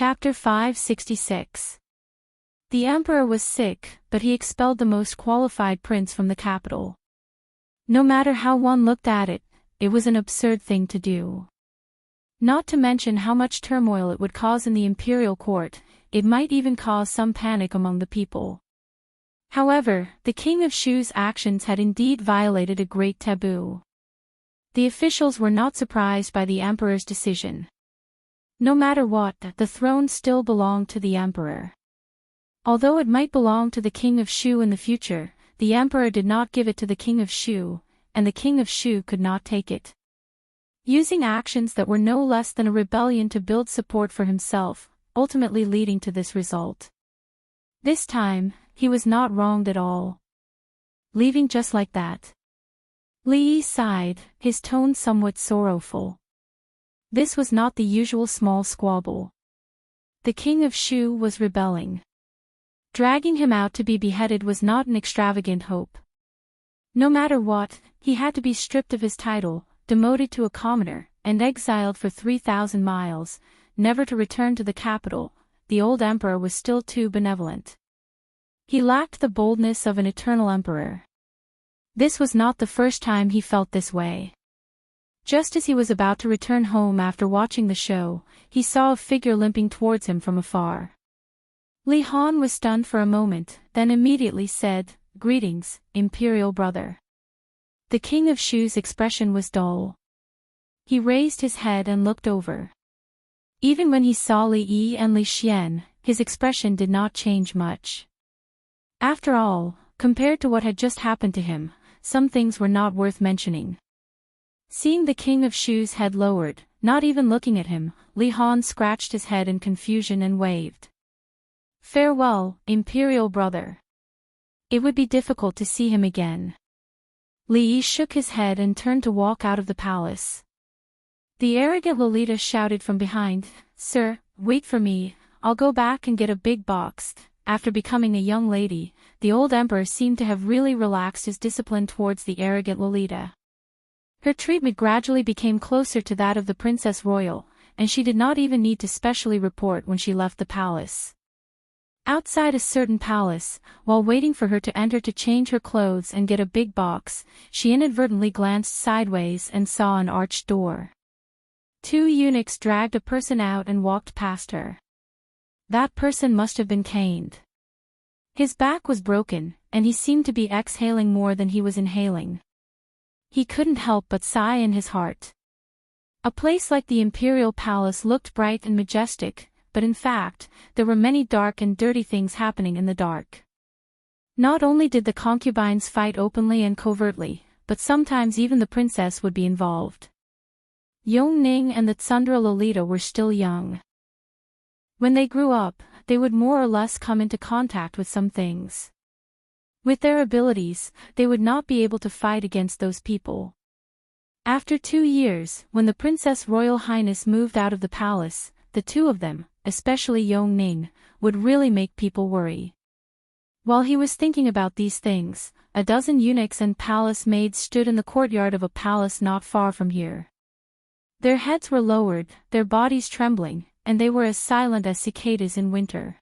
Chapter 566. The emperor was sick, but he expelled the most qualified prince from the capital. No matter how one looked at it, it was an absurd thing to do. Not to mention how much turmoil it would cause in the imperial court, it might even cause some panic among the people. However, the king of Shu's actions had indeed violated a great taboo. The officials were not surprised by the emperor's decision. No matter what, the throne still belonged to the emperor. Although it might belong to the king of Shu in the future, the emperor did not give it to the king of Shu, and the king of Shu could not take it. Using actions that were no less than a rebellion to build support for himself, ultimately leading to this result. This time, he was not wronged at all. Leaving just like that. Li Yi sighed, his tone somewhat sorrowful. This was not the usual small squabble. The king of Shu was rebelling. Dragging him out to be beheaded was not an extravagant hope. No matter what, he had to be stripped of his title, demoted to a commoner, and exiled for 3,000 miles, never to return to the capital. The old emperor was still too benevolent. He lacked the boldness of an eternal emperor. This was not the first time he felt this way. Just as he was about to return home after watching the show, he saw a figure limping towards him from afar. Li Han was stunned for a moment, then immediately said, "Greetings, imperial brother." The king of Shu's expression was dull. He raised his head and looked over. Even when he saw Li Yi and Li Xian, his expression did not change much. After all, compared to what had just happened to him, some things were not worth mentioning. Seeing the king of Shu's head lowered, not even looking at him, Li Han scratched his head in confusion and waved. "Farewell, imperial brother." It would be difficult to see him again. Li Yi shook his head and turned to walk out of the palace. The arrogant Lolita shouted from behind, "Sir, wait for me, I'll go back and get a big box." After becoming a young lady, the old emperor seemed to have really relaxed his discipline towards the arrogant Lolita. Her treatment gradually became closer to that of the princess royal, and she did not even need to specially report when she left the palace. Outside a certain palace, while waiting for her to enter to change her clothes and get a big box, she inadvertently glanced sideways and saw an arched door. Two eunuchs dragged a person out and walked past her. That person must have been caned. His back was broken, and he seemed to be exhaling more than he was inhaling. He couldn't help but sigh in his heart. A place like the imperial palace looked bright and majestic, but in fact, there were many dark and dirty things happening in the dark. Not only did the concubines fight openly and covertly, but sometimes even the princess would be involved. Yong Ning and the Tsundra Lolita were still young. When they grew up, they would more or less come into contact with some things. With their abilities, they would not be able to fight against those people. After 2 years, when the Princess Royal Highness moved out of the palace, the two of them, especially Yong Ning, would really make people worry. While he was thinking about these things, a dozen eunuchs and palace maids stood in the courtyard of a palace not far from here. Their heads were lowered, their bodies trembling, and they were as silent as cicadas in winter.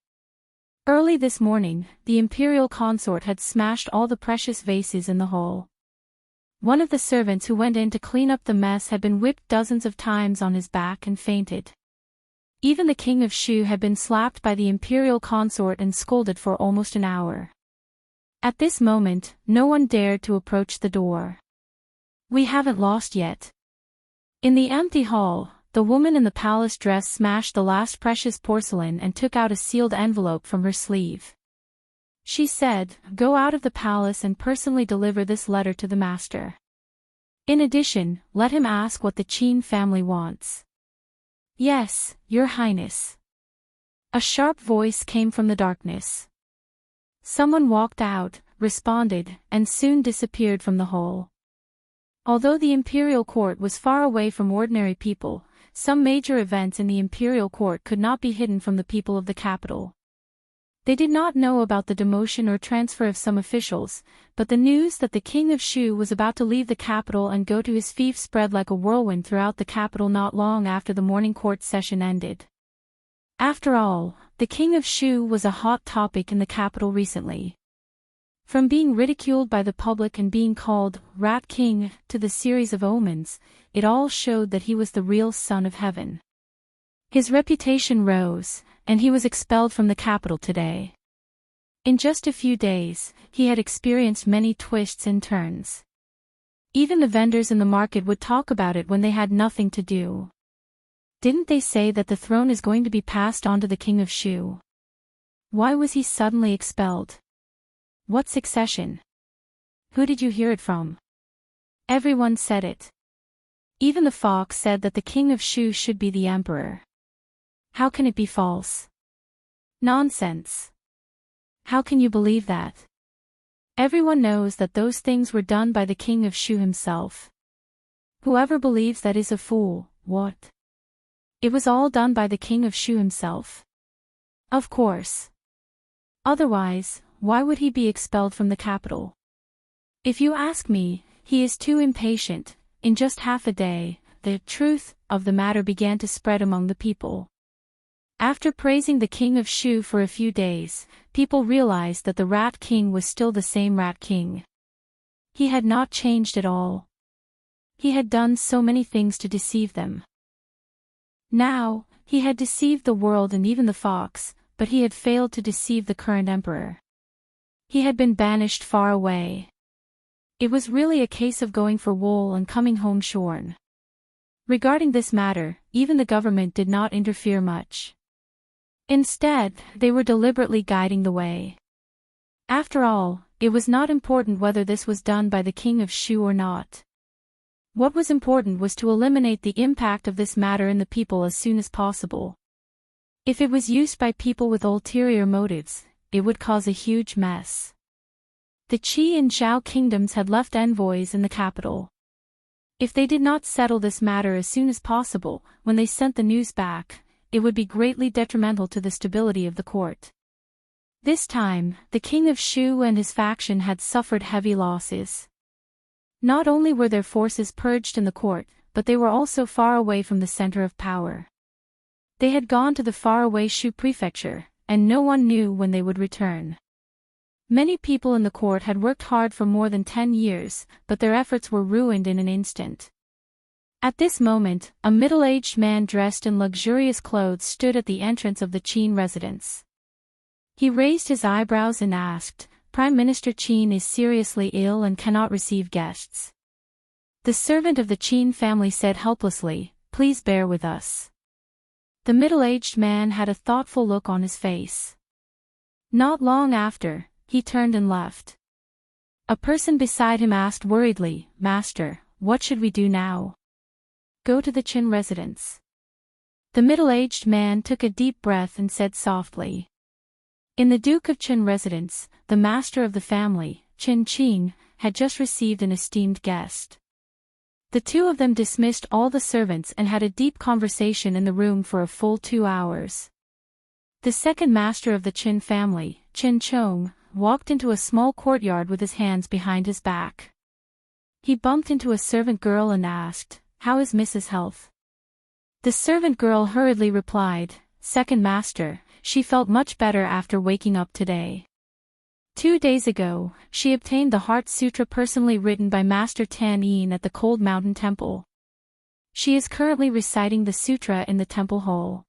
Early this morning, the imperial consort had smashed all the precious vases in the hall. One of the servants who went in to clean up the mess had been whipped dozens of times on his back and fainted. Even the king of Shu had been slapped by the imperial consort and scolded for almost an hour. At this moment, no one dared to approach the door. "We haven't lost yet." In the empty hall, the woman in the palace dress smashed the last precious porcelain and took out a sealed envelope from her sleeve. She said, "Go out of the palace and personally deliver this letter to the master. In addition, let him ask what the Qin family wants." "Yes, Your Highness." A sharp voice came from the darkness. Someone walked out, responded, and soon disappeared from the hall. Although the imperial court was far away from ordinary people, some major events in the imperial court could not be hidden from the people of the capital. They did not know about the demotion or transfer of some officials, but the news that the king of Shu was about to leave the capital and go to his fief spread like a whirlwind throughout the capital not long after the morning court session ended. After all, the king of Shu was a hot topic in the capital recently. From being ridiculed by the public and being called Rat King to the series of omens, it all showed that he was the real son of heaven. His reputation rose, and he was expelled from the capital today. In just a few days, he had experienced many twists and turns. Even the vendors in the market would talk about it when they had nothing to do. Didn't they say that the throne is going to be passed on to the king of Shu? Why was he suddenly expelled? What succession? Who did you hear it from? Everyone said it. Even the fox said that the king of Shu should be the emperor. How can it be false? Nonsense. How can you believe that? Everyone knows that those things were done by the king of Shu himself. Whoever believes that is a fool. What? It was all done by the king of Shu himself. Of course. Otherwise, why would he be expelled from the capital? If you ask me, he is too impatient. In just half a day, the truth of the matter began to spread among the people. After praising the king of Shu for a few days, people realized that the Rat King was still the same Rat King. He had not changed at all. He had done so many things to deceive them. Now, he had deceived the world and even the fox, but he had failed to deceive the current emperor. He had been banished far away. It was really a case of going for wool and coming home shorn. Regarding this matter, even the government did not interfere much. Instead, they were deliberately guiding the way. After all, it was not important whether this was done by the king of Shu or not. What was important was to eliminate the impact of this matter in the people as soon as possible. If it was used by people with ulterior motives, it would cause a huge mess. The Qi and Zhao kingdoms had left envoys in the capital. If they did not settle this matter as soon as possible, when they sent the news back, it would be greatly detrimental to the stability of the court. This time, the king of Shu and his faction had suffered heavy losses. Not only were their forces purged in the court, but they were also far away from the center of power. They had gone to the faraway Shu prefecture, and no one knew when they would return. Many people in the court had worked hard for more than 10 years, but their efforts were ruined in an instant. At this moment, a middle-aged man dressed in luxurious clothes stood at the entrance of the Qin residence. He raised his eyebrows and asked, "Prime Minister Qin is seriously ill and cannot receive guests." The servant of the Qin family said helplessly, "Please bear with us." The middle-aged man had a thoughtful look on his face. Not long after, he turned and left. A person beside him asked worriedly, "Master, what should we do now?" "Go to the Qin residence." The middle-aged man took a deep breath and said softly. In the Duke of Qin residence, the master of the family, Qin Qing, had just received an esteemed guest. The two of them dismissed all the servants and had a deep conversation in the room for a full 2 hours. The second master of the Qin family, Qin Chong, walked into a small courtyard with his hands behind his back. He bumped into a servant girl and asked, "How is Mrs. Health?" The servant girl hurriedly replied, "Second master, she felt much better after waking up today. 2 days ago, she obtained the Heart Sutra personally written by Master Tan Yin at the Cold Mountain Temple. She is currently reciting the sutra in the temple hall.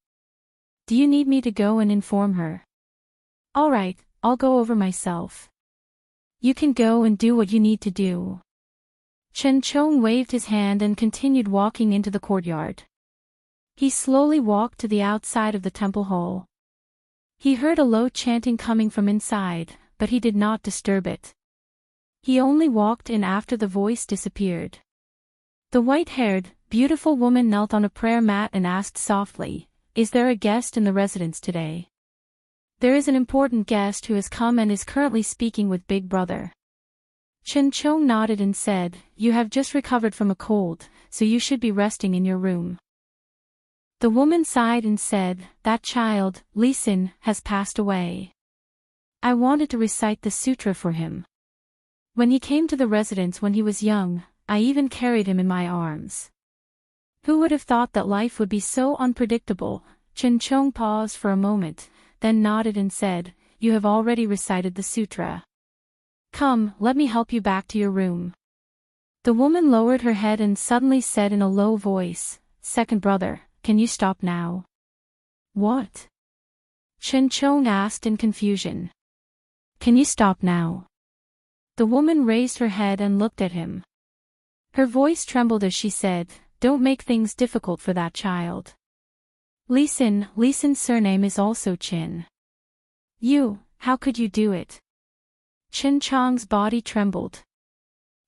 Do you need me to go and inform her?" "All right, I'll go over myself. You can go and do what you need to do." Chen Chong waved his hand and continued walking into the courtyard. He slowly walked to the outside of the temple hall. He heard a low chanting coming from inside, but he did not disturb it. He only walked in after the voice disappeared. The white-haired, beautiful woman knelt on a prayer mat and asked softly, "Is there a guest in the residence today?" "There is an important guest who has come and is currently speaking with Big Brother." Chen Chong nodded and said, "You have just recovered from a cold, so you should be resting in your room." The woman sighed and said, "That child, Li Xin, has passed away. I wanted to recite the sutra for him. When he came to the residence when he was young, I even carried him in my arms. Who would have thought that life would be so unpredictable, Chen Chong paused for a moment, then nodded and said, "You have already recited the sutra. Come, let me help you back to your room." The woman lowered her head and suddenly said in a low voice, "Second brother, can you stop now?" "What?" Chen Chong asked in confusion. "Can you stop now?" The woman raised her head and looked at him. Her voice trembled as she said, "Don't make things difficult for that child. Lisan's surname is also Chin. How could you do it?" Chen Chong's body trembled.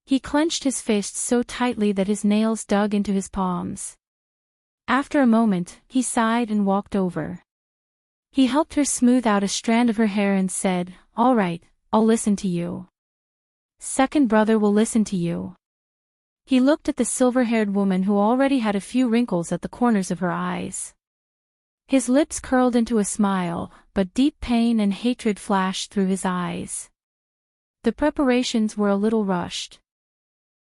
He clenched his fists so tightly that his nails dug into his palms. After a moment, he sighed and walked over. He helped her smooth out a strand of her hair and said, "All right, I'll listen to you. Second brother will listen to you." He looked at the silver-haired woman who already had a few wrinkles at the corners of her eyes. His lips curled into a smile, but deep pain and hatred flashed through his eyes. The preparations were a little rushed.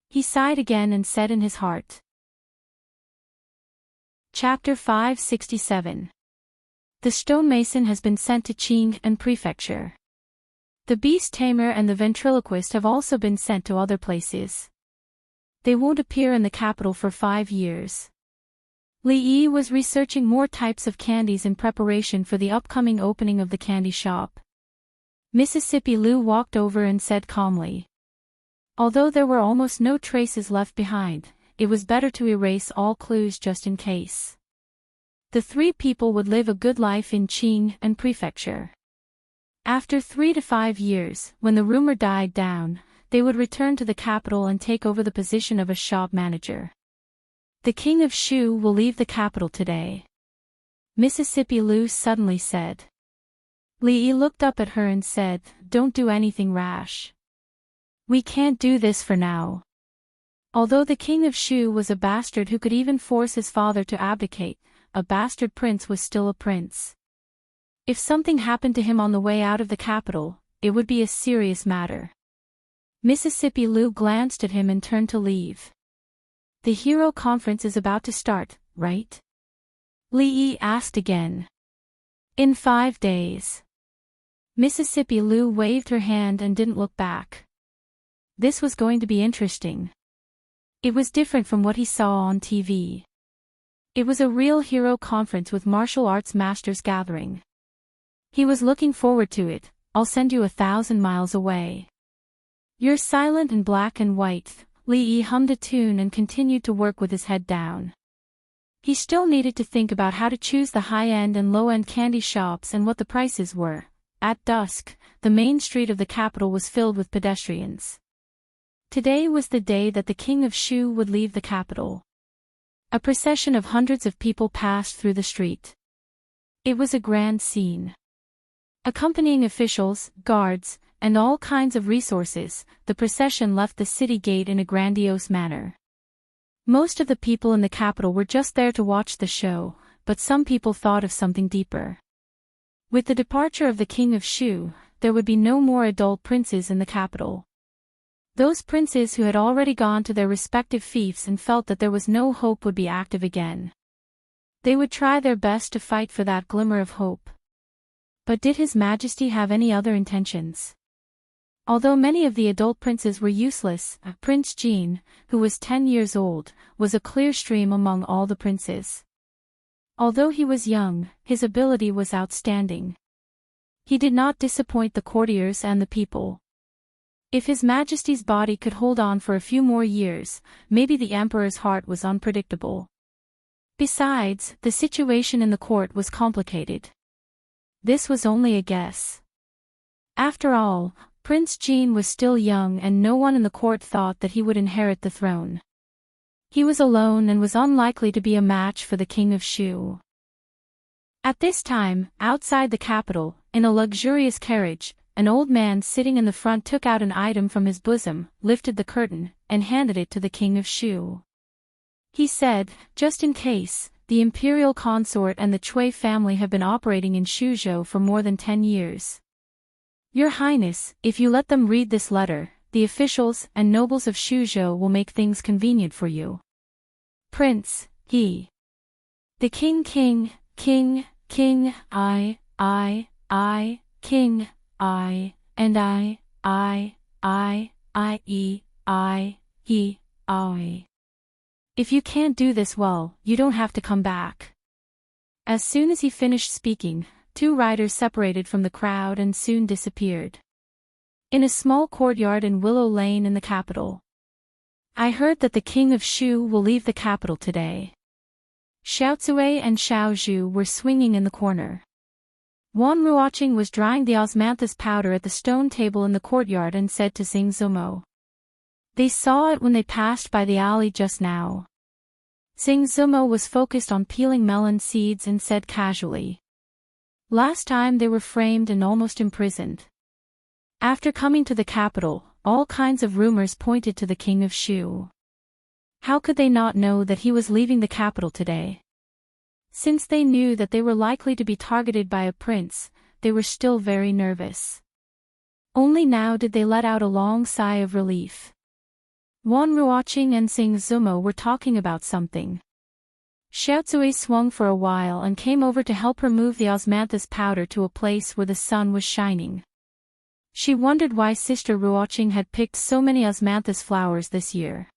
He sighed again and said in his heart. Chapter 567. The stonemason has been sent to Qing and Prefecture. The beast tamer and the ventriloquist have also been sent to other places. They won't appear in the capital for 5 years. Li Yi was researching more types of candies in preparation for the upcoming opening of the candy shop. Mississippi Lu walked over and said calmly. Although there were almost no traces left behind, it was better to erase all clues just in case. The 3 people would live a good life in Qing and Prefecture. After 3 to 5 years, when the rumor died down, they would return to the capital and take over the position of a shop manager. The king of Shu will leave the capital today, Mississippi Lu suddenly said. Li Yi looked up at her and said, "Don't do anything rash. We can't do this for now." Although the king of Shu was a bastard who could even force his father to abdicate, a bastard prince was still a prince. If something happened to him on the way out of the capital, it would be a serious matter. Mississippi Lu glanced at him and turned to leave. "The hero conference is about to start, right?" Li Yi asked again. "In 5 days." Mississippi Lu waved her hand and didn't look back. This was going to be interesting. It was different from what he saw on TV. It was a real hero conference with martial arts masters gathering. He was looking forward to it. "I'll send you 1,000 miles away." "You're silent and black and white." Li Yi hummed a tune and continued to work with his head down. He still needed to think about how to choose the high-end and low-end candy shops and what the prices were. At dusk, the main street of the capital was filled with pedestrians. Today was the day that the king of Shu would leave the capital. A procession of hundreds of people passed through the street. It was a grand scene. Accompanying officials, guards, and all kinds of resources, the procession left the city gate in a grandiose manner. Most of the people in the capital were just there to watch the show, but some people thought of something deeper. With the departure of the king of Shu, there would be no more adult princes in the capital. Those princes who had already gone to their respective fiefs and felt that there was no hope would be active again. They would try their best to fight for that glimmer of hope. But did His Majesty have any other intentions? Although many of the adult princes were useless, Prince Jin, who was 10 years old, was a clear stream among all the princes. Although he was young, his ability was outstanding. He did not disappoint the courtiers and the people. If His Majesty's body could hold on for a few more years, maybe the emperor's heart was unpredictable. Besides, the situation in the court was complicated. This was only a guess. After all, Prince Jin was still young and no one in the court thought that he would inherit the throne. He was alone and was unlikely to be a match for the king of Shu. At this time, outside the capital, in a luxurious carriage, an old man sitting in the front took out an item from his bosom, lifted the curtain, and handed it to the king of Shu. He said, "Just in case, the imperial consort and the Cui family have been operating in Shuzhou for more than 10 years. Your Highness, if you let them read this letter, the officials and nobles of Shuzhou will make things convenient for you. Prince, he." The king king, king, and he, I. If you can't do this well, you don't have to come back. As soon as he finished speaking, two riders separated from the crowd and soon disappeared. In a small courtyard in Willow Lane in the capital. I heard that the king of Shu will leave the capital today. Xiaozui and Xiaozhu were swinging in the corner. Wan Ruoqing was drying the osmanthus powder at the stone table in the courtyard and said to Xing Zumo. They saw it when they passed by the alley just now. Xing Zumo was focused on peeling melon seeds and said casually. Last time they were framed and almost imprisoned. After coming to the capital, all kinds of rumors pointed to the king of Shu. How could they not know that he was leaving the capital today? Since they knew that they were likely to be targeted by a prince, they were still very nervous. Only now did they let out a long sigh of relief. Wan Ruoqing and Xing Zumo were talking about something. Xiaozui swung for a while and came over to help her move the osmanthus powder to a place where the sun was shining. She wondered why Sister Ruoqing had picked so many osmanthus flowers this year.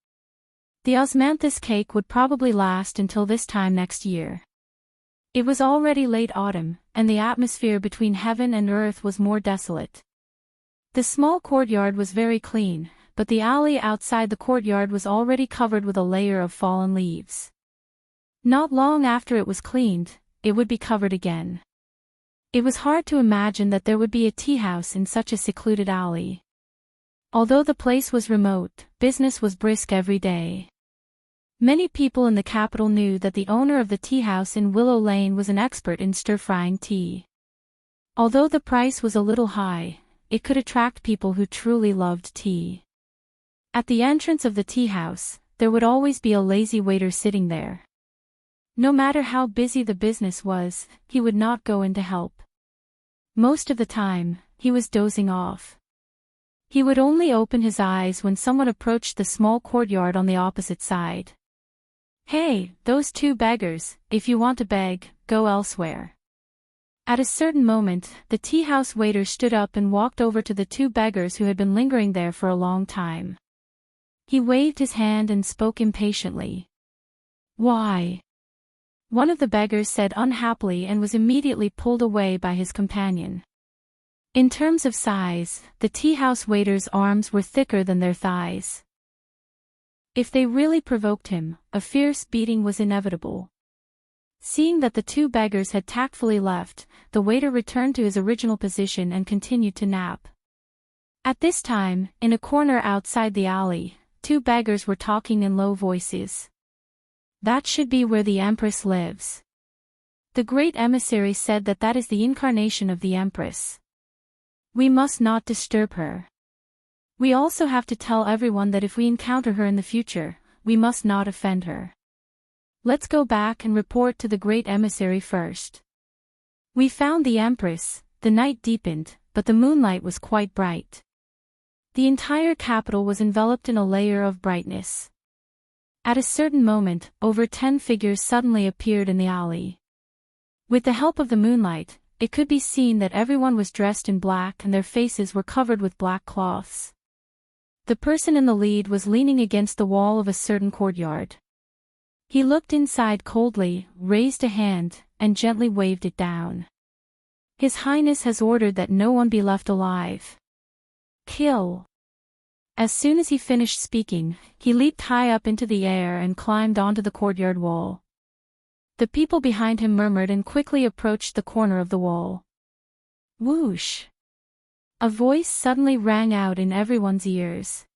The osmanthus cake would probably last until this time next year. It was already late autumn, and the atmosphere between heaven and earth was more desolate. The small courtyard was very clean, but the alley outside the courtyard was already covered with a layer of fallen leaves. Not long after it was cleaned, it would be covered again. It was hard to imagine that there would be a tea house in such a secluded alley. Although the place was remote, business was brisk every day. Many people in the capital knew that the owner of the tea house in Willow Lane was an expert in stir-frying tea. Although the price was a little high, it could attract people who truly loved tea. At the entrance of the tea house, there would always be a lazy waiter sitting there. No matter how busy the business was, he would not go in to help. Most of the time, he was dozing off. He would only open his eyes when someone approached the small courtyard on the opposite side. Hey, those two beggars, if you want to beg, go elsewhere. At a certain moment, the tea house waiter stood up and walked over to the two beggars who had been lingering there for a long time. He waved his hand and spoke impatiently. Why? One of the beggars said unhappily and was immediately pulled away by his companion. In terms of size, the tea house waiter's arms were thicker than their thighs. If they really provoked him, a fierce beating was inevitable. Seeing that the two beggars had tactfully left, the waiter returned to his original position and continued to nap. At this time, in a corner outside the alley, two beggars were talking in low voices. That should be where the Empress lives. The great emissary said that that is the incarnation of the Empress. We must not disturb her. We also have to tell everyone that if we encounter her in the future, we must not offend her. Let's go back and report to the great emissary first. We found the Empress. The night deepened, but the moonlight was quite bright. The entire capital was enveloped in a layer of brightness. At a certain moment, over 10 figures suddenly appeared in the alley. With the help of the moonlight, it could be seen that everyone was dressed in black and their faces were covered with black cloths. The person in the lead was leaning against the wall of a certain courtyard. He looked inside coldly, raised a hand, and gently waved it down. His Highness has ordered that no one be left alive. Kill. As soon as he finished speaking, he leaped high up into the air and climbed onto the courtyard wall. The people behind him murmured and quickly approached the corner of the wall. Whoosh! A voice suddenly rang out in everyone's ears.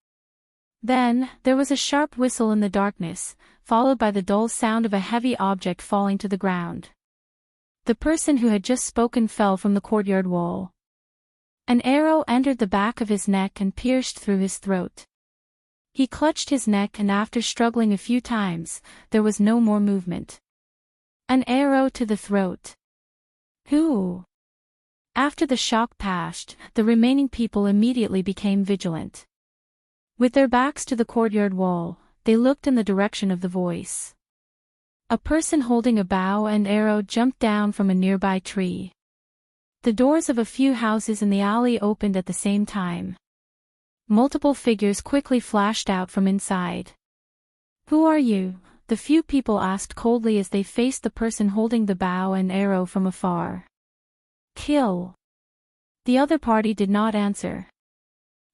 Then, there was a sharp whistle in the darkness, followed by the dull sound of a heavy object falling to the ground. The person who had just spoken fell from the courtyard wall. An arrow entered the back of his neck and pierced through his throat. He clutched his neck and after struggling a few times, there was no more movement. An arrow to the throat. Who? After the shock passed, the remaining people immediately became vigilant. With their backs to the courtyard wall, they looked in the direction of the voice. A person holding a bow and arrow jumped down from a nearby tree. The doors of a few houses in the alley opened at the same time. Multiple figures quickly flashed out from inside. "Who are you?" the few people asked coldly as they faced the person holding the bow and arrow from afar. "Kill." The other party did not answer.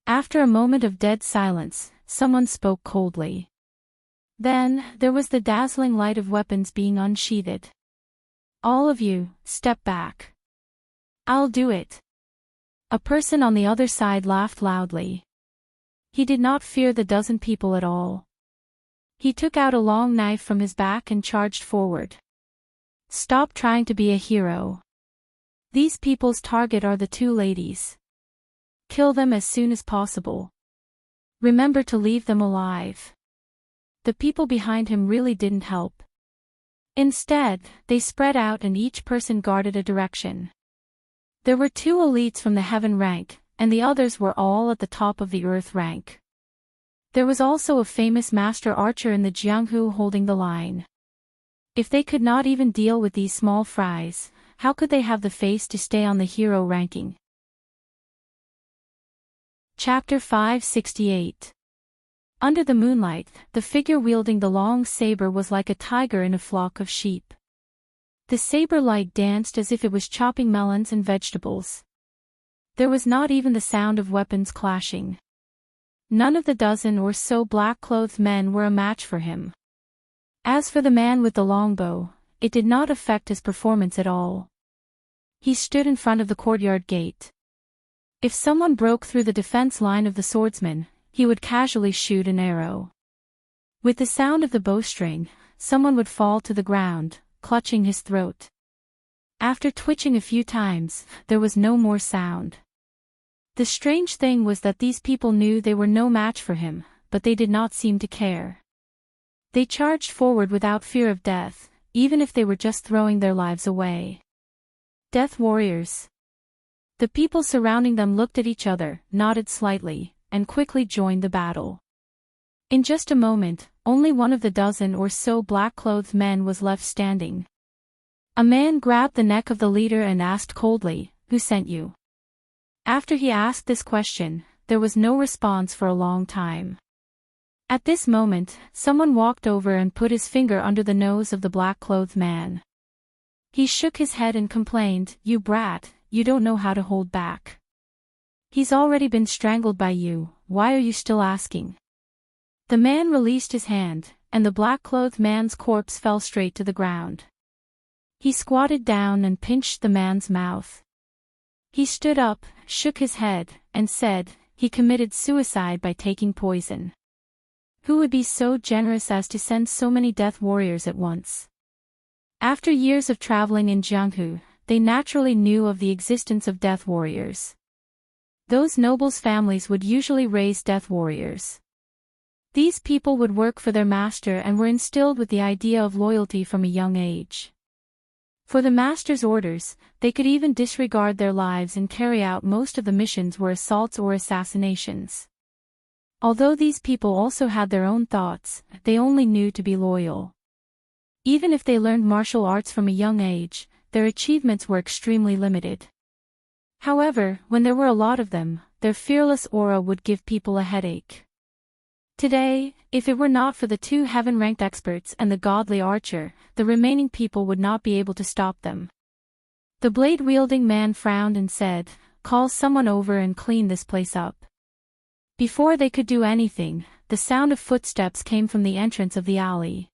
After a moment of dead silence, someone spoke coldly. Then, there was the dazzling light of weapons being unsheathed. "All of you, step back. I'll do it." A person on the other side laughed loudly. He did not fear the dozen people at all. He took out a long knife from his back and charged forward. "Stop trying to be a hero. These people's target are the two ladies. Kill them as soon as possible. Remember to leave them alive." The people behind him really didn't help. Instead, they spread out and each person guarded a direction. There were two elites from the heaven rank, and the others were all at the top of the earth rank. There was also a famous master archer in the Jianghu holding the line. If they could not even deal with these small fries, how could they have the face to stay on the hero ranking? Chapter 568. Under the moonlight, the figure wielding the long saber was like a tiger in a flock of sheep. The saber light danced as if it was chopping melons and vegetables. There was not even the sound of weapons clashing. None of the dozen or so black-clothed men were a match for him. As for the man with the longbow, it did not affect his performance at all. He stood in front of the courtyard gate. If someone broke through the defense line of the swordsman, he would casually shoot an arrow. With the sound of the bowstring, someone would fall to the ground, clutching his throat. After twitching a few times, there was no more sound. The strange thing was that these people knew they were no match for him, but they did not seem to care. They charged forward without fear of death, even if they were just throwing their lives away. Death warriors. The people surrounding them looked at each other, nodded slightly, and quickly joined the battle. In just a moment, only one of the dozen or so black-clothed men was left standing. A man grabbed the neck of the leader and asked coldly, "Who sent you?" After he asked this question, there was no response for a long time. At this moment, someone walked over and put his finger under the nose of the black-clothed man. He shook his head and complained, "You brat, you don't know how to hold back. He's already been strangled by you, why are you still asking?" The man released his hand, and the black-clothed man's corpse fell straight to the ground. He squatted down and pinched the man's mouth. He stood up, shook his head, and said, he committed suicide by taking poison. Who would be so generous as to send so many death warriors at once? After years of traveling in Jianghu, they naturally knew of the existence of death warriors. Those nobles' families would usually raise death warriors. These people would work for their master and were instilled with the idea of loyalty from a young age. For the master's orders, they could even disregard their lives and carry out most of the missions were assaults or assassinations. Although these people also had their own thoughts, they only knew to be loyal. Even if they learned martial arts from a young age, their achievements were extremely limited. However, when there were a lot of them, their fearless aura would give people a headache. Today, if it were not for the two heaven-ranked experts and the godly archer, the remaining people would not be able to stop them. The blade-wielding man frowned and said, "Call someone over and clean this place up." Before they could do anything, the sound of footsteps came from the entrance of the alley.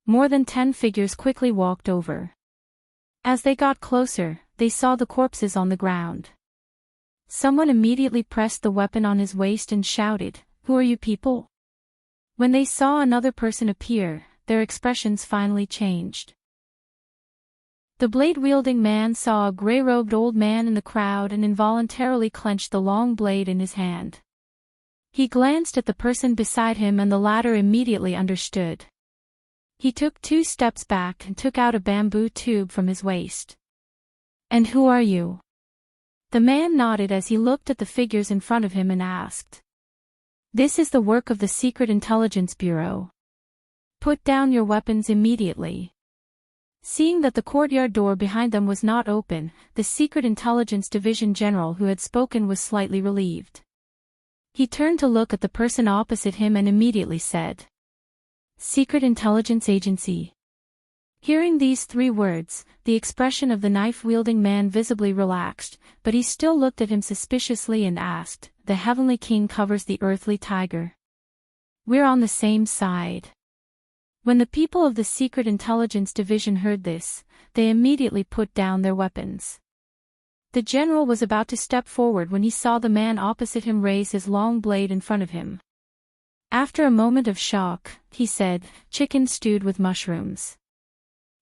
More than 10 figures quickly walked over. As they got closer, they saw the corpses on the ground. Someone immediately pressed the weapon on his waist and shouted, "Who are you people?" When they saw another person appear, their expressions finally changed. The blade-wielding man saw a gray-robed old man in the crowd and involuntarily clenched the long blade in his hand. He glanced at the person beside him and the latter immediately understood. He took 2 steps back and took out a bamboo tube from his waist. "And who are you?" The man nodded as he looked at the figures in front of him and asked. "This is the work of the Secret Intelligence Bureau. Put down your weapons immediately. Seeing that the courtyard door behind them was not open, the Secret Intelligence Division General who had spoken was slightly relieved. He turned to look at the person opposite him and immediately said, "Secret Intelligence Agency." Hearing these 3 words, the expression of the knife-wielding man visibly relaxed, but he still looked at him suspiciously and asked, "The Heavenly King covers the earthly tiger. We're on the same side." When the people of the Secret Intelligence Division heard this, they immediately put down their weapons. The general was about to step forward when he saw the man opposite him raise his long blade in front of him. After a moment of shock, he said, "Chicken stewed with mushrooms."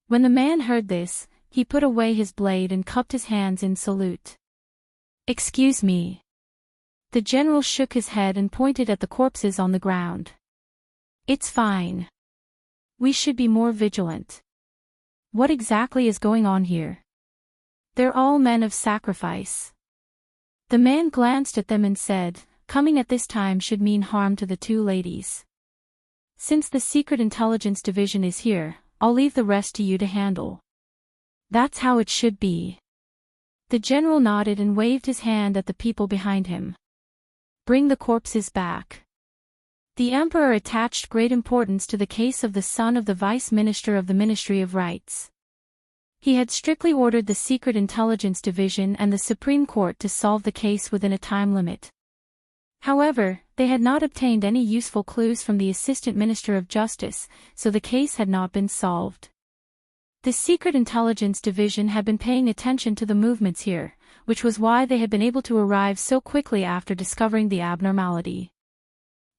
When the man heard this, he put away his blade and cupped his hands in salute. "Excuse me." The general shook his head and pointed at the corpses on the ground. "It's fine. We should be more vigilant. What exactly is going on here? They're all men of sacrifice." The man glanced at them and said, "Coming at this time should mean harm to the 2 ladies. Since the Secret Intelligence Division is here, I'll leave the rest to you to handle." "That's how it should be." The general nodded and waved his hand at the people behind him. "Bring the corpses back." The emperor attached great importance to the case of the son of the vice minister of the Ministry of Rights. He had strictly ordered the Secret Intelligence Division and the Supreme Court to solve the case within a time limit. However, they had not obtained any useful clues from the Assistant Minister of Justice, so the case had not been solved. The Secret Intelligence Division had been paying attention to the movements here, which was why they had been able to arrive so quickly after discovering the abnormality.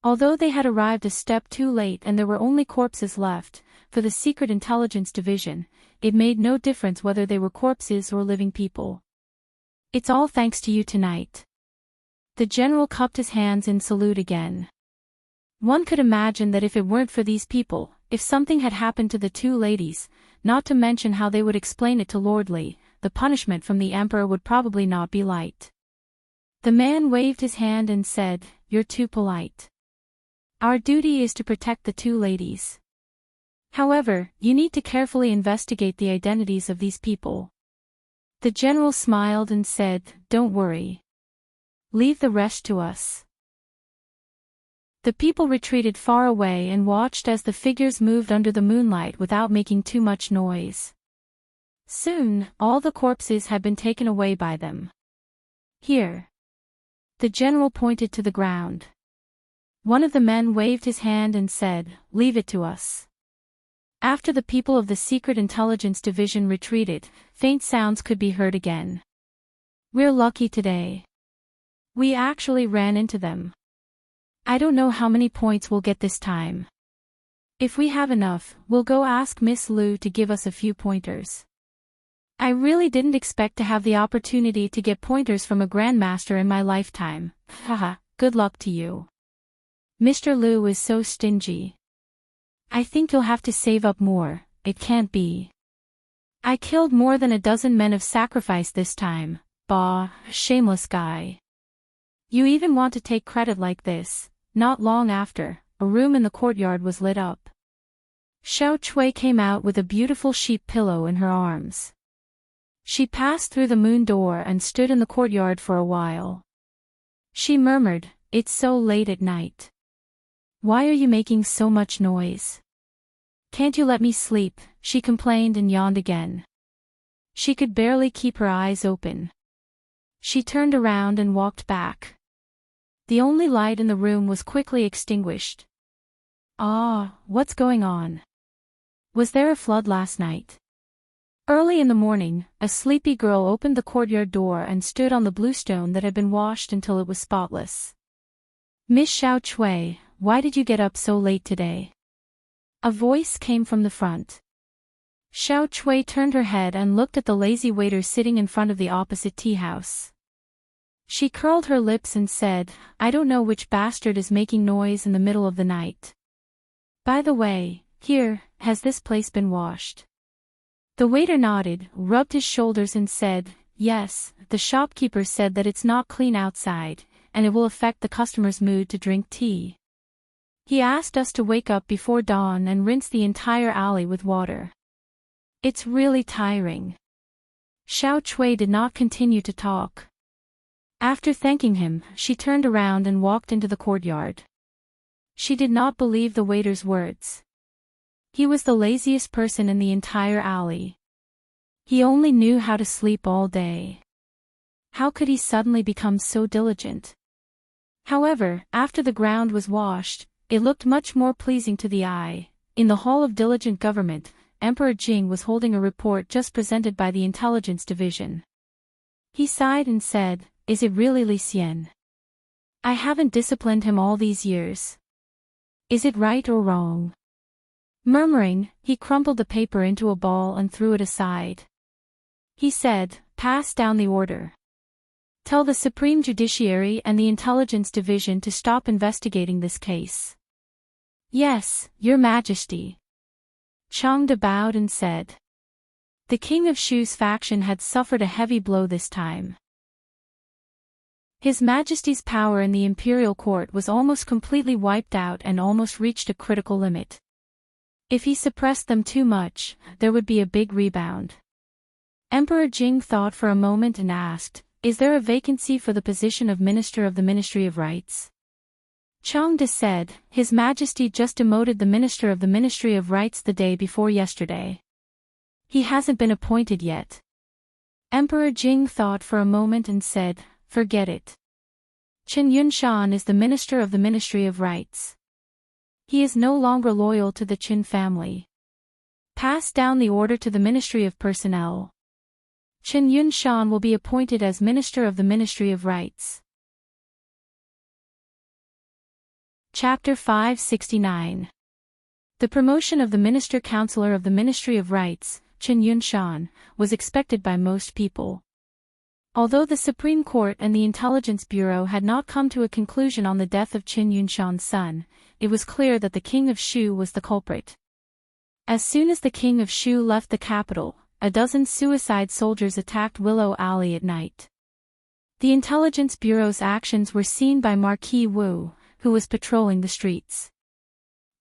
Although they had arrived a step too late and there were only corpses left, for the Secret Intelligence Division, it made no difference whether they were corpses or living people. "It's all thanks to you tonight." The general cupped his hands in salute again. One could imagine that if it weren't for these people, if something had happened to the 2 ladies, not to mention how they would explain it to Lord Li, the punishment from the emperor would probably not be light. The man waved his hand and said, "You're too polite. Our duty is to protect the 2 ladies. However, you need to carefully investigate the identities of these people." The general smiled and said, "Don't worry. Leave the rest to us." The people retreated far away and watched as the figures moved under the moonlight without making too much noise. Soon, all the corpses had been taken away by them. "Here." The general pointed to the ground. One of the men waved his hand and said, "Leave it to us." After the people of the Secret Intelligence Division retreated, faint sounds could be heard again. "We're lucky today. We actually ran into them. I don't know how many points we'll get this time. If we have enough, we'll go ask Miss Liu to give us a few pointers. I really didn't expect to have the opportunity to get pointers from a grandmaster in my lifetime. Haha, good luck to you. Mr. Liu is so stingy. I think you'll have to save up more, it can't be. I killed more than a dozen men of sacrifice this time, bah, shameless guy. You even want to take credit like this." Not long after, a room in the courtyard was lit up. Xiao Chui came out with a beautiful sheep pillow in her arms. She passed through the moon door and stood in the courtyard for a while. She murmured, "It's so late at night. Why are you making so much noise? Can't you let me sleep?" she complained and yawned again. She could barely keep her eyes open. She turned around and walked back. The only light in the room was quickly extinguished. "Ah, what's going on? Was there a flood last night?" Early in the morning, a sleepy girl opened the courtyard door and stood on the bluestone that had been washed until it was spotless. "Miss Xiao Chui, why did you get up so late today?" A voice came from the front. Xiao Chui turned her head and looked at the lazy waiter sitting in front of the opposite tea house. She curled her lips and said, "I don't know which bastard is making noise in the middle of the night. By the way, has this place been washed?" The waiter nodded, rubbed his shoulders and said, "Yes, the shopkeeper said that it's not clean outside, and it will affect the customer's mood to drink tea." He asked us to wake up before dawn and rinse the entire alley with water. It's really tiring. Xiao Chui did not continue to talk. After thanking him, she turned around and walked into the courtyard. She did not believe the waiter's words. He was the laziest person in the entire alley. He only knew how to sleep all day. How could he suddenly become so diligent? However, after the ground was washed, it looked much more pleasing to the eye. In the Hall of Diligent Government, Emperor Jing was holding a report just presented by the Intelligence Division. He sighed and said, "Is it really Li Xian? I haven't disciplined him all these years. Is it right or wrong?" Murmuring, he crumpled the paper into a ball and threw it aside. He said, "Pass down the order. Tell the Supreme Judiciary and the Intelligence Division to stop investigating this case." "Yes, Your Majesty." Changde bowed and said. The King of Shu's faction had suffered a heavy blow this time. His Majesty's power in the imperial court was almost completely wiped out and almost reached a critical limit. If he suppressed them too much, there would be a big rebound. Emperor Jing thought for a moment and asked, "Is there a vacancy for the position of Minister of the Ministry of Rights?" Changde said, "His Majesty just demoted the Minister of the Ministry of Rights the day before yesterday. He hasn't been appointed yet." Emperor Jing thought for a moment and said, "Forget it. Chen Yunshan is the Minister of the Ministry of Rights. He is no longer loyal to the Qin family. Pass down the order to the Ministry of Personnel. Chen Yunshan will be appointed as Minister of the Ministry of Rights." Chapter 569. The promotion of the Minister Counselor of the Ministry of Rights, Chen Yunshan, was expected by most people. Although the Supreme Court and the Intelligence Bureau had not come to a conclusion on the death of Chen Yunshan's son, it was clear that the King of Shu was the culprit. As soon as the King of Shu left the capital, a dozen suicide soldiers attacked Willow Alley at night. The Intelligence Bureau's actions were seen by Marquis Wu, who was patrolling the streets.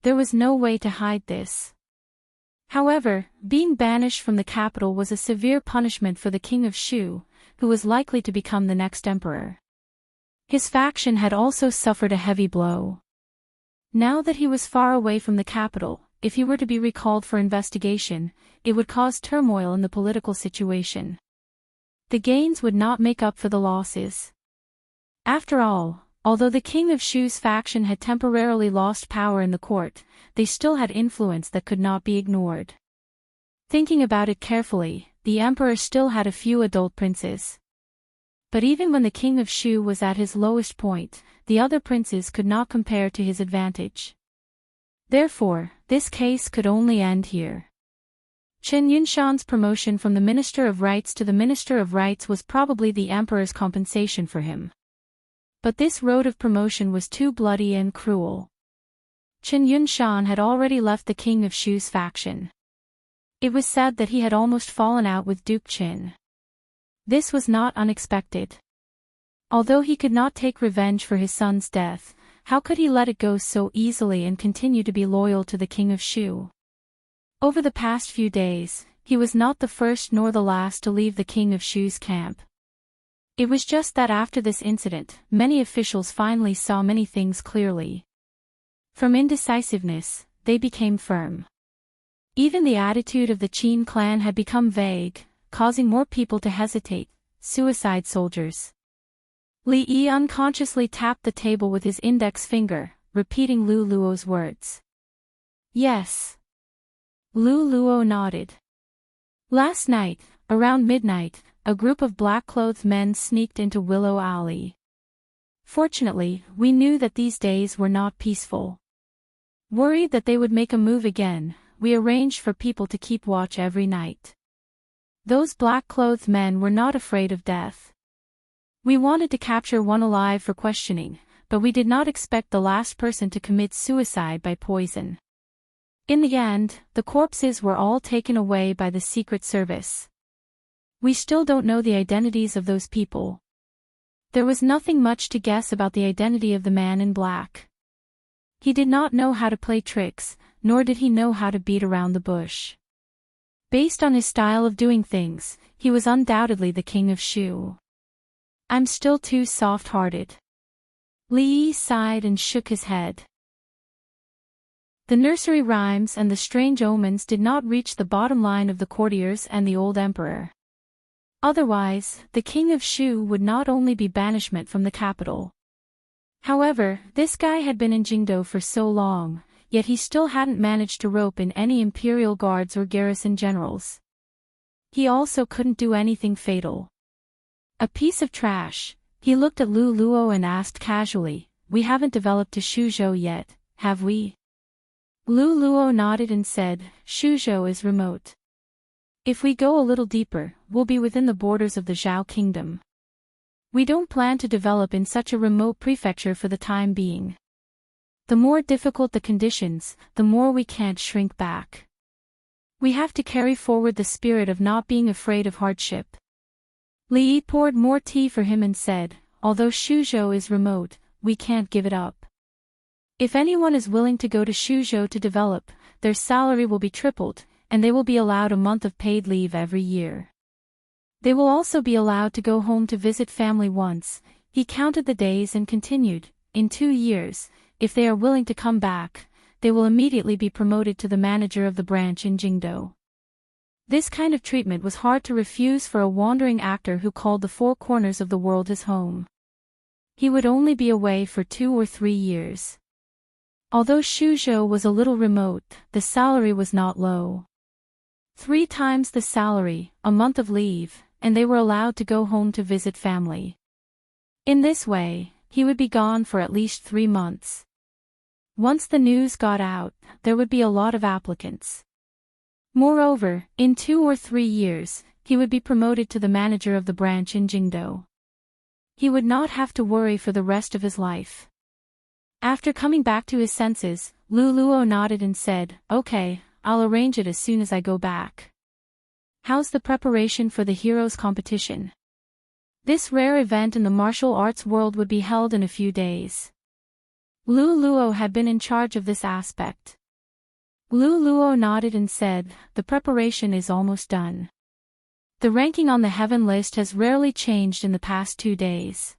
There was no way to hide this. However, being banished from the capital was a severe punishment for the King of Shu, who was likely to become the next emperor. His faction had also suffered a heavy blow. Now that he was far away from the capital, if he were to be recalled for investigation, it would cause turmoil in the political situation. The gains would not make up for the losses. After all, although the King of Shu's faction had temporarily lost power in the court, they still had influence that could not be ignored. Thinking about it carefully, the emperor still had a few adult princes. But even when the King of Shu was at his lowest point, the other princes could not compare to his advantage. Therefore, this case could only end here. Chen Yunshan's promotion from the Minister of Rights to the Minister of Rights was probably the emperor's compensation for him. But this road of promotion was too bloody and cruel. Chen Yunshan had already left the King of Shu's faction. It was said that he had almost fallen out with Duke Qin. This was not unexpected. Although he could not take revenge for his son's death, how could he let it go so easily and continue to be loyal to the King of Shu? Over the past few days, he was not the first nor the last to leave the King of Shu's camp. It was just that after this incident, many officials finally saw many things clearly. From indecisiveness, they became firm. Even the attitude of the Qin clan had become vague, causing more people to hesitate. Suicide soldiers. Li Yi unconsciously tapped the table with his index finger, repeating Lu Luo's words. Yes. Lu Luo nodded. Last night, around midnight, a group of black-clothed men sneaked into Willow Alley. Fortunately, we knew that these days were not peaceful. Worried that they would make a move again, we arranged for people to keep watch every night. Those black-clothed men were not afraid of death. We wanted to capture one alive for questioning, but we did not expect the last person to commit suicide by poison. In the end, the corpses were all taken away by the Secret Service. We still don't know the identities of those people. There was nothing much to guess about the identity of the man in black. He did not know how to play tricks, nor did he know how to beat around the bush. Based on his style of doing things, he was undoubtedly the king of Shu. I'm still too soft-hearted. Li Yi sighed and shook his head. The nursery rhymes and the strange omens did not reach the bottom line of the courtiers and the old emperor. Otherwise, the king of Shu would not only be banishment from the capital. However, this guy had been in Jingdo for so long, yet he still hadn't managed to rope in any imperial guards or garrison generals. He also couldn't do anything fatal. A piece of trash. He looked at Lu Luo and asked casually, "We haven't developed to Shuzhou yet, have we?" Lu Luo nodded and said, "Shuzhou is remote. If we go a little deeper, we'll be within the borders of the Zhao kingdom. We don't plan to develop in such a remote prefecture for the time being. The more difficult the conditions, the more we can't shrink back. We have to carry forward the spirit of not being afraid of hardship." Li Yi poured more tea for him and said, "Although Shuzhou is remote, we can't give it up. If anyone is willing to go to Shuzhou to develop, their salary will be tripled, and they will be allowed a month of paid leave every year. They will also be allowed to go home to visit family once." He counted the days and continued, "In 2 years, if they are willing to come back, they will immediately be promoted to the manager of the branch in Jingdo." This kind of treatment was hard to refuse for a wandering actor who called the 4 corners of the world his home. He would only be away for 2 or 3 years. Although Shuzhou was a little remote, the salary was not low. 3 times the salary, a month of leave, and they were allowed to go home to visit family. In this way, he would be gone for at least 3 months. Once the news got out, there would be a lot of applicants. Moreover, in 2 or 3 years, he would be promoted to the manager of the branch in Jingdo. He would not have to worry for the rest of his life. After coming back to his senses, Lu Luo nodded and said, "Okay, I'll arrange it as soon as I go back." "How's the preparation for the heroes competition?" This rare event in the martial arts world would be held in a few days. Lu Luo had been in charge of this aspect. Lu Luo nodded and said, "The preparation is almost done. The ranking on the heaven list has rarely changed in the past 2 days.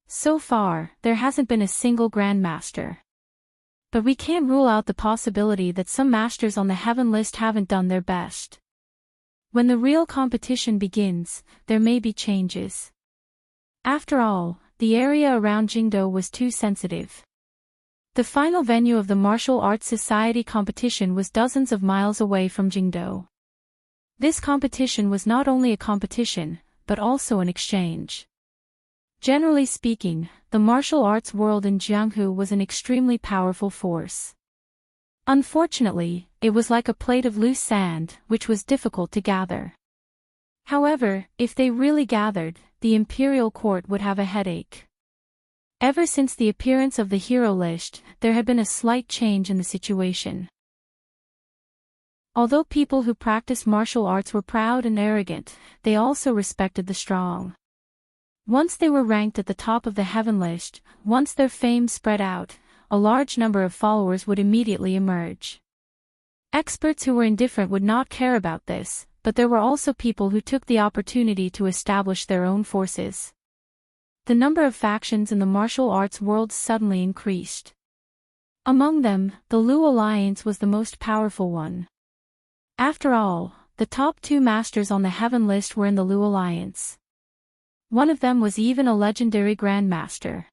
So far, there hasn't been a single grandmaster. But we can't rule out the possibility that some masters on the heaven list haven't done their best. When the real competition begins, there may be changes. After all, the area around Jingdo was too sensitive. The final venue of the Martial Arts Society competition was dozens of miles away from Jingdo. This competition was not only a competition, but also an exchange. Generally speaking, the martial arts world in Jianghu was an extremely powerful force. Unfortunately, it was like a plate of loose sand, which was difficult to gather. However, if they really gathered, the imperial court would have a headache. Ever since the appearance of the hero list, there had been a slight change in the situation. Although people who practiced martial arts were proud and arrogant, they also respected the strong. Once they were ranked at the top of the heaven list, once their fame spread out, a large number of followers would immediately emerge. Experts who were indifferent would not care about this, but there were also people who took the opportunity to establish their own forces. The number of factions in the martial arts world suddenly increased. Among them, the Lu Alliance was the most powerful one. After all, the top 2 masters on the heaven list were in the Lu Alliance. One of them was even a legendary grandmaster.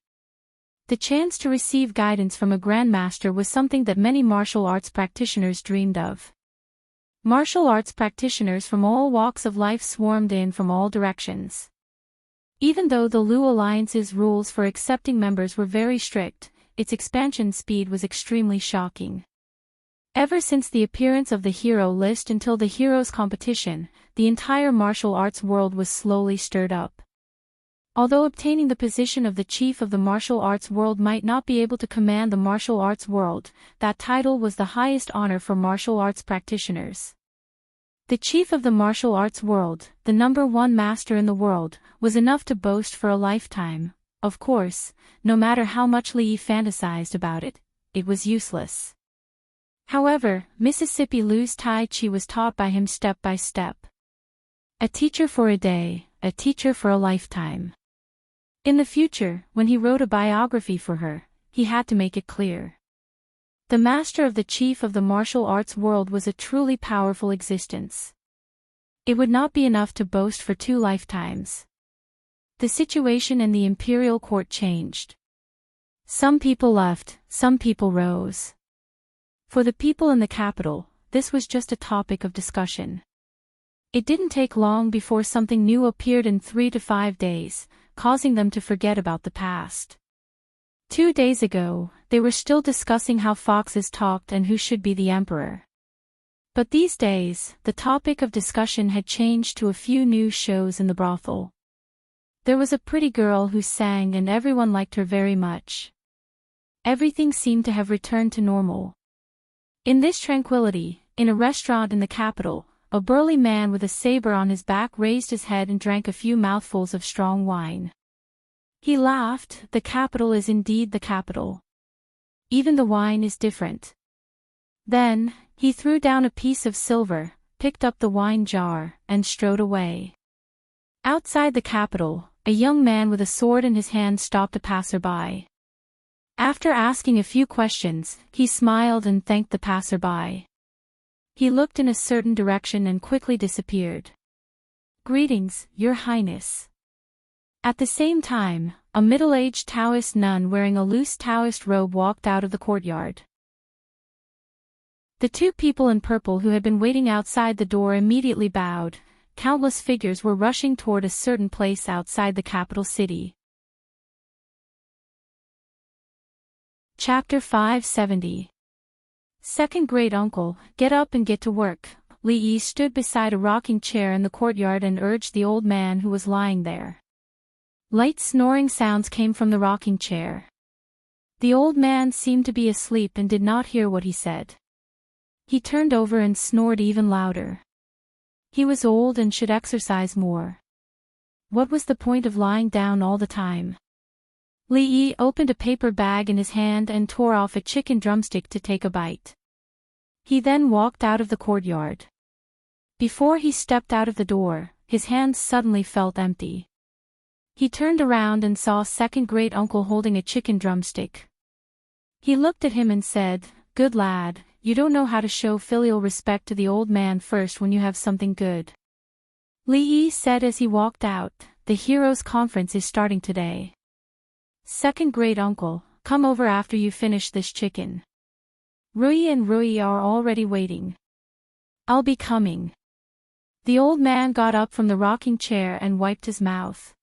The chance to receive guidance from a grandmaster was something that many martial arts practitioners dreamed of. Martial arts practitioners from all walks of life swarmed in from all directions. Even though the Lu Alliance's rules for accepting members were very strict, its expansion speed was extremely shocking. Ever since the appearance of the hero list until the heroes competition, the entire martial arts world was slowly stirred up. Although obtaining the position of the chief of the martial arts world might not be able to command the martial arts world, that title was the highest honor for martial arts practitioners. The chief of the martial arts world, the number 1 master in the world, was enough to boast for a lifetime. Of course, no matter how much Li Yi fantasized about it, it was useless. However, Mississippi Lou's Tai Chi was taught by him step by step. A teacher for a day, a teacher for a lifetime. In the future, when he wrote a biography for her, he had to make it clear. The master of the chief of the martial arts world was a truly powerful existence. It would not be enough to boast for 2 lifetimes. The situation in the imperial court changed. Some people left, some people rose. For the people in the capital, this was just a topic of discussion. It didn't take long before something new appeared in 3 to 5 days, causing them to forget about the past. 2 days ago, they were still discussing how foxes talked and who should be the emperor. But these days, the topic of discussion had changed to a few new shows in the brothel. There was a pretty girl who sang and everyone liked her very much. Everything seemed to have returned to normal. In this tranquility, in a restaurant in the capital, a burly man with a saber on his back raised his head and drank a few mouthfuls of strong wine. He laughed, the capital is indeed the capital. Even the wine is different. Then, he threw down a piece of silver, picked up the wine jar, and strode away. Outside the capital, a young man with a sword in his hand stopped a passerby. After asking a few questions, he smiled and thanked the passerby. He looked in a certain direction and quickly disappeared. "Greetings, Your Highness." At the same time, a middle-aged Taoist nun wearing a loose Taoist robe walked out of the courtyard. The 2 people in purple who had been waiting outside the door immediately bowed. Countless figures were rushing toward a certain place outside the capital city. Chapter 570. Second great uncle, get up and get to work. Li Yi stood beside a rocking chair in the courtyard and urged the old man who was lying there. Light snoring sounds came from the rocking chair. The old man seemed to be asleep and did not hear what he said. He turned over and snored even louder. He was old and should exercise more. What was the point of lying down all the time? Li Yi opened a paper bag in his hand and tore off a chicken drumstick to take a bite. He then walked out of the courtyard. Before he stepped out of the door, his hands suddenly felt empty. He turned around and saw second great uncle holding a chicken drumstick. He looked at him and said, "Good lad, you don't know how to show filial respect to the old man first when you have something good." Li Yi said as he walked out, "The heroes' conference is starting today. Second great uncle, come over after you finish this chicken. Rui and Rui are already waiting." "I'll be coming." The old man got up from the rocking chair and wiped his mouth.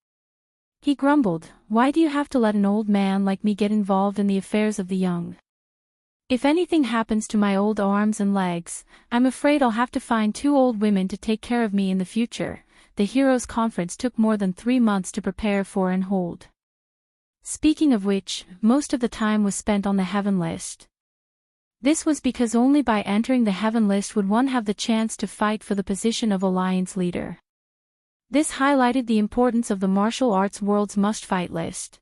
He grumbled, "Why do you have to let an old man like me get involved in the affairs of the young? If anything happens to my old arms and legs, I'm afraid I'll have to find 2 old women to take care of me in the future." The heroes' conference took more than 3 months to prepare for and hold. Speaking of which, most of the time was spent on the heaven list. This was because only by entering the heaven list would one have the chance to fight for the position of alliance leader. This highlighted the importance of the martial arts world's must-fight list.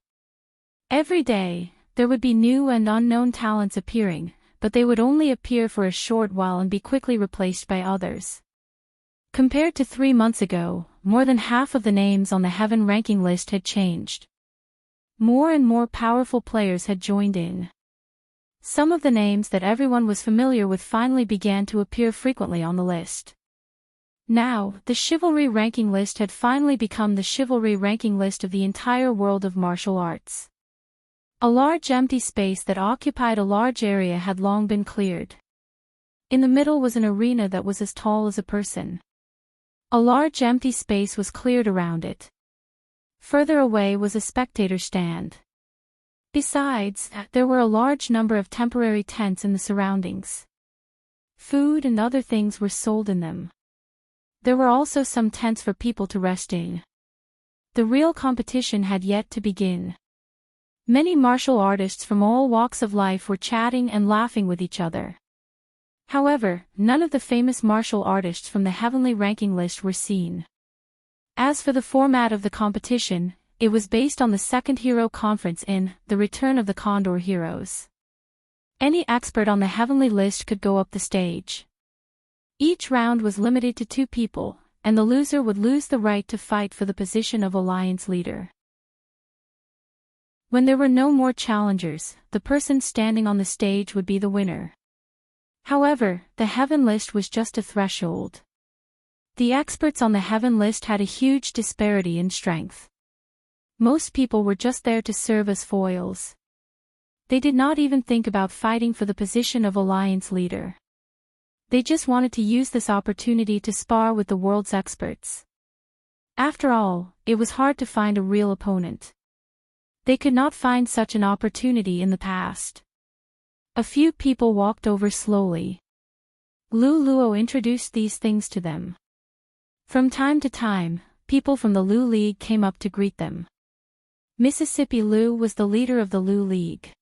Every day, there would be new and unknown talents appearing, but they would only appear for a short while and be quickly replaced by others. Compared to 3 months ago, more than half of the names on the heaven ranking list had changed. More and more powerful players had joined in. Some of the names that everyone was familiar with finally began to appear frequently on the list. Now, the chivalry ranking list had finally become the chivalry ranking list of the entire world of martial arts. A large empty space that occupied a large area had long been cleared. In the middle was an arena that was as tall as a person. A large empty space was cleared around it. Further away was a spectator stand. Besides, there were a large number of temporary tents in the surroundings. Food and other things were sold in them. There were also some tents for people to rest in. The real competition had yet to begin. Many martial artists from all walks of life were chatting and laughing with each other. However, none of the famous martial artists from the heavenly ranking list were seen. As for the format of the competition, it was based on the second hero conference in The Return of the Condor Heroes. Any expert on the heavenly list could go up the stage. Each round was limited to 2 people, and the loser would lose the right to fight for the position of alliance leader. When there were no more challengers, the person standing on the stage would be the winner. However, the heaven list was just a threshold. The experts on the heaven list had a huge disparity in strength. Most people were just there to serve as foils. They did not even think about fighting for the position of alliance leader. They just wanted to use this opportunity to spar with the world's experts. After all, it was hard to find a real opponent. They could not find such an opportunity in the past. A few people walked over slowly. Luo introduced these things to them. From time to time, people from the Lu League came up to greet them. Mississippi Lu was the leader of the Lu League.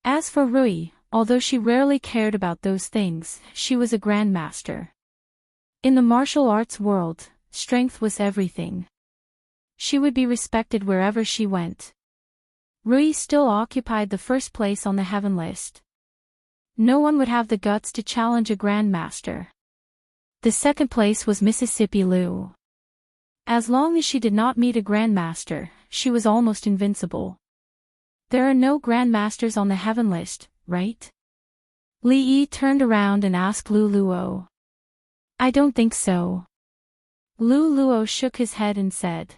As for Rui, although she rarely cared about those things, she was a grandmaster. In the martial arts world, strength was everything. She would be respected wherever she went. Rui still occupied the first place on the heaven list. No one would have the guts to challenge a grandmaster. The second place was Mississippi Lu. As long as she did not meet a grandmaster, she was almost invincible. There are no grandmasters on the heaven list, right? Li Yi turned around and asked Lu Luo. I don't think so. Lu Luo shook his head and said.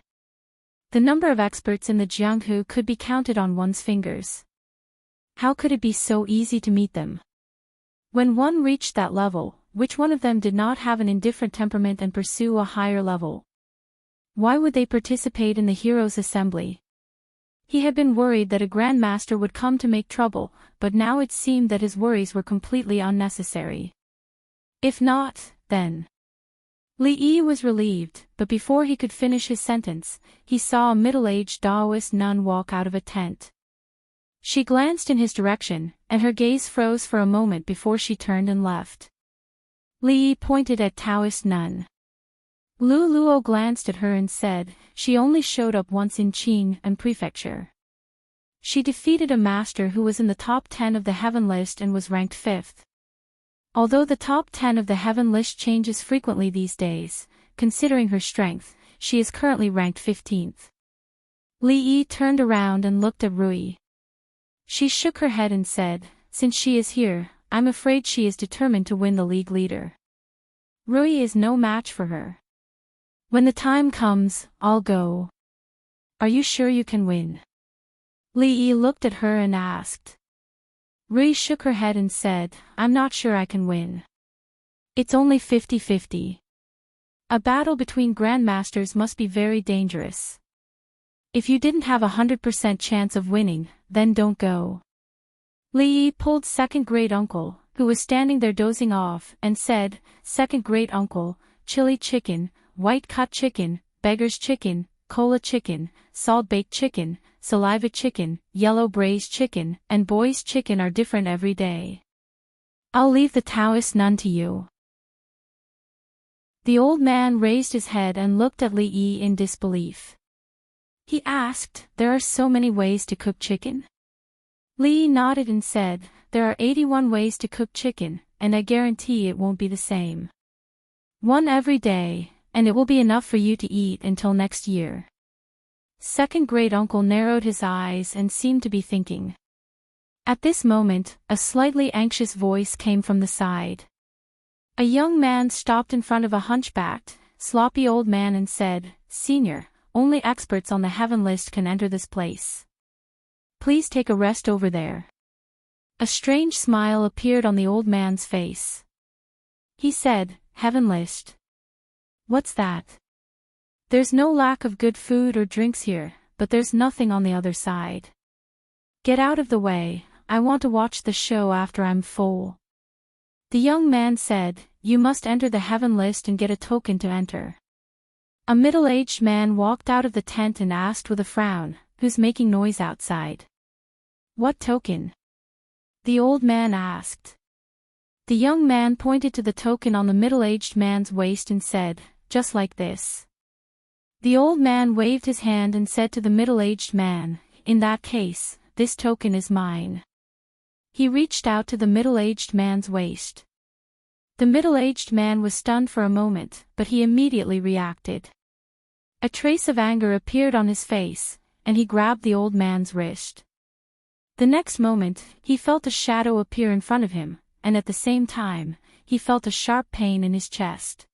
The number of experts in the Jianghu could be counted on one's fingers. How could it be so easy to meet them? When one reached that level, which one of them did not have an indifferent temperament and pursue a higher level? Why would they participate in the heroes' assembly? He had been worried that a grandmaster would come to make trouble, but now it seemed that his worries were completely unnecessary. If not, then. Li Yi was relieved, but before he could finish his sentence, he saw a middle-aged Taoist nun walk out of a tent. She glanced in his direction, and her gaze froze for a moment before she turned and left. Li Yi pointed at Taoist nun. Lu Luo glanced at her and said, she only showed up once in Qing and Prefecture. She defeated a master who was in the top 10 of the heaven list and was ranked 5th. Although the top 10 of the heaven list changes frequently these days, considering her strength, she is currently ranked 15th. Li Yi turned around and looked at Rui. She shook her head and said, since she is here, I'm afraid she is determined to win the league leader. Rui is no match for her. When the time comes, I'll go. Are you sure you can win? Li Yi looked at her and asked. Rui shook her head and said, I'm not sure I can win. It's only 50-50. A battle between grandmasters must be very dangerous. If you didn't have 100% chance of winning, then don't go. Li Yi pulled second great uncle, who was standing there dozing off, and said, second great uncle, chili chicken, white cut chicken, beggar's chicken, cola chicken, salt-baked chicken, saliva chicken, yellow braised chicken, and boy's chicken are different every day. I'll leave the Taoist nun to you. The old man raised his head and looked at Li Yi in disbelief. He asked, there are so many ways to cook chicken? Li Yi nodded and said, there are 81 ways to cook chicken, and I guarantee it won't be the same. One every day, and it will be enough for you to eat until next year. Second great uncle narrowed his eyes and seemed to be thinking. At this moment, a slightly anxious voice came from the side. A young man stopped in front of a hunchbacked, sloppy old man and said, Senior, only experts on the heaven list can enter this place. Please take a rest over there. A strange smile appeared on the old man's face. He said, Heaven list. What's that? There's no lack of good food or drinks here, but there's nothing on the other side. Get out of the way, I want to watch the show after I'm full. The young man said, You must enter the heaven list and get a token to enter. A middle-aged man walked out of the tent and asked with a frown, Who's making noise outside? What token? The old man asked. The young man pointed to the token on the middle-aged man's waist and said, Just like this. The old man waved his hand and said to the middle-aged man, In that case, this token is mine. He reached out to the middle-aged man's waist. The middle-aged man was stunned for a moment, but he immediately reacted. A trace of anger appeared on his face, and he grabbed the old man's wrist. The next moment, he felt a shadow appear in front of him, and at the same time, he felt a sharp pain in his chest.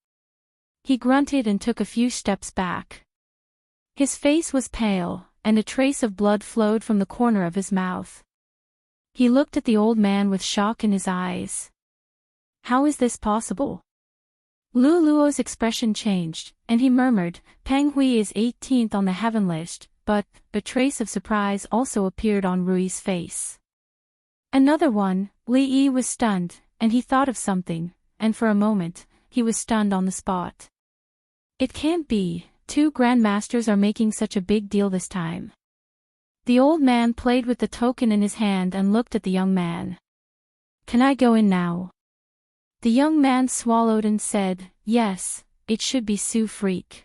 He grunted and took a few steps back. His face was pale, and a trace of blood flowed from the corner of his mouth. He looked at the old man with shock in his eyes. How is this possible? Lu Luo's expression changed, and he murmured, Peng Hui is 18th on the heaven list, but a trace of surprise also appeared on Rui's face. Another one. Li Yi was stunned, and he thought of something, and for a moment, he was stunned on the spot. It can't be, 2 grandmasters are making such a big deal this time. The old man played with the token in his hand and looked at the young man. Can I go in now? The young man swallowed and said, yes, it should be Su Freak.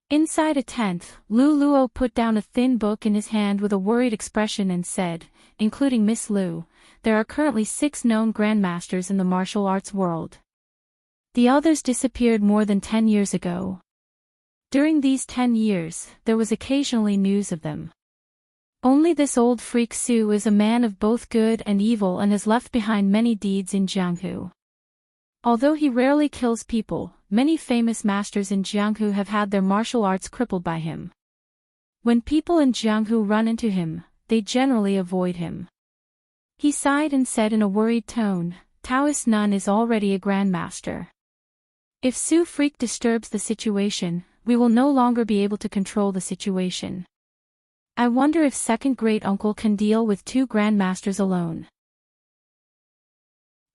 Inside a tent, Lu Luo put down a thin book in his hand with a worried expression and said, including Miss Lu, there are currently 6 known grandmasters in the martial arts world. The others disappeared more than 10 years ago. During these 10 years, there was occasionally news of them. Only this old freak Su is a man of both good and evil and has left behind many deeds in Jianghu. Although he rarely kills people, many famous masters in Jianghu have had their martial arts crippled by him. When people in Jianghu run into him, they generally avoid him. He sighed and said in a worried tone, Taoist Nun is already a grandmaster. If Su Freak disturbs the situation, we will no longer be able to control the situation. I wonder if second great uncle can deal with 2 grandmasters alone.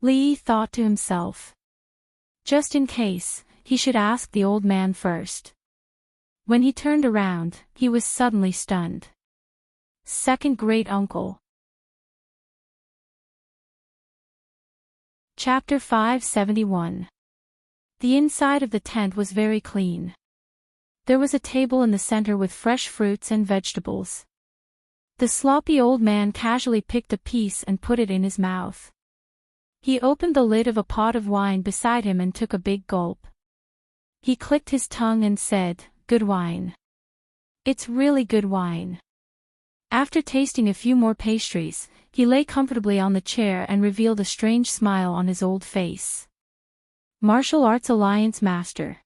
Li thought to himself. Just in case, he should ask the old man first. When he turned around, he was suddenly stunned. Second great uncle. Chapter 571. The inside of the tent was very clean. There was a table in the center with fresh fruits and vegetables. The sloppy old man casually picked a piece and put it in his mouth. He opened the lid of a pot of wine beside him and took a big gulp. He clicked his tongue and said, good wine. It's really good wine. After tasting a few more pastries, he lay comfortably on the chair and revealed a strange smile on his old face. Martial Arts Alliance Master.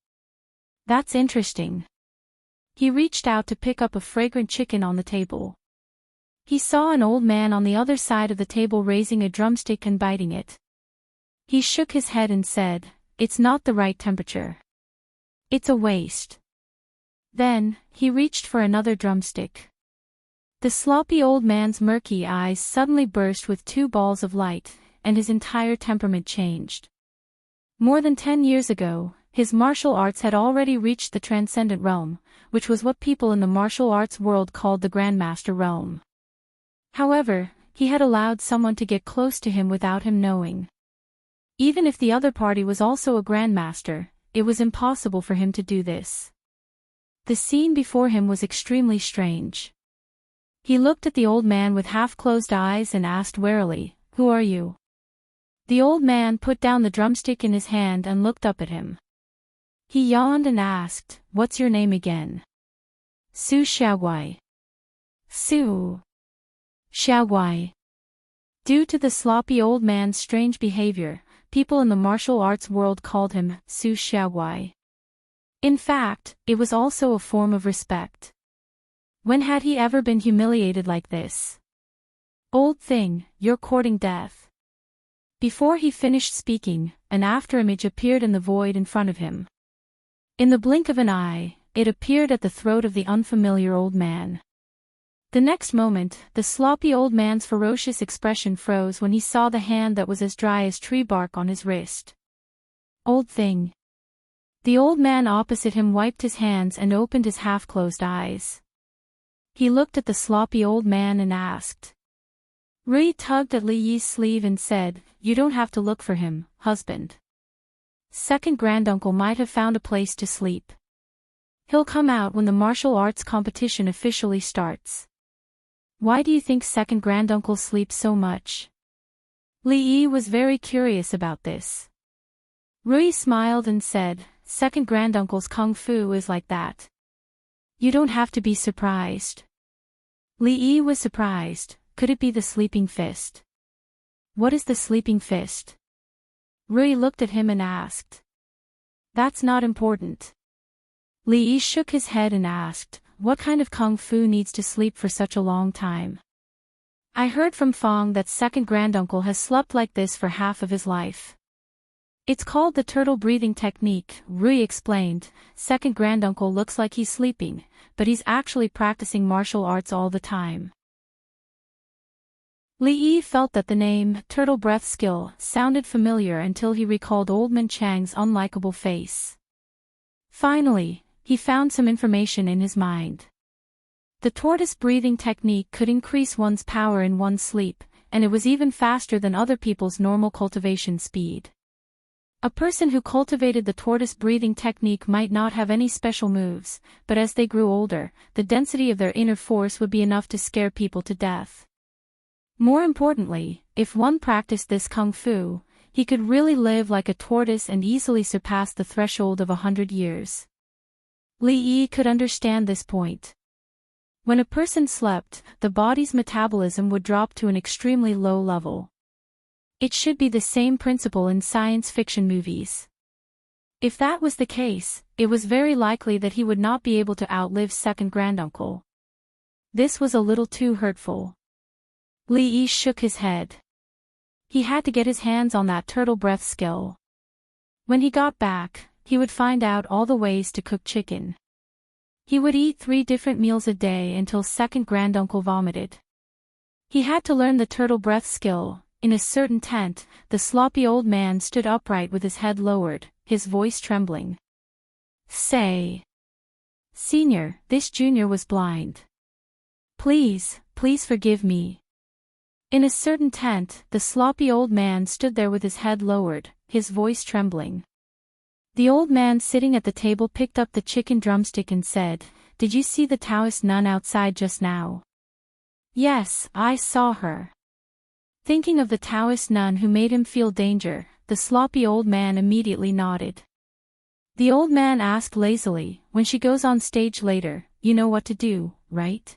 That's interesting. He reached out to pick up a fragrant chicken on the table. He saw an old man on the other side of the table raising a drumstick and biting it. He shook his head and said, it's not the right temperature. It's a waste. Then, he reached for another drumstick. The sloppy old man's murky eyes suddenly burst with 2 balls of light, and his entire temperament changed. More than 10 years ago, his martial arts had already reached the transcendent realm, which was what people in the martial arts world called the Grandmaster realm. However, he had allowed someone to get close to him without him knowing. Even if the other party was also a grandmaster, it was impossible for him to do this. The scene before him was extremely strange. He looked at the old man with half-closed eyes and asked warily, who are you? The old man put down the drumstick in his hand and looked up at him. He yawned and asked, what's your name again? Su Xiaoguai. Su Xiaoguai. Due to the sloppy old man's strange behavior, people in the martial arts world called him Su Xiaoguai. In fact, it was also a form of respect. When had he ever been humiliated like this? Old thing, you're courting death. Before he finished speaking, an afterimage appeared in the void in front of him. In the blink of an eye, it appeared at the throat of the unfamiliar old man. The next moment, the sloppy old man's ferocious expression froze when he saw the hand that was as dry as tree bark on his wrist. Old thing. The old man opposite him wiped his hands and opened his half-closed eyes. He looked at the sloppy old man and asked. Rui tugged at Li Yi's sleeve and said, you don't have to look for him, husband. Second granduncle might have found a place to sleep. He'll come out when the martial arts competition officially starts. Why do you think second granduncle sleeps so much? Li Yi was very curious about this. Rui smiled and said, "Second granduncle's kung fu is like that. You don't have to be surprised." Li Yi was surprised. Could it be the sleeping fist? What is the sleeping fist? Rui looked at him and asked. That's not important. Li Yi shook his head and asked, what kind of kung fu needs to sleep for such a long time? I heard from Fong that second granduncle has slept like this for half of his life. It's called the turtle breathing technique, Rui explained. Second granduncle looks like he's sleeping, but he's actually practicing martial arts all the time. Li Yi felt that the name, turtle breath skill, sounded familiar until he recalled Old Man Chang's unlikable face. Finally, he found some information in his mind. The tortoise breathing technique could increase one's power in one's sleep, and it was even faster than other people's normal cultivation speed. A person who cultivated the tortoise breathing technique might not have any special moves, but as they grew older, the density of their inner force would be enough to scare people to death. More importantly, if one practiced this kung fu, he could really live like a tortoise and easily surpass the threshold of 100 years. Li Yi could understand this point. When a person slept, the body's metabolism would drop to an extremely low level. It should be the same principle in science fiction movies. If that was the case, it was very likely that he would not be able to outlive second granduncle. This was a little too hurtful. Li Yi shook his head. He had to get his hands on that turtle breath skill. When he got back, he would find out all the ways to cook chicken. He would eat 3 different meals a day until second granduncle vomited. He had to learn the turtle breath skill. In a certain tent, the sloppy old man stood upright with his head lowered, his voice trembling. Say, Senior, this junior was blind. Please forgive me. In a certain tent, the sloppy old man stood there with his head lowered, his voice trembling. The old man sitting at the table picked up the chicken drumstick and said, "Did you see the Taoist nun outside just now?" "Yes, I saw her." Thinking of the Taoist nun who made him feel danger, the sloppy old man immediately nodded. The old man asked lazily, "When she goes on stage later, you know what to do, right?"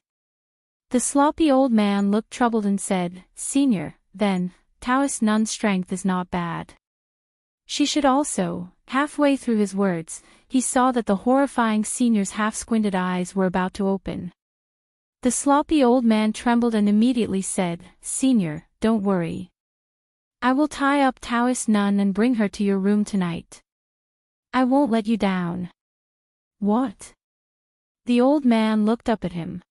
The sloppy old man looked troubled and said, "Senior, then, Taoist nun's strength is not bad. She should also." Halfway through his words, he saw that the horrifying senior's half-squinted eyes were about to open. The sloppy old man trembled and immediately said, "Senior, don't worry. I will tie up Taoist nun and bring her to your room tonight. I won't let you down." "What?" The old man looked up at him.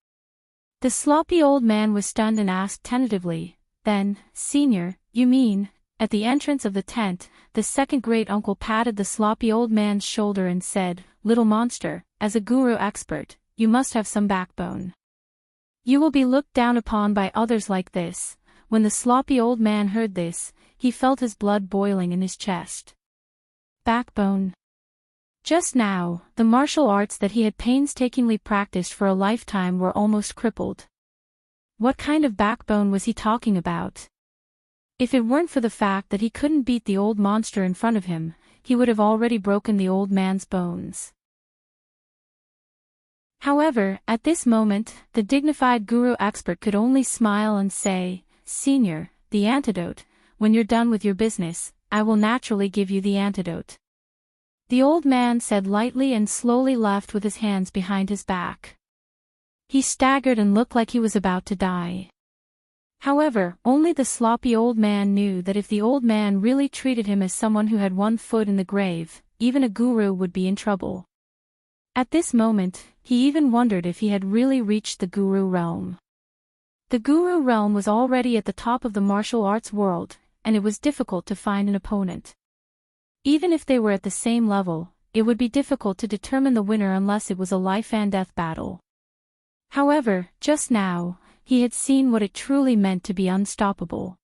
The sloppy old man was stunned and asked tentatively, "Then, Senior, you mean..." At the entrance of the tent, the second great-uncle patted the sloppy old man's shoulder and said, "Little monster, as a guru expert, you must have some backbone. You will be looked down upon by others like this." When the sloppy old man heard this, he felt his blood boiling in his chest. Backbone. Just now, the martial arts that he had painstakingly practiced for a lifetime were almost crippled. What kind of backbone was he talking about? If it weren't for the fact that he couldn't beat the old monster in front of him, he would have already broken the old man's bones. However, at this moment, the dignified guru expert could only smile and say, "Senior, the antidote. When you're done with your business, I will naturally give you the antidote." The old man said lightly and slowly left with his hands behind his back. He staggered and looked like he was about to die. However, only the sloppy old man knew that if the old man really treated him as someone who had one foot in the grave, even a guru would be in trouble. At this moment, he even wondered if he had really reached the guru realm. The guru realm was already at the top of the martial arts world, and it was difficult to find an opponent. Even if they were at the same level, it would be difficult to determine the winner unless it was a life-and-death battle. However, just now, he had seen what it truly meant to be unstoppable.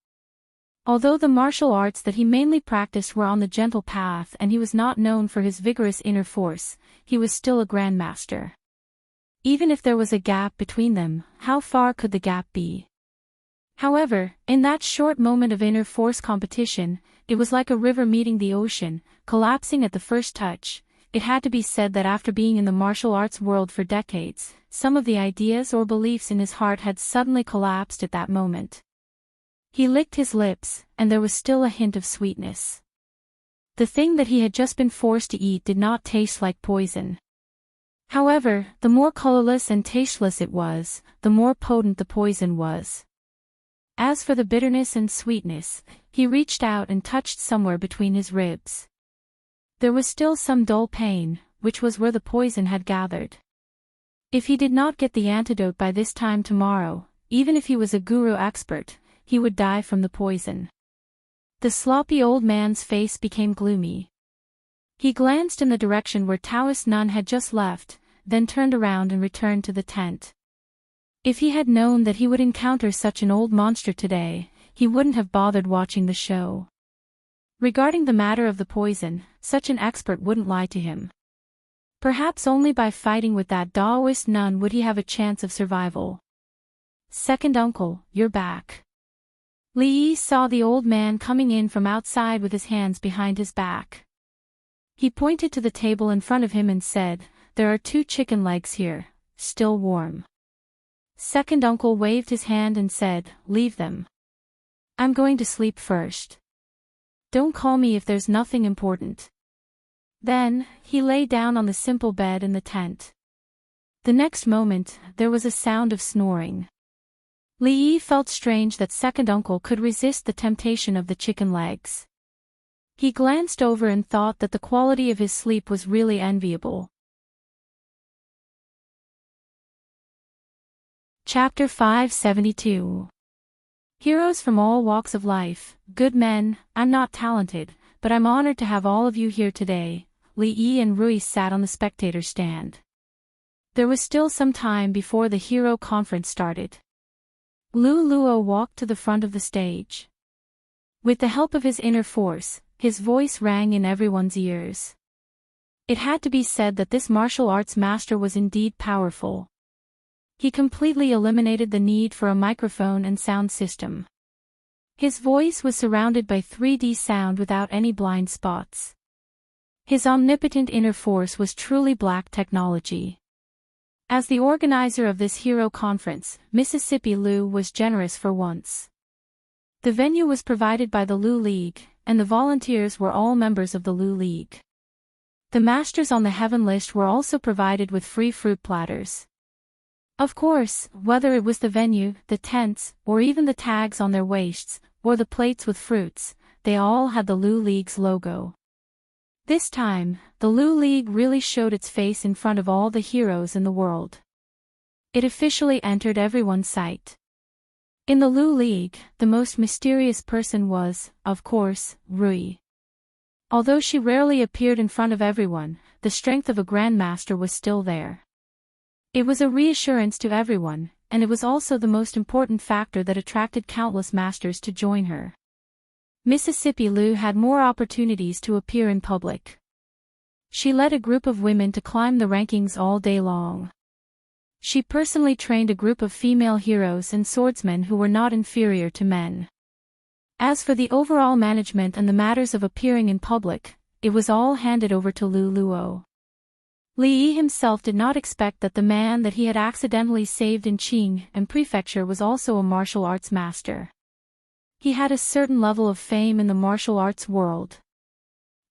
Although the martial arts that he mainly practiced were on the gentle path and he was not known for his vigorous inner force, he was still a grandmaster. Even if there was a gap between them, how far could the gap be? However, in that short moment of inner force competition, it was like a river meeting the ocean, collapsing at the first touch. It had to be said that after being in the martial arts world for decades, some of the ideas or beliefs in his heart had suddenly collapsed at that moment. He licked his lips, and there was still a hint of sweetness. The thing that he had just been forced to eat did not taste like poison. However, the more colorless and tasteless it was, the more potent the poison was. As for the bitterness and sweetness, he reached out and touched somewhere between his ribs. There was still some dull pain, which was where the poison had gathered. If he did not get the antidote by this time tomorrow, even if he was a guru expert, he would die from the poison. The sloppy old man's face became gloomy. He glanced in the direction where Taoist nun had just left, then turned around and returned to the tent. If he had known that he would encounter such an old monster today, he wouldn't have bothered watching the show. Regarding the matter of the poison, such an expert wouldn't lie to him. Perhaps only by fighting with that Taoist nun would he have a chance of survival. "Second uncle, you're back." Li Yi saw the old man coming in from outside with his hands behind his back. He pointed to the table in front of him and said, "There are 2 chicken legs here, still warm." Second uncle waved his hand and said, "Leave them. I'm going to sleep first. Don't call me if there's nothing important." Then, he lay down on the simple bed in the tent. The next moment, there was a sound of snoring. Li Yi felt strange that second uncle could resist the temptation of the chicken legs. He glanced over and thought that the quality of his sleep was really enviable. Chapter 572. Heroes from all walks of life, good men. I'm not talented, but I'm honored to have all of you here today. Li Yi and Rui sat on the spectator stand. There was still some time before the hero conference started. Lu Luo walked to the front of the stage. With the help of his inner force, his voice rang in everyone's ears. It had to be said that this martial arts master was indeed powerful. He completely eliminated the need for a microphone and sound system. His voice was surrounded by 3D sound without any blind spots. His omnipotent inner force was truly black technology. As the organizer of this hero conference, Mississippi Lu was generous for once. The venue was provided by the Lu League, and the volunteers were all members of the Lu League. The masters on the heaven list were also provided with free fruit platters. Of course, whether it was the venue, the tents, or even the tags on their waists, or the plates with fruits, they all had the Lu League's logo. This time, the Lu League really showed its face in front of all the heroes in the world. It officially entered everyone's sight. In the Lu League, the most mysterious person was, of course, Rui. Although she rarely appeared in front of everyone, the strength of a grandmaster was still there. It was a reassurance to everyone, and it was also the most important factor that attracted countless masters to join her. Mississippi Lu had more opportunities to appear in public. She led a group of women to climb the rankings all day long. She personally trained a group of female heroes and swordsmen who were not inferior to men. As for the overall management and the matters of appearing in public, it was all handed over to Lu Luo. Li Yi himself did not expect that the man that he had accidentally saved in Qing and Prefecture was also a martial arts master. He had a certain level of fame in the martial arts world.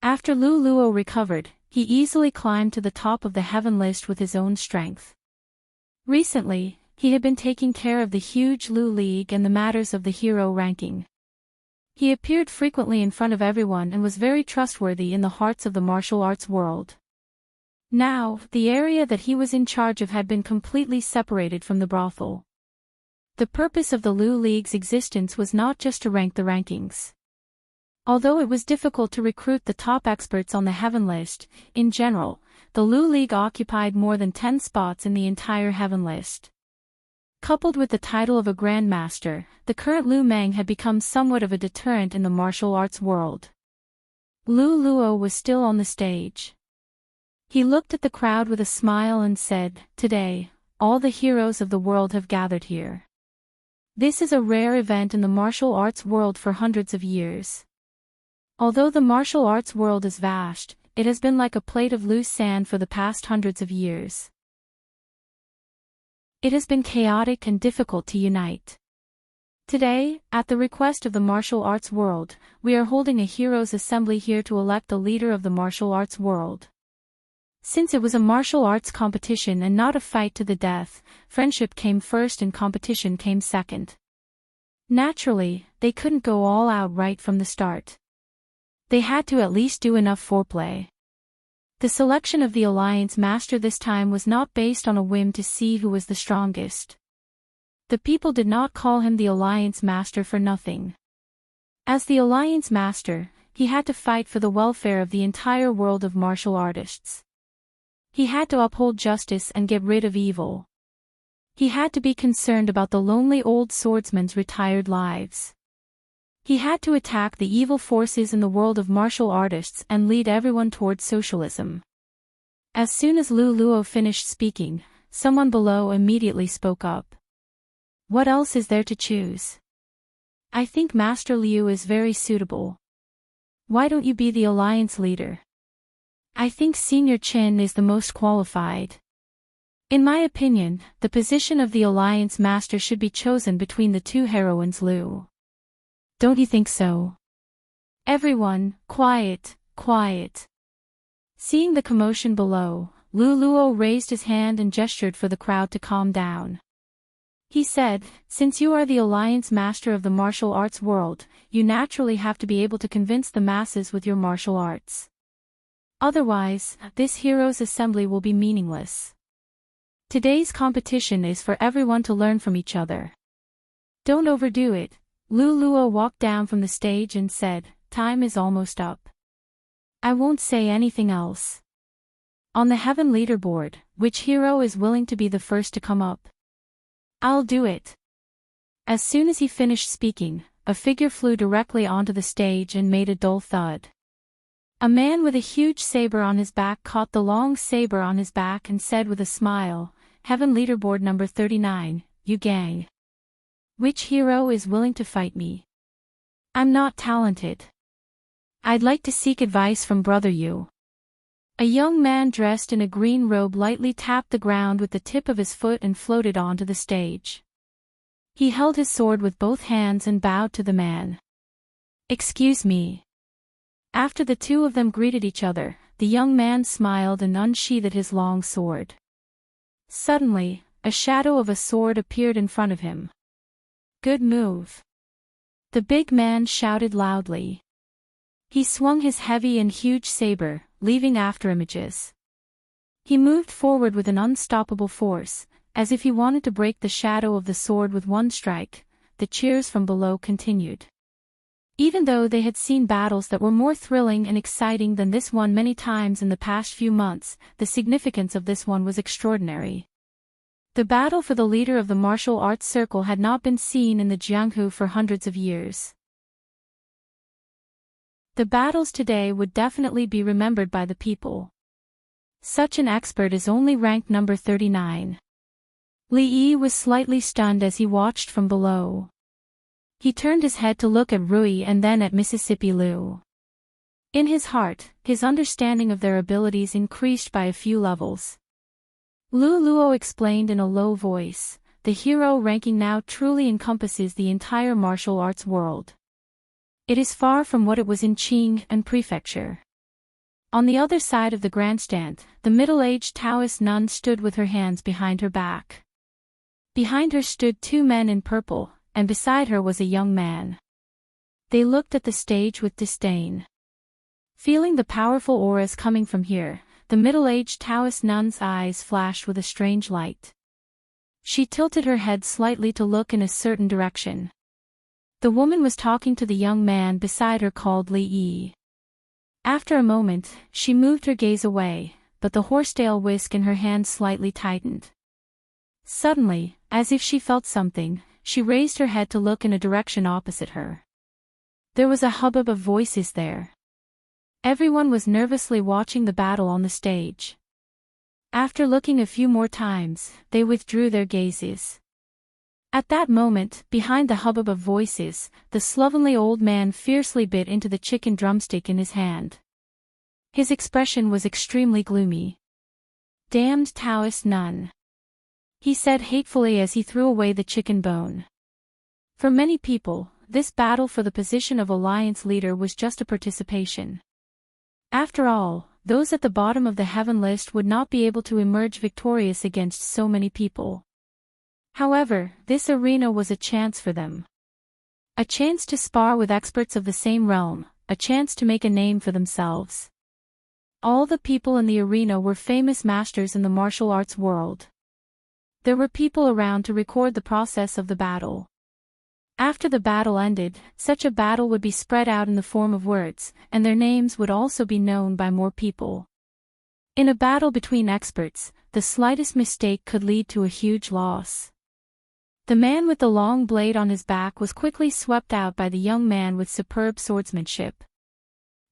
After Lu Luo recovered, he easily climbed to the top of the heaven list with his own strength. Recently, he had been taking care of the huge Lu League and the matters of the hero ranking. He appeared frequently in front of everyone and was very trustworthy in the hearts of the martial arts world. Now, the area that he was in charge of had been completely separated from the brothel. The purpose of the Lu League's existence was not just to rank the rankings. Although it was difficult to recruit the top experts on the heaven list, in general, the Lu League occupied more than 10 spots in the entire heaven list. Coupled with the title of a grandmaster, the current Lu Meng had become somewhat of a deterrent in the martial arts world. Lu Luo was still on the stage. He looked at the crowd with a smile and said, "Today, all the heroes of the world have gathered here. This is a rare event in the martial arts world for hundreds of years. Although the martial arts world is vast, it has been like a plate of loose sand for the past hundreds of years. It has been chaotic and difficult to unite. Today, at the request of the martial arts world, we are holding a heroes' assembly here to elect the leader of the martial arts world. Since it was a martial arts competition and not a fight to the death, friendship came first and competition came second. Naturally, they couldn't go all out right from the start. They had to at least do enough foreplay. The selection of the Alliance Master this time was not based on a whim to see who was the strongest. The people did not call him the Alliance Master for nothing. As the Alliance Master, he had to fight for the welfare of the entire world of martial artists. He had to uphold justice and get rid of evil. He had to be concerned about the lonely old swordsmen's retired lives. He had to attack the evil forces in the world of martial artists and lead everyone towards socialism. As soon as Lu Luo finished speaking, someone below immediately spoke up. What else is there to choose? I think Master Liu is very suitable. Why don't you be the alliance leader? I think Senior Chen is the most qualified. In my opinion, the position of the alliance master should be chosen between the two heroines Lu. Don't you think so? Everyone, quiet, quiet. Seeing the commotion below, Lu Luo raised his hand and gestured for the crowd to calm down. He said, since you are the alliance master of the martial arts world, you naturally have to be able to convince the masses with your martial arts. Otherwise, this heroes' assembly will be meaningless. Today's competition is for everyone to learn from each other. Don't overdo it. Lu Luo walked down from the stage and said, time is almost up. I won't say anything else. On the heaven leaderboard, which hero is willing to be the first to come up? I'll do it. As soon as he finished speaking, a figure flew directly onto the stage and made a dull thud. A man with a huge saber on his back caught the long saber on his back and said with a smile, Heaven leaderboard number 39, you gang. Which hero is willing to fight me? I'm not talented. I'd like to seek advice from Brother Yu. A young man dressed in a green robe lightly tapped the ground with the tip of his foot and floated onto the stage. He held his sword with both hands and bowed to the man. Excuse me. After the two of them greeted each other, the young man smiled and unsheathed his long sword. Suddenly, a shadow of a sword appeared in front of him. Good move. The big man shouted loudly. He swung his heavy and huge saber, leaving after images. He moved forward with an unstoppable force, as if he wanted to break the shadow of the sword with one strike. The cheers from below continued. Even though they had seen battles that were more thrilling and exciting than this one many times in the past few months, the significance of this one was extraordinary. The battle for the leader of the martial arts circle had not been seen in the Jianghu for hundreds of years. The battles today would definitely be remembered by the people. Such an expert is only ranked number 39. Li Yi was slightly stunned as he watched from below. He turned his head to look at Rui and then at Mississippi Liu. In his heart, his understanding of their abilities increased by a few levels. Lu Luo explained in a low voice, the hero ranking now truly encompasses the entire martial arts world. It is far from what it was in Qing and Prefecture. On the other side of the grandstand, the middle-aged Taoist nun stood with her hands behind her back. Behind her stood two men in purple, and beside her was a young man. They looked at the stage with disdain. Feeling the powerful auras coming from here, the middle-aged Taoist nun's eyes flashed with a strange light. She tilted her head slightly to look in a certain direction. The woman was talking to the young man beside her called Li Yi. After a moment, she moved her gaze away, but the horsetail whisk in her hand slightly tightened. Suddenly, as if she felt something, she raised her head to look in a direction opposite her. There was a hubbub of voices there. Everyone was nervously watching the battle on the stage. After looking a few more times, they withdrew their gazes. At that moment, behind the hubbub of voices, the slovenly old man fiercely bit into the chicken drumstick in his hand. His expression was extremely gloomy. "Damned Taoist nun," he said hatefully as he threw away the chicken bone. For many people, this battle for the position of alliance leader was just a participation. After all, those at the bottom of the heaven list would not be able to emerge victorious against so many people. However, this arena was a chance for them. A chance to spar with experts of the same realm, a chance to make a name for themselves. All the people in the arena were famous masters in the martial arts world. There were people around to record the process of the battle. After the battle ended, such a battle would be spread out in the form of words, and their names would also be known by more people. In a battle between experts, the slightest mistake could lead to a huge loss. The man with the long blade on his back was quickly swept out by the young man with superb swordsmanship.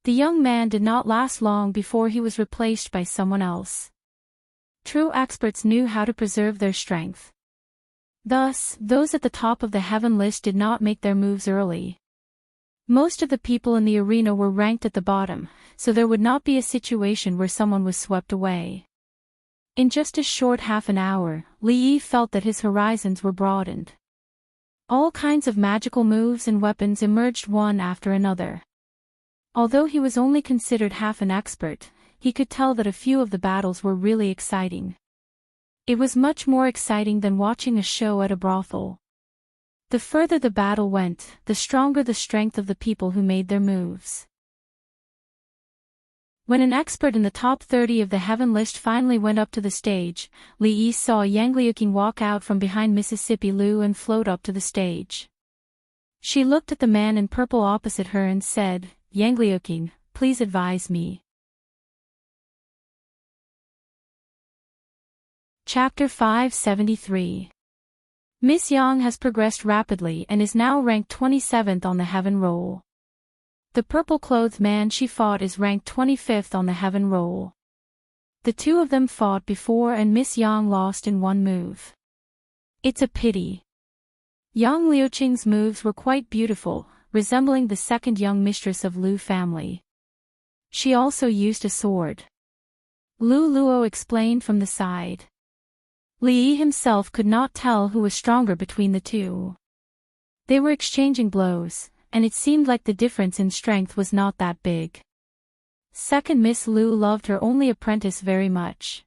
The young man did not last long before he was replaced by someone else. True experts knew how to preserve their strength. Thus, those at the top of the heaven list did not make their moves early. Most of the people in the arena were ranked at the bottom, so there would not be a situation where someone was swept away. In just a short half an hour, Li Yi felt that his horizons were broadened. All kinds of magical moves and weapons emerged one after another. Although he was only considered half an expert, he could tell that a few of the battles were really exciting. It was much more exciting than watching a show at a brothel. The further the battle went, the stronger the strength of the people who made their moves. When an expert in the top 30 of the heaven list finally went up to the stage, Li Yi saw Yang Liuqing walk out from behind Mississippi Lu and float up to the stage. She looked at the man in purple opposite her and said, "Yang Liuqing, please advise me." Chapter 573. Miss Yang has progressed rapidly and is now ranked 27th on the heaven roll. The purple-clothed man she fought is ranked 25th on the heaven roll. The two of them fought before and Miss Yang lost in one move. It's a pity. Yang Liuqing's moves were quite beautiful, resembling the second young mistress of Lu family. She also used a sword. Lu Luo explained from the side. Li Yi himself could not tell who was stronger between the two. They were exchanging blows, and it seemed like the difference in strength was not that big. Second Miss Lu loved her only apprentice very much.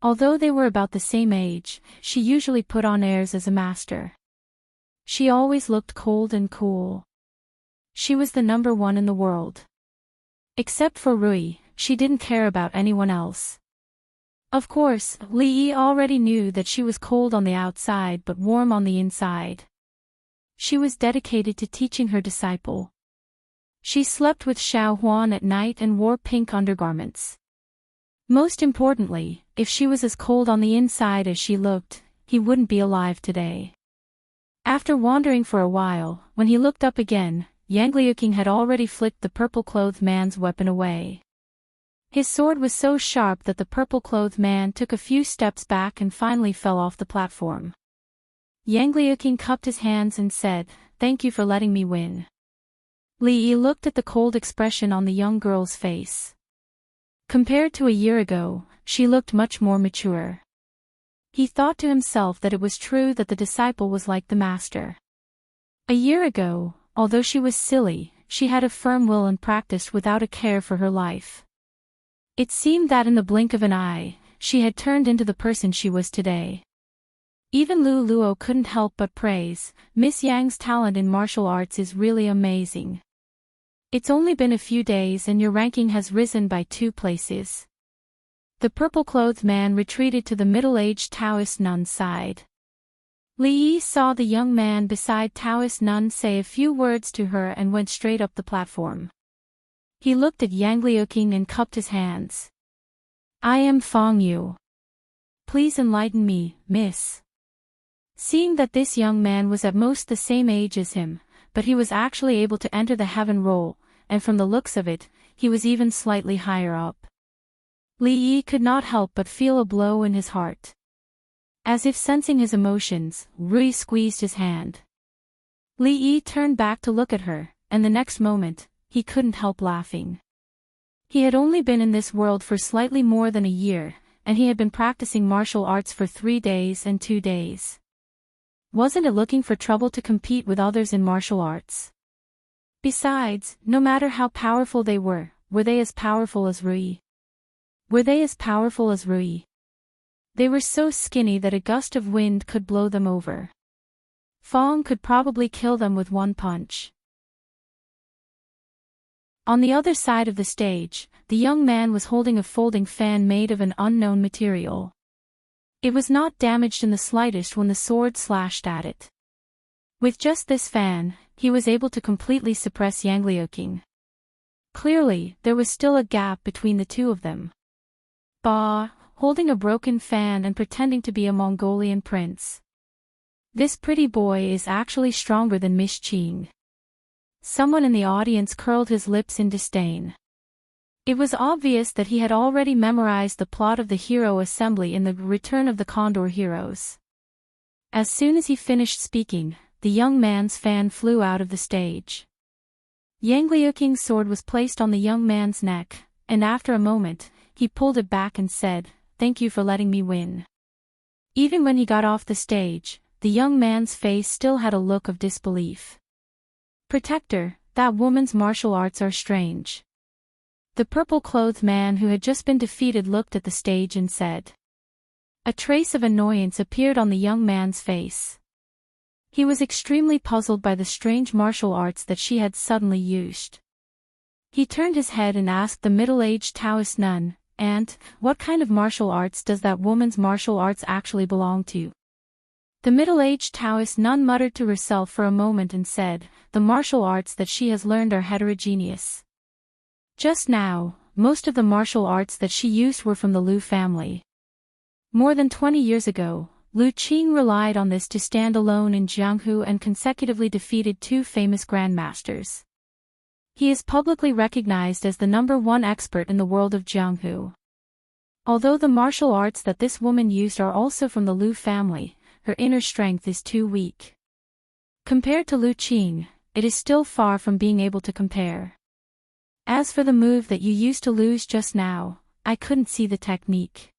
Although they were about the same age, she usually put on airs as a master. She always looked cold and cool. She was the number one in the world. Except for Rui, she didn't care about anyone else. Of course, Li Yi already knew that she was cold on the outside but warm on the inside. She was dedicated to teaching her disciple. She slept with Xiao Huan at night and wore pink undergarments. Most importantly, if she was as cold on the inside as she looked, he wouldn't be alive today. After wandering for a while, when he looked up again, Yang Liuqing had already flicked the purple-clothed man's weapon away. His sword was so sharp that the purple-clothed man took a few steps back and finally fell off the platform. Yang Liuqing cupped his hands and said, "Thank you for letting me win." Li Yi looked at the cold expression on the young girl's face. Compared to a year ago, she looked much more mature. He thought to himself that it was true that the disciple was like the master. A year ago, although she was silly, she had a firm will and practiced without a care for her life. It seemed that in the blink of an eye, she had turned into the person she was today. Even Lu Luo couldn't help but praise, "Miss Yang's talent in martial arts is really amazing. It's only been a few days and your ranking has risen by 2 places." The purple-clothed man retreated to the middle-aged Taoist nun's side. Li Yi saw the young man beside Taoist nun say a few words to her and went straight up the platform. He looked at Yang Liuqing and cupped his hands. "I am Fang Yu. Please enlighten me, miss." Seeing that this young man was at most the same age as him, but he was actually able to enter the heaven roll, and from the looks of it, he was even slightly higher up. Li Yi could not help but feel a blow in his heart. As if sensing his emotions, Rui squeezed his hand. Li Yi turned back to look at her, and the next moment, he couldn't help laughing. He had only been in this world for slightly more than a year, and he had been practicing martial arts for 3 days and 2 days. Wasn't it looking for trouble to compete with others in martial arts? Besides, no matter how powerful they were they as powerful as Rui? Were they as powerful as Rui? They were so skinny that a gust of wind could blow them over. Fong could probably kill them with one punch. On the other side of the stage, the young man was holding a folding fan made of an unknown material. It was not damaged in the slightest when the sword slashed at it. With just this fan, he was able to completely suppress Yangliuking. Clearly, there was still a gap between the two of them. Bah, holding a broken fan and pretending to be a Mongolian prince. This pretty boy is actually stronger than Miss Qing. Someone in the audience curled his lips in disdain. It was obvious that he had already memorized the plot of the hero assembly in the Return of the Condor Heroes. As soon as he finished speaking, the young man's fan flew out of the stage. Yangliuking's sword was placed on the young man's neck, and after a moment, he pulled it back and said, "Thank you for letting me win." Even when he got off the stage, the young man's face still had a look of disbelief. "Protector, that woman's martial arts are strange." The purple-clothed man who had just been defeated looked at the stage and said. A trace of annoyance appeared on the young man's face. He was extremely puzzled by the strange martial arts that she had suddenly used. He turned his head and asked the middle-aged Taoist nun, "Aunt, what kind of martial arts does that woman's martial arts actually belong to?" The middle-aged Taoist nun muttered to herself for a moment and said, "The martial arts that she has learned are heterogeneous." Just now, most of the martial arts that she used were from the Liu family. More than 20 years ago, Liu Qing relied on this to stand alone in Jianghu and consecutively defeated 2 famous grandmasters. He is publicly recognized as the #1 expert in the world of Jianghu. Although the martial arts that this woman used are also from the Liu family, her inner strength is too weak. Compared to Liu Qing, it is still far from being able to compare. As for the move that you used to lose just now, I couldn't see the technique.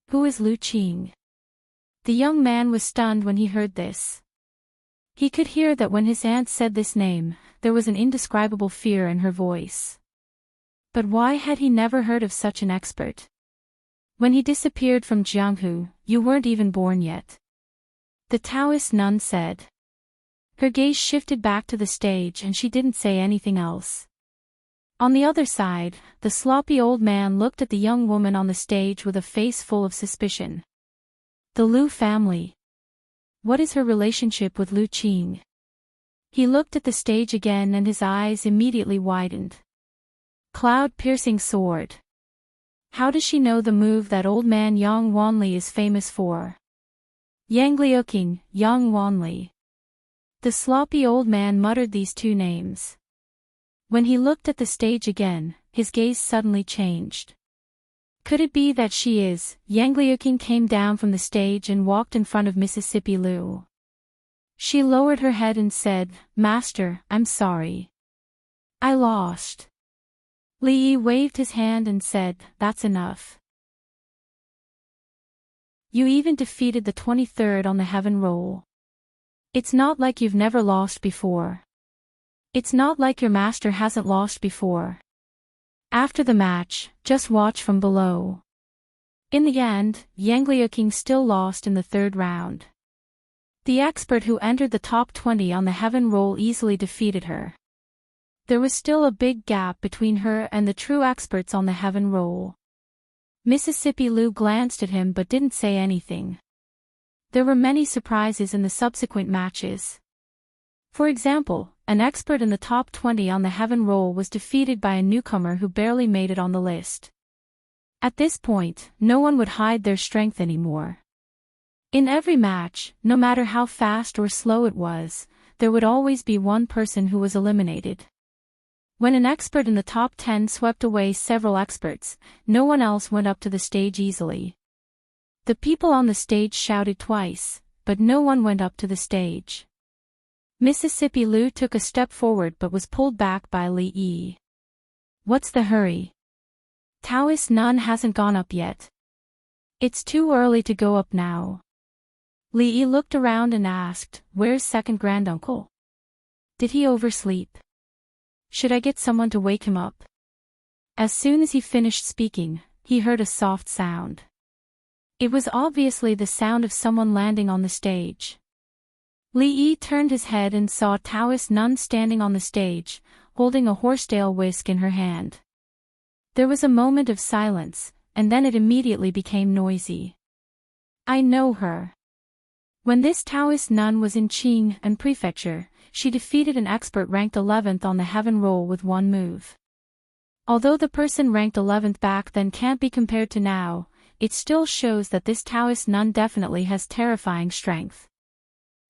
Who is Liu Qing? The young man was stunned when he heard this. He could hear that when his aunt said this name, there was an indescribable fear in her voice. But why had he never heard of such an expert? When he disappeared from Jianghu, you weren't even born yet. The Taoist nun said. Her gaze shifted back to the stage and she didn't say anything else. On the other side, the sloppy old man looked at the young woman on the stage with a face full of suspicion. The Liu family. What is her relationship with Liu Qing? He looked at the stage again and his eyes immediately widened. Cloud-piercing sword. How does she know the move that old man Yang Wanli is famous for? Yangliuking, Yang Wanli. The sloppy old man muttered these 2 names. When he looked at the stage again, his gaze suddenly changed. Could it be that she is? Yangliuking came down from the stage and walked in front of Mississippi Liu. She lowered her head and said, "Master, I'm sorry. I lost." Li Yi waved his hand and said, "That's enough. You even defeated the 23rd on the heaven roll. It's not like you've never lost before. It's not like your master hasn't lost before. After the match, just watch from below." In the end, Yangliuking still lost in the 3rd round. The expert who entered the top 20 on the heaven roll easily defeated her. There was still a big gap between her and the true experts on the heaven roll. Mississippi Liu glanced at him but didn't say anything. There were many surprises in the subsequent matches. For example, an expert in the top 20 on the heaven roll was defeated by a newcomer who barely made it on the list. At this point, no one would hide their strength anymore. In every match, no matter how fast or slow it was, there would always be one person who was eliminated. When an expert in the top 10 swept away several experts, no one else went up to the stage easily. The people on the stage shouted twice, but no one went up to the stage. Mississippi Lu took a step forward but was pulled back by Li Yi. What's the hurry? Taoist nun hasn't gone up yet. It's too early to go up now. Li Yi looked around and asked, where's second granduncle? Did he oversleep? Should I get someone to wake him up? As soon as he finished speaking, he heard a soft sound. It was obviously the sound of someone landing on the stage. Li Yi turned his head and saw a Taoist nun standing on the stage, holding a horsetail whisk in her hand. There was a moment of silence, and then it immediately became noisy. I know her. When this Taoist nun was in Qing and Prefecture, she defeated an expert ranked 11th on the heaven roll with one move. Although the person ranked 11th back then can't be compared to now, it still shows that this Taoist nun definitely has terrifying strength.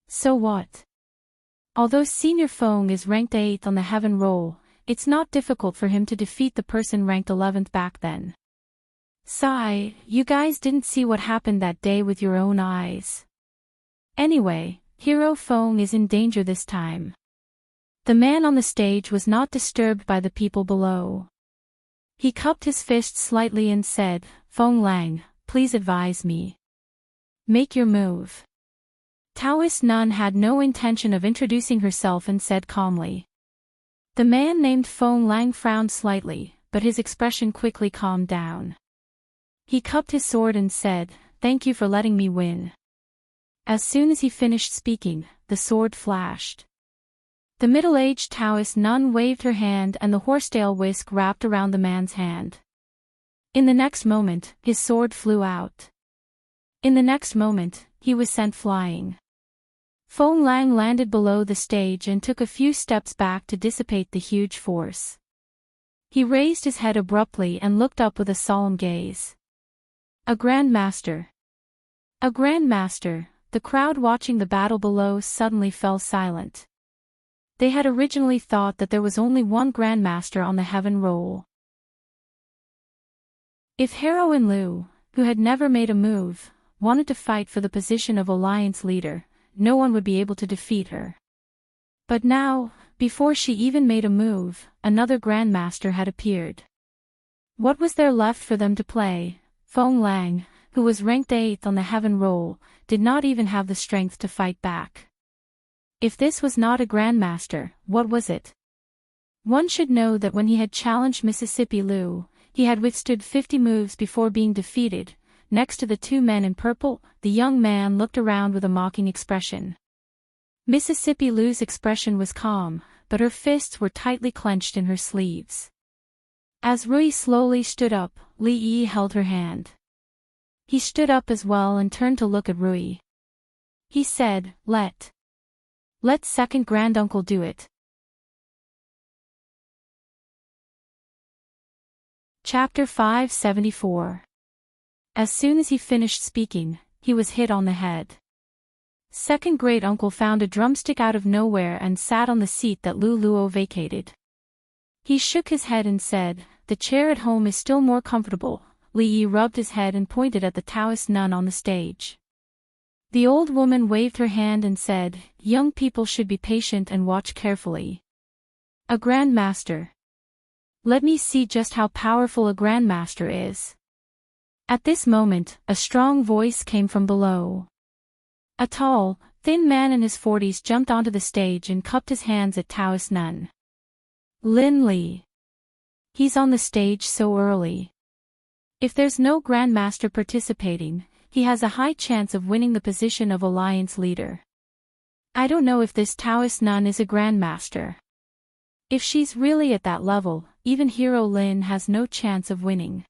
So what? Although Senior Feng is ranked 8th on the heaven roll, it's not difficult for him to defeat the person ranked 11th back then. Sigh, you guys didn't see what happened that day with your own eyes. Anyway, Hero Feng is in danger this time. The man on the stage was not disturbed by the people below. He cupped his fist slightly and said, Feng Lang, please advise me. Make your move. Taoist nun had no intention of introducing herself and said calmly. The man named Feng Lang frowned slightly, but his expression quickly calmed down. He cupped his sword and said, thank you for letting me win. As soon as he finished speaking, the sword flashed. The middle-aged Taoist nun waved her hand and the horsetail whisk wrapped around the man's hand. In the next moment, his sword flew out. In the next moment, he was sent flying. Feng Lang landed below the stage and took a few steps back to dissipate the huge force. He raised his head abruptly and looked up with a solemn gaze. A Grandmaster. A Grandmaster. The crowd watching the battle below suddenly fell silent. They had originally thought that there was only one Grandmaster on the heaven roll. If Heroine Lu, who had never made a move, wanted to fight for the position of alliance leader, no one would be able to defeat her. But now, before she even made a move, another Grandmaster had appeared. What was there left for them to play? Feng Lang, who was ranked 8th on the heaven roll, did not even have the strength to fight back. If this was not a Grandmaster, what was it? One should know that when he had challenged Mississippi Lu, he had withstood 50 moves before being defeated. Next to the two men in purple, the young man looked around with a mocking expression. Mississippi Lu's expression was calm, but her fists were tightly clenched in her sleeves. As Rui slowly stood up, Li Yi held her hand. He stood up as well and turned to look at Rui. He said, Let second granduncle do it. Chapter 574. As soon as he finished speaking, he was hit on the head. Second great uncle found a drumstick out of nowhere and sat on the seat that Lu Luo vacated. He shook his head and said, the chair at home is still more comfortable. Li Yi rubbed his head and pointed at the Taoist nun on the stage. The old woman waved her hand and said, young people should be patient and watch carefully. A Grandmaster. Let me see just how powerful a Grandmaster is. At this moment, a strong voice came from below. A tall, thin man in his 40s jumped onto the stage and cupped his hands at Taoist nun. Lin Li. He's on the stage so early. If there's no Grandmaster participating, he has a high chance of winning the position of alliance leader. I don't know if this Taoist nun is a Grandmaster. If she's really at that level, even Hero Lin has no chance of winning.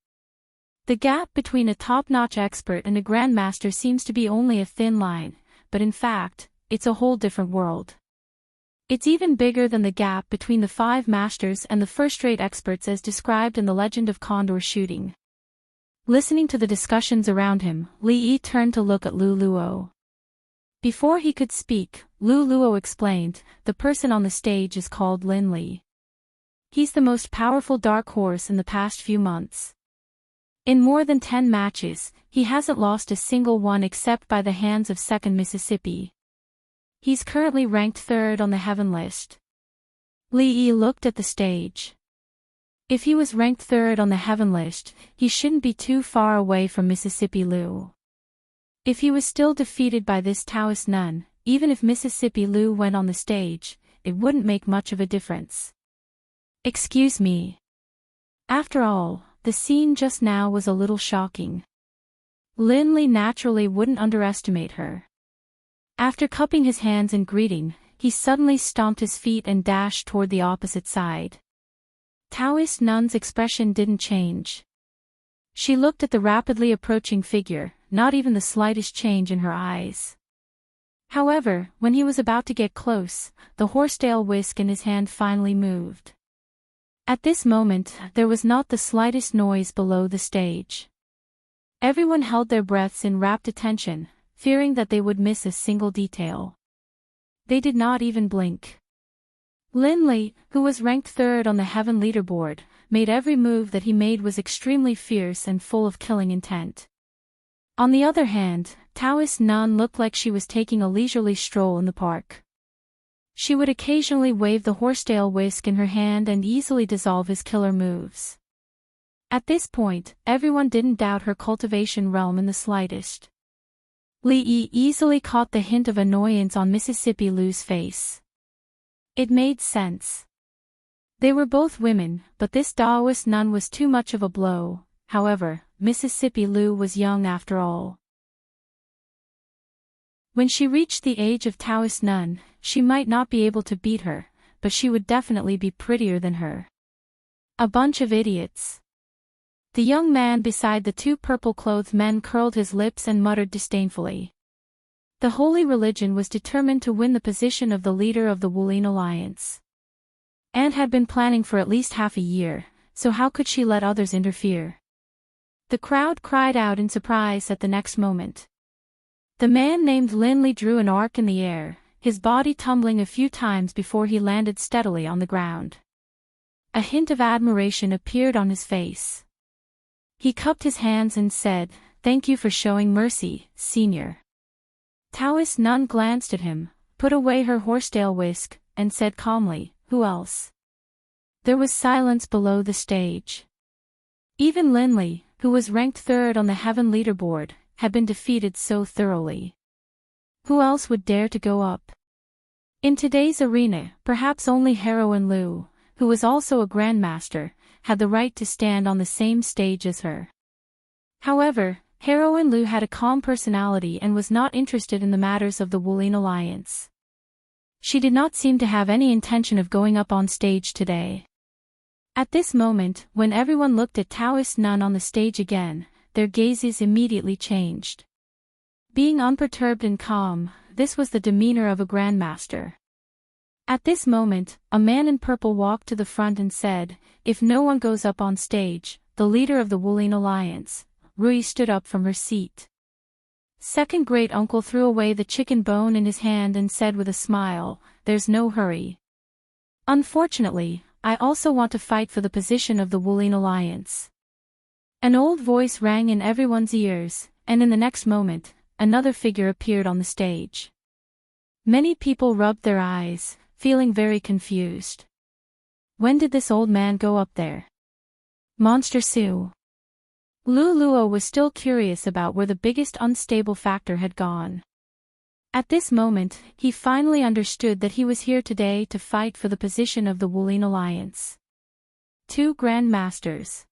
The gap between a top-notch expert and a Grandmaster seems to be only a thin line, but in fact, it's a whole different world. It's even bigger than the gap between the 5 masters and the first-rate experts as described in the Legend of Condor Shooting. Listening to the discussions around him, Li Yi turned to look at Lu Luo. Before he could speak, Lu Luo explained, the person on the stage is called Lin Li. He's the most powerful dark horse in the past few months. In more than 10 matches, he hasn't lost a single one except by the hands of second Mississippi. He's currently ranked 3rd on the heaven list. Lee looked at the stage. If he was ranked 3rd on the heaven list, he shouldn't be too far away from Mississippi Lu. If he was still defeated by this Taoist nun, even if Mississippi Lu went on the stage, it wouldn't make much of a difference. Excuse me. After all, the scene just now was a little shocking. Linley naturally wouldn't underestimate her. After cupping his hands in greeting, he suddenly stomped his feet and dashed toward the opposite side. Taoist nun's expression didn't change. She looked at the rapidly approaching figure, not even the slightest change in her eyes. However, when he was about to get close, the horsetail whisk in his hand finally moved. At this moment, there was not the slightest noise below the stage. Everyone held their breaths in rapt attention, fearing that they would miss a single detail. They did not even blink. Linley, who was ranked 3rd on the heaven leaderboard, made every move that he made was extremely fierce and full of killing intent. On the other hand, Taoist nun looked like she was taking a leisurely stroll in the park. She would occasionally wave the horsetail whisk in her hand and easily dissolve his killer moves. At this point, everyone didn't doubt her cultivation realm in the slightest. Lee easily caught the hint of annoyance on Mississippi Lu's face. It made sense. They were both women, but this Taoist nun was too much of a blow. However, Mississippi Lu was young after all. When she reached the age of Taoist nun, she might not be able to beat her, but she would definitely be prettier than her. A bunch of idiots. The young man beside the 2 purple-clothed men curled his lips and muttered disdainfully. The holy religion was determined to win the position of the leader of the Wulin Alliance. And had been planning for at least half a year, so how could she let others interfere? The crowd cried out in surprise at the next moment. The man named Linley drew an arc in the air, his body tumbling a few times before he landed steadily on the ground. A hint of admiration appeared on his face. He cupped his hands and said, "Thank you for showing mercy, Senior." Taoist nun glanced at him, put away her horsetail whisk, and said calmly, "Who else?" There was silence below the stage. Even Linley, who was ranked 3rd on the heaven leaderboard, had been defeated so thoroughly. Who else would dare to go up? In today's arena, perhaps only Heroine Lu, who was also a grandmaster, had the right to stand on the same stage as her. However, Heroine Lu had a calm personality and was not interested in the matters of the Wulin Alliance. She did not seem to have any intention of going up on stage today. At this moment, when everyone looked at Taoist nun on the stage again, their gazes immediately changed. Being unperturbed and calm, this was the demeanor of a grandmaster. At this moment, a man in purple walked to the front and said, "If no one goes up on stage, the leader of the Wulin Alliance." Rui stood up from her seat. Second great uncle threw away the chicken bone in his hand and said with a smile, "There's no hurry. Unfortunately, I also want to fight for the position of the Wulin Alliance." An old voice rang in everyone's ears, and in the next moment, another figure appeared on the stage. Many people rubbed their eyes, feeling very confused. When did this old man go up there? Monster Sue. Luo was still curious about where the biggest unstable factor had gone. At this moment, he finally understood that he was here today to fight for the position of the Wulin Alliance. 2 grandmasters.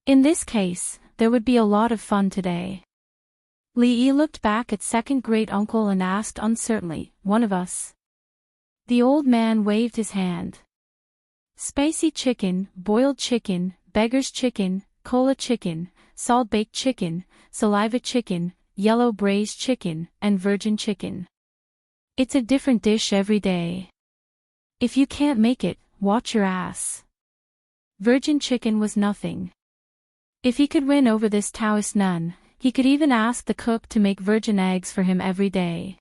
In this case, there would be a lot of fun today. Li looked back at second great uncle and asked uncertainly, "One of us?" The old man waved his hand. Spicy chicken, boiled chicken, beggar's chicken, cola chicken, salt-baked chicken, saliva chicken, yellow braised chicken, and virgin chicken. It's a different dish every day. If you can't make it, watch your ass. Virgin chicken was nothing. If he could win over this Taoist nun, he could even ask the cook to make virgin eggs for him every day.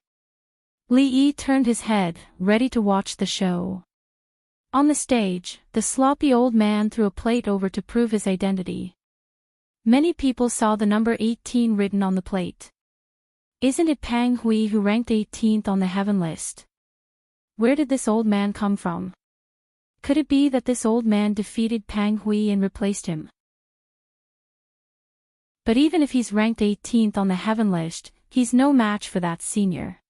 Li turned his head, ready to watch the show. On the stage, the sloppy old man threw a plate over to prove his identity. Many people saw the number 18 written on the plate. Isn't it Pang Hui who ranked 18th on the heaven list? Where did this old man come from? Could it be that this old man defeated Pang Hui and replaced him? But even if he's ranked 18th on the heaven list, he's no match for that senior.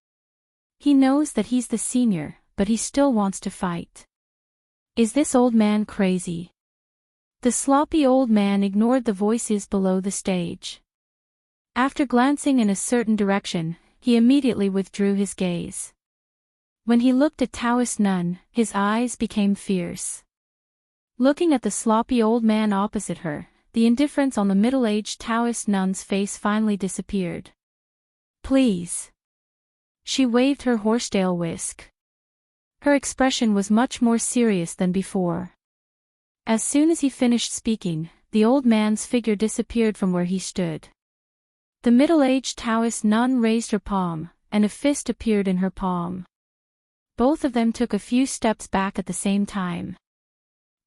He knows that he's the senior, but he still wants to fight. Is this old man crazy? The sloppy old man ignored the voices below the stage. After glancing in a certain direction, he immediately withdrew his gaze. When he looked at Taoist Nun, his eyes became fierce. Looking at the sloppy old man opposite her, the indifference on the middle-aged Taoist Nun's face finally disappeared. Please. She waved her horsetail whisk. Her expression was much more serious than before. As soon as he finished speaking, the old man's figure disappeared from where he stood. The middle-aged Taoist nun raised her palm, and a fist appeared in her palm. Both of them took a few steps back at the same time.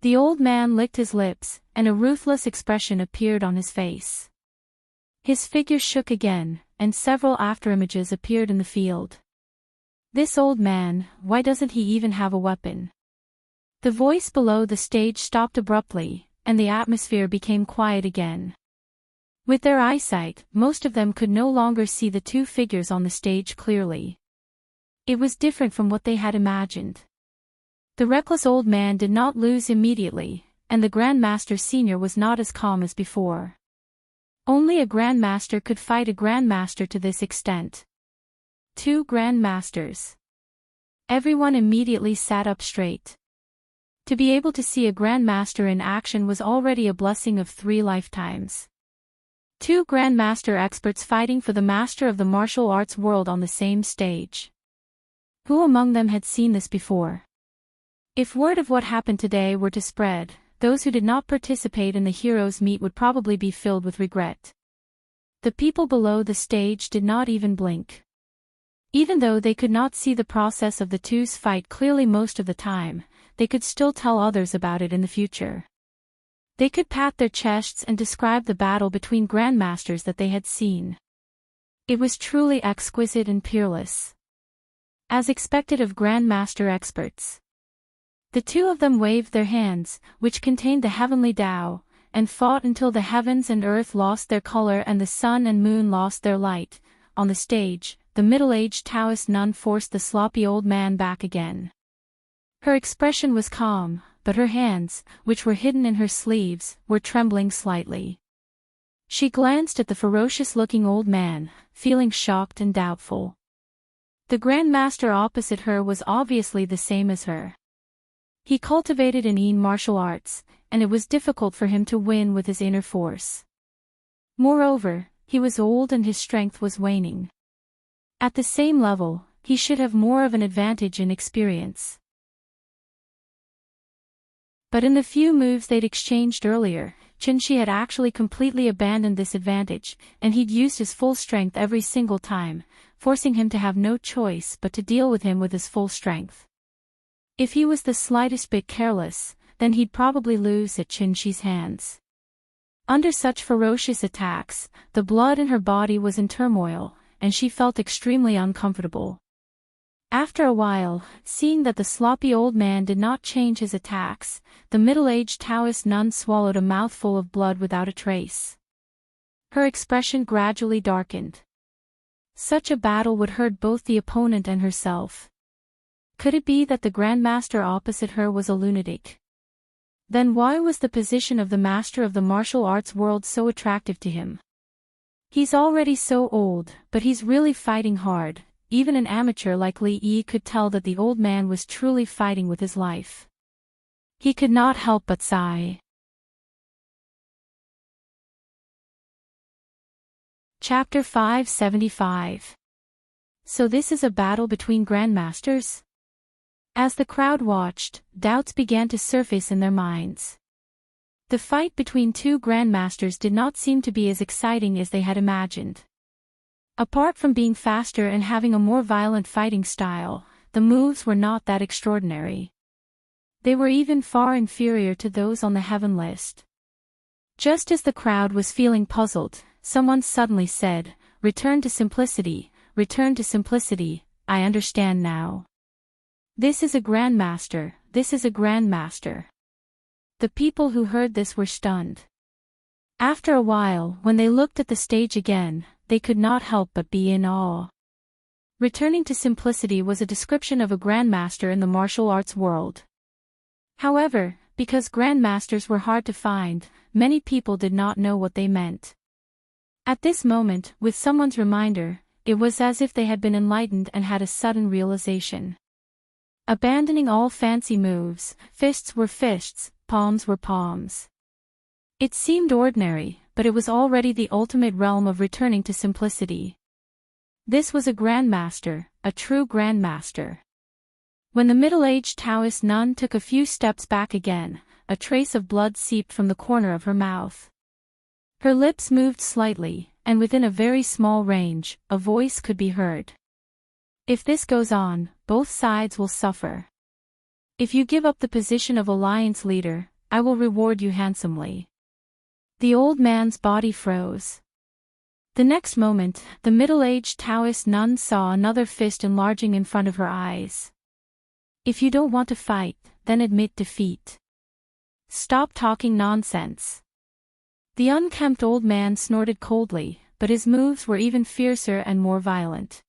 The old man licked his lips, and a ruthless expression appeared on his face. His figure shook again, and several afterimages appeared in the field. This old man, why doesn't he even have a weapon? The voice below the stage stopped abruptly, and the atmosphere became quiet again. With their eyesight, most of them could no longer see the two figures on the stage clearly. It was different from what they had imagined. The reckless old man did not lose immediately, and the Grand Master Senior was not as calm as before. Only a Grand Master could fight a Grand Master to this extent. Two Grand Masters. Everyone immediately sat up straight. To be able to see a Grand Master in action was already a blessing of 3 lifetimes. Two Grand Master experts fighting for the master of the martial arts world on the same stage. Who among them had seen this before? If word of what happened today were to spread, those who did not participate in the heroes' meet would probably be filled with regret. The people below the stage did not even blink. Even though they could not see the process of the two's fight clearly most of the time, they could still tell others about it in the future. They could pat their chests and describe the battle between grandmasters that they had seen. It was truly exquisite and peerless. As expected of grandmaster experts. The two of them waved their hands, which contained the heavenly Tao, and fought until the heavens and earth lost their color and the sun and moon lost their light. On the stage, the middle-aged Taoist nun forced the sloppy old man back again. Her expression was calm, but her hands, which were hidden in her sleeves, were trembling slightly. She glanced at the ferocious-looking old man, feeling shocked and doubtful. The Grand Master opposite her was obviously the same as her. He cultivated in martial arts, and it was difficult for him to win with his inner force. Moreover, he was old and his strength was waning. At the same level, he should have more of an advantage in experience. But in the few moves they'd exchanged earlier, Chinshi had actually completely abandoned this advantage, and he'd used his full strength every single time, forcing him to have no choice but to deal with him with his full strength. If he was the slightest bit careless, then he'd probably lose at Chinshi's hands. Under such ferocious attacks, the blood in her body was in turmoil, and she felt extremely uncomfortable. After a while, seeing that the sloppy old man did not change his attacks, the middle-aged Taoist nun swallowed a mouthful of blood without a trace. Her expression gradually darkened. Such a battle would hurt both the opponent and herself. Could it be that the Grandmaster opposite her was a lunatic? Then why was the position of the master of the martial arts world so attractive to him? He's already so old, but he's really fighting hard. Even an amateur like Li Yi could tell that the old man was truly fighting with his life. He could not help but sigh. Chapter 575. So this is a battle between grandmasters? As the crowd watched, doubts began to surface in their minds. The fight between two grandmasters did not seem to be as exciting as they had imagined. Apart from being faster and having a more violent fighting style, the moves were not that extraordinary. They were even far inferior to those on the heaven list. Just as the crowd was feeling puzzled, someone suddenly said, "Return to simplicity, return to simplicity, I understand now. This is a grandmaster, this is a grandmaster." The people who heard this were stunned. After a while, when they looked at the stage again, they could not help but be in awe. Returning to simplicity was a description of a grandmaster in the martial arts world. However, because grandmasters were hard to find, many people did not know what they meant. At this moment, with someone's reminder, it was as if they had been enlightened and had a sudden realization. Abandoning all fancy moves, fists were fists, palms were palms. It seemed ordinary, but it was already the ultimate realm of returning to simplicity. This was a grandmaster, a true grandmaster. When the middle-aged Taoist nun took a few steps back again, a trace of blood seeped from the corner of her mouth. Her lips moved slightly, and within a very small range, a voice could be heard. "If this goes on, both sides will suffer. If you give up the position of alliance leader, I will reward you handsomely." The old man's body froze. The next moment, the middle-aged Taoist nun saw another fist enlarging in front of her eyes. "If you don't want to fight, then admit defeat. Stop talking nonsense." The unkempt old man snorted coldly, but his moves were even fiercer and more violent.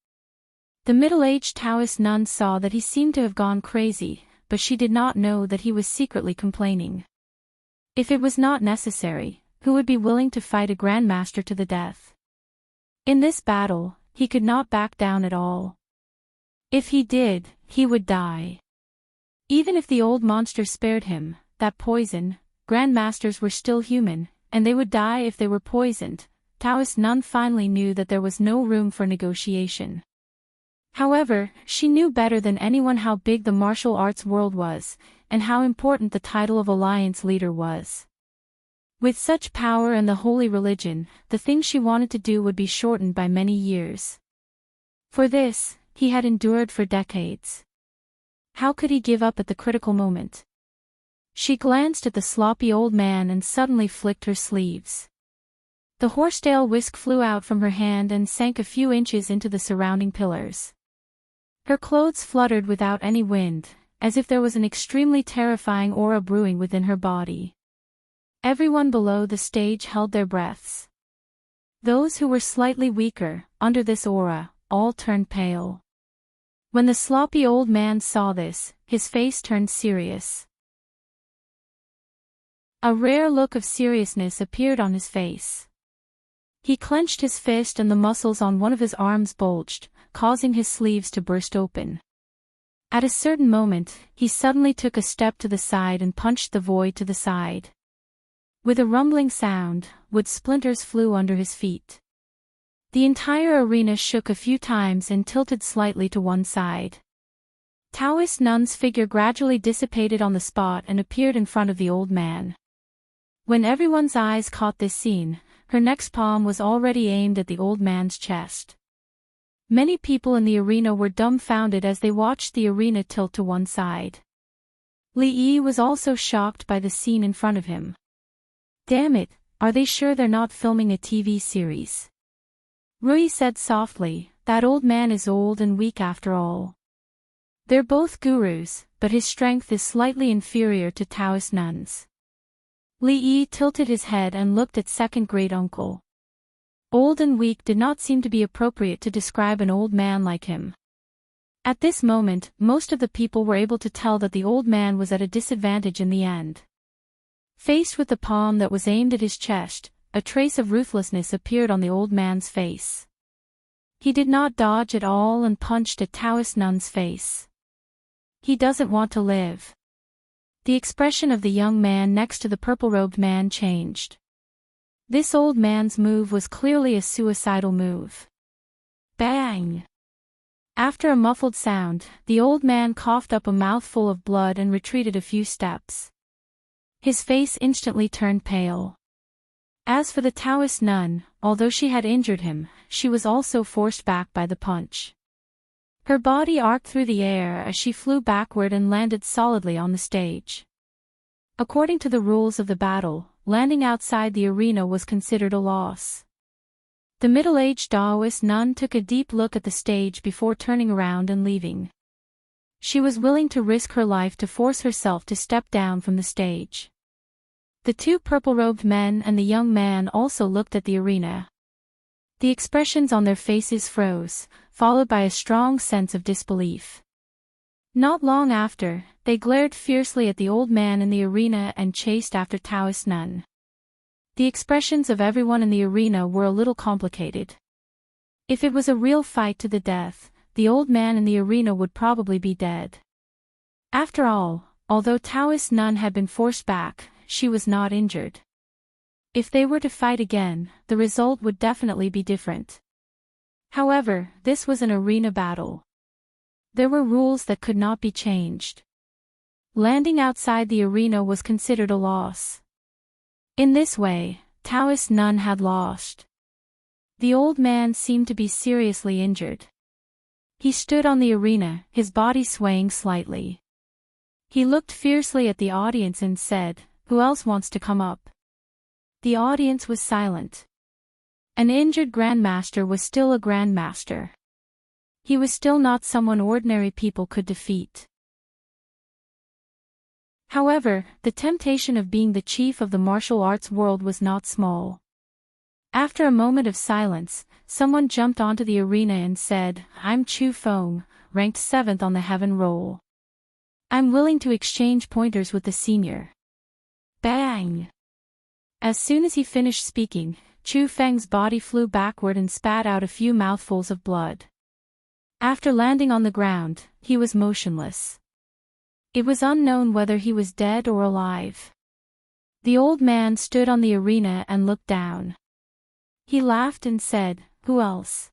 The middle-aged Taoist nun saw that he seemed to have gone crazy, but she did not know that he was secretly complaining. If it was not necessary, who would be willing to fight a grandmaster to the death? In this battle, he could not back down at all. If he did, he would die. Even if the old monster spared him, that poison, grandmasters were still human, and they would die if they were poisoned. Taoist nun finally knew that there was no room for negotiation. However, she knew better than anyone how big the martial arts world was, and how important the title of alliance leader was. With such power and the holy religion, the thing she wanted to do would be shortened by many years. For this, he had endured for decades. How could he give up at the critical moment? She glanced at the sloppy old man and suddenly flicked her sleeves. The horsetail whisk flew out from her hand and sank a few inches into the surrounding pillars. Her clothes fluttered without any wind, as if there was an extremely terrifying aura brewing within her body. Everyone below the stage held their breaths. Those who were slightly weaker, under this aura, all turned pale. When the sloppy old man saw this, his face turned serious. A rare look of seriousness appeared on his face. He clenched his fist and the muscles on one of his arms bulged, causing his sleeves to burst open. At a certain moment, he suddenly took a step to the side and punched the void to the side. With a rumbling sound, wood splinters flew under his feet. The entire arena shook a few times and tilted slightly to one side. Taoist nun's figure gradually dissipated on the spot and appeared in front of the old man. When everyone's eyes caught this scene, her next palm was already aimed at the old man's chest. Many people in the arena were dumbfounded as they watched the arena tilt to one side. Li Yi was also shocked by the scene in front of him. "Damn it, are they sure they're not filming a TV series?" Rui said softly, "That old man is old and weak after all. They're both gurus, but his strength is slightly inferior to Taoist nuns." Li Yi tilted his head and looked at second great uncle. Old and weak did not seem to be appropriate to describe an old man like him. At this moment, most of the people were able to tell that the old man was at a disadvantage in the end. Faced with the palm that was aimed at his chest, a trace of ruthlessness appeared on the old man's face. He did not dodge at all and punched at Taoist nun's face. He doesn't want to live. The expression of the young man next to the purple-robed man changed. This old man's move was clearly a suicidal move. Bang! After a muffled sound, the old man coughed up a mouthful of blood and retreated a few steps. His face instantly turned pale. As for the Taoist nun, although she had injured him, she was also forced back by the punch. Her body arced through the air as she flew backward and landed solidly on the stage. According to the rules of the battle, landing outside the arena was considered a loss. The middle-aged Taoist nun took a deep look at the stage before turning around and leaving. She was willing to risk her life to force herself to step down from the stage. The two purple-robed men and the young man also looked at the arena. The expressions on their faces froze, followed by a strong sense of disbelief. Not long after, they glared fiercely at the old man in the arena and chased after Taoist nun. The expressions of everyone in the arena were a little complicated. If it was a real fight to the death, the old man in the arena would probably be dead. After all, although Taoist nun had been forced back, she was not injured. If they were to fight again, the result would definitely be different. However, this was an arena battle. There were rules that could not be changed. Landing outside the arena was considered a loss. In this way, Taoist nun had lost. The old man seemed to be seriously injured. He stood on the arena, his body swaying slightly. He looked fiercely at the audience and said, "Who else wants to come up?" The audience was silent. An injured grandmaster was still a grandmaster. He was still not someone ordinary people could defeat. However, the temptation of being the chief of the martial arts world was not small. After a moment of silence, someone jumped onto the arena and said, "I'm Chu Feng, ranked 7th on the heaven roll. I'm willing to exchange pointers with the senior." Bang! As soon as he finished speaking, Chu Feng's body flew backward and spat out a few mouthfuls of blood. After landing on the ground, he was motionless. It was unknown whether he was dead or alive. The old man stood on the arena and looked down. He laughed and said, "Who else?"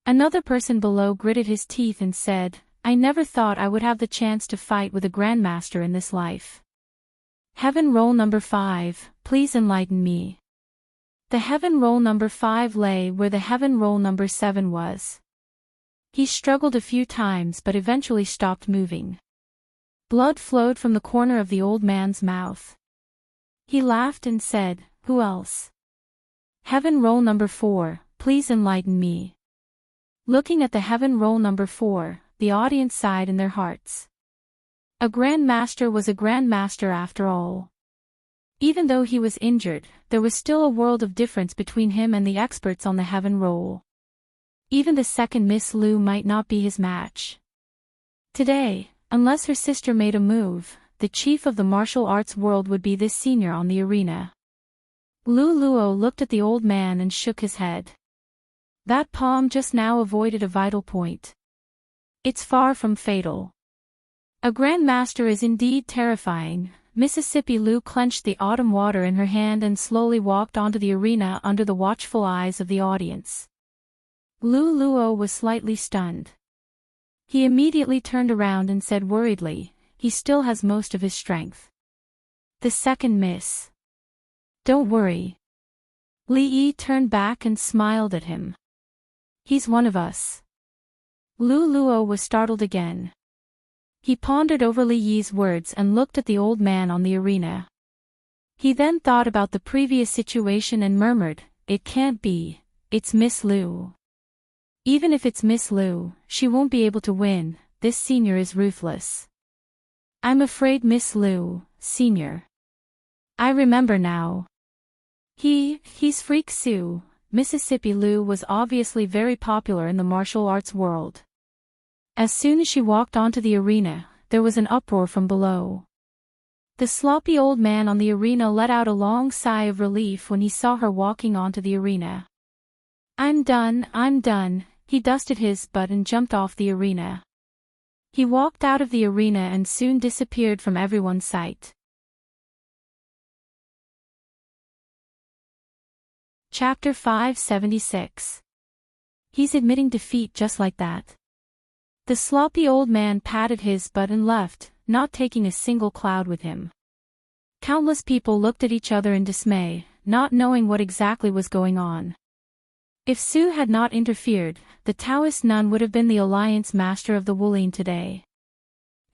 Another person below gritted his teeth and said, "I never thought I would have the chance to fight with a grandmaster in this life. Heaven roll number 5, please enlighten me." The heaven roll number 5 lay where the heaven roll number 7 was. He struggled a few times but eventually stopped moving. Blood flowed from the corner of the old man's mouth. He laughed and said, "Who else?" Heaven roll number 4, please enlighten me. Looking at the heaven roll number 4, the audience sighed in their hearts. A grandmaster was a grandmaster after all. Even though he was injured, there was still a world of difference between him and the experts on the heaven roll. Even the second Miss Liu might not be his match. Today, unless her sister made a move, the chief of the martial arts world would be this senior on the arena. Lu Luo looked at the old man and shook his head. That palm just now avoided a vital point. It's far from fatal. A grandmaster is indeed terrifying. Mississippi Liu clenched the autumn water in her hand and slowly walked onto the arena under the watchful eyes of the audience. Lu Luo was slightly stunned. He immediately turned around and said worriedly, "He still has most of his strength." The second miss. "Don't worry." Li Yi turned back and smiled at him. "He's one of us." Lu Luo was startled again. He pondered over Li Yi's words and looked at the old man on the arena. He then thought about the previous situation and murmured, "It can't be, it's Miss Liu. Even if it's Miss Liu, she won't be able to win, this senior is ruthless. I'm afraid Miss Liu, senior. I remember now. He's Freak Sue." Mississippi Liu was obviously very popular in the martial arts world. As soon as she walked onto the arena, there was an uproar from below. The sloppy old man on the arena let out a long sigh of relief when he saw her walking onto the arena. I'm done, he dusted his butt and jumped off the arena. He walked out of the arena and soon disappeared from everyone's sight. Chapter 576. He's admitting defeat just like that. The sloppy old man patted his butt and left, not taking a single cloud with him. Countless people looked at each other in dismay, not knowing what exactly was going on. If Su had not interfered, the Taoist nun would have been the alliance master of the Wulin today.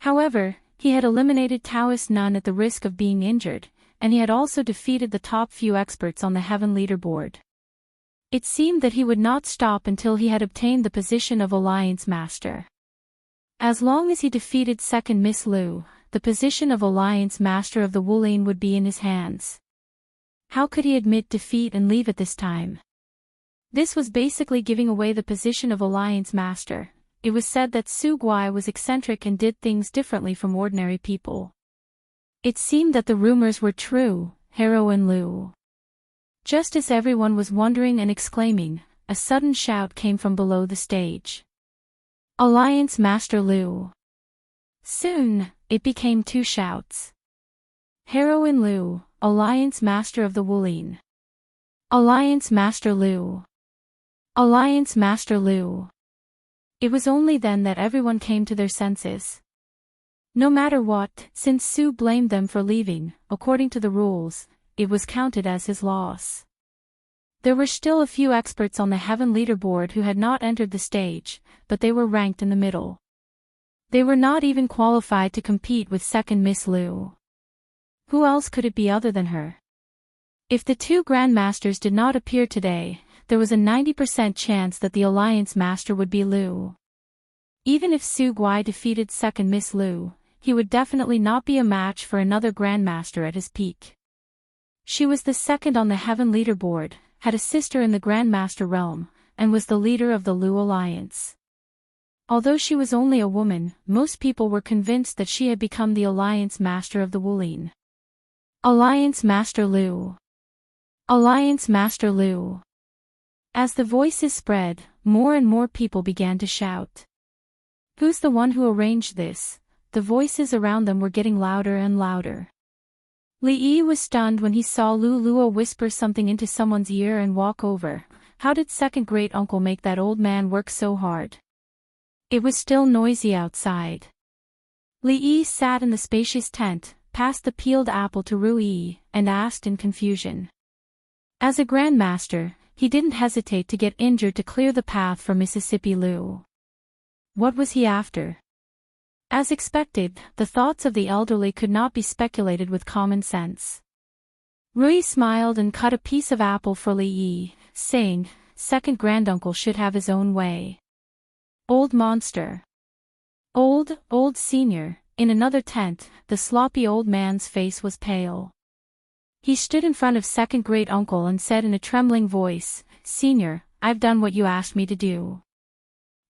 However, he had eliminated Taoist nun at the risk of being injured, and he had also defeated the top few experts on the heaven leaderboard. It seemed that he would not stop until he had obtained the position of Alliance Master. As long as he defeated second Miss Lu, the position of Alliance Master of the Wulin would be in his hands. How could he admit defeat and leave at this time? This was basically giving away the position of Alliance Master. It was said that Su Guai was eccentric and did things differently from ordinary people. It seemed that the rumors were true, Heroine Lu. Just as everyone was wondering and exclaiming, a sudden shout came from below the stage. Alliance Master Lu. Soon, it became two shouts. Heroine Lu, Alliance Master of the Wulin. Alliance Master Lu. Alliance Master Lu. It was only then that everyone came to their senses. No matter what, since Su blamed them for leaving, according to the rules, it was counted as his loss. There were still a few experts on the heaven leaderboard who had not entered the stage, but they were ranked in the middle. They were not even qualified to compete with second Miss Lu. Who else could it be other than her? If the two grandmasters did not appear today, there was a 90% chance that the Alliance Master would be Lu. Even if Su Guai defeated second Miss Lu, he would definitely not be a match for another grandmaster at his peak. She was the second on the heaven leaderboard, had a sister in the grandmaster realm, and was the leader of the Lu Alliance. Although she was only a woman, most people were convinced that she had become the Alliance Master of the Wulin. Alliance Master Lu. Alliance Master Lu. As the voices spread, more and more people began to shout. Who's the one who arranged this? The voices around them were getting louder and louder. Li Yi was stunned when he saw Lu Luo whisper something into someone's ear and walk over. How did second great uncle make that old man work so hard? It was still noisy outside. Li Yi sat in the spacious tent, passed the peeled apple to Ru Yi, and asked in confusion. As a grandmaster, he didn't hesitate to get injured to clear the path for Mississippi Lu. What was he after? As expected, the thoughts of the elderly could not be speculated with common sense. Rui smiled and cut a piece of apple for Li Yi, saying, second granduncle should have his own way. Old monster. Old senior. In another tent, the sloppy old man's face was pale. He stood in front of second great uncle and said in a trembling voice, Senior, I've done what you asked me to do.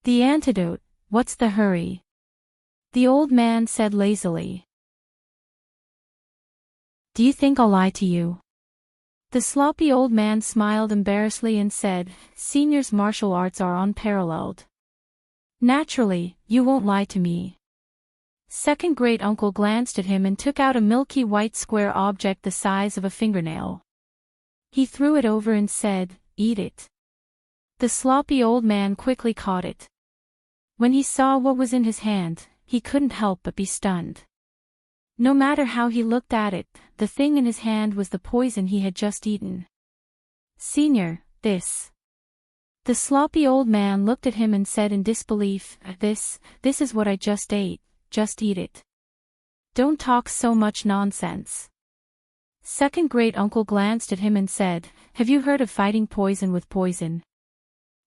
The antidote, what's the hurry? The old man said lazily. Do you think I'll lie to you? The sloppy old man smiled embarrassedly and said, Senior's martial arts are unparalleled. Naturally, you won't lie to me. Second great uncle glanced at him and took out a milky white square object the size of a fingernail. He threw it over and said, Eat it. The sloppy old man quickly caught it. When he saw what was in his hand, he couldn't help but be stunned. No matter how he looked at it, the thing in his hand was the poison he had just eaten. Senior, this. The sloppy old man looked at him and said in disbelief, This is what I just ate, just eat it. Don't talk so much nonsense. Second great uncle glanced at him and said, Have you heard of fighting poison with poison?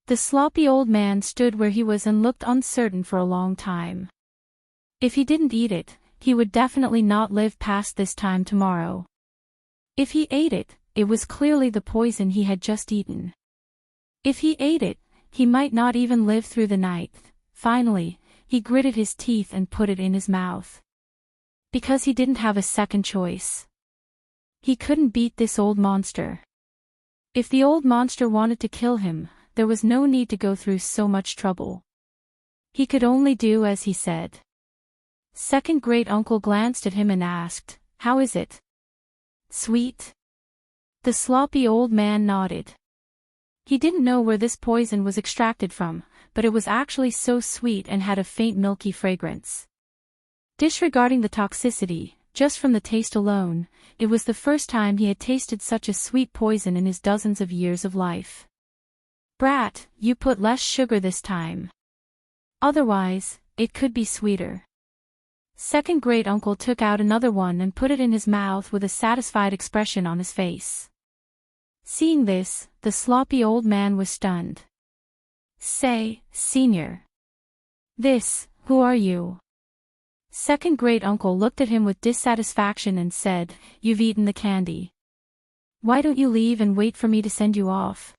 The sloppy old man stood where he was and looked uncertain for a long time. If he didn't eat it, he would definitely not live past this time tomorrow. If he ate it, it was clearly the poison he had just eaten. If he ate it, he might not even live through the night. Finally, he gritted his teeth and put it in his mouth. Because he didn't have a second choice. He couldn't beat this old monster. If the old monster wanted to kill him, there was no need to go through so much trouble. He could only do as he said. Second great uncle glanced at him and asked, How is it? Sweet? The sloppy old man nodded. He didn't know where this poison was extracted from, but it was actually so sweet and had a faint milky fragrance. Disregarding the toxicity, just from the taste alone, it was the first time he had tasted such a sweet poison in his dozens of years of life. Brat, you put less sugar this time. Otherwise, it could be sweeter. Second great uncle took out another one and put it in his mouth with a satisfied expression on his face. Seeing this, the sloppy old man was stunned. Say, senior. Who are you? Second great uncle looked at him with dissatisfaction and said, You've eaten the candy. Why don't you leave and wait for me to send you off?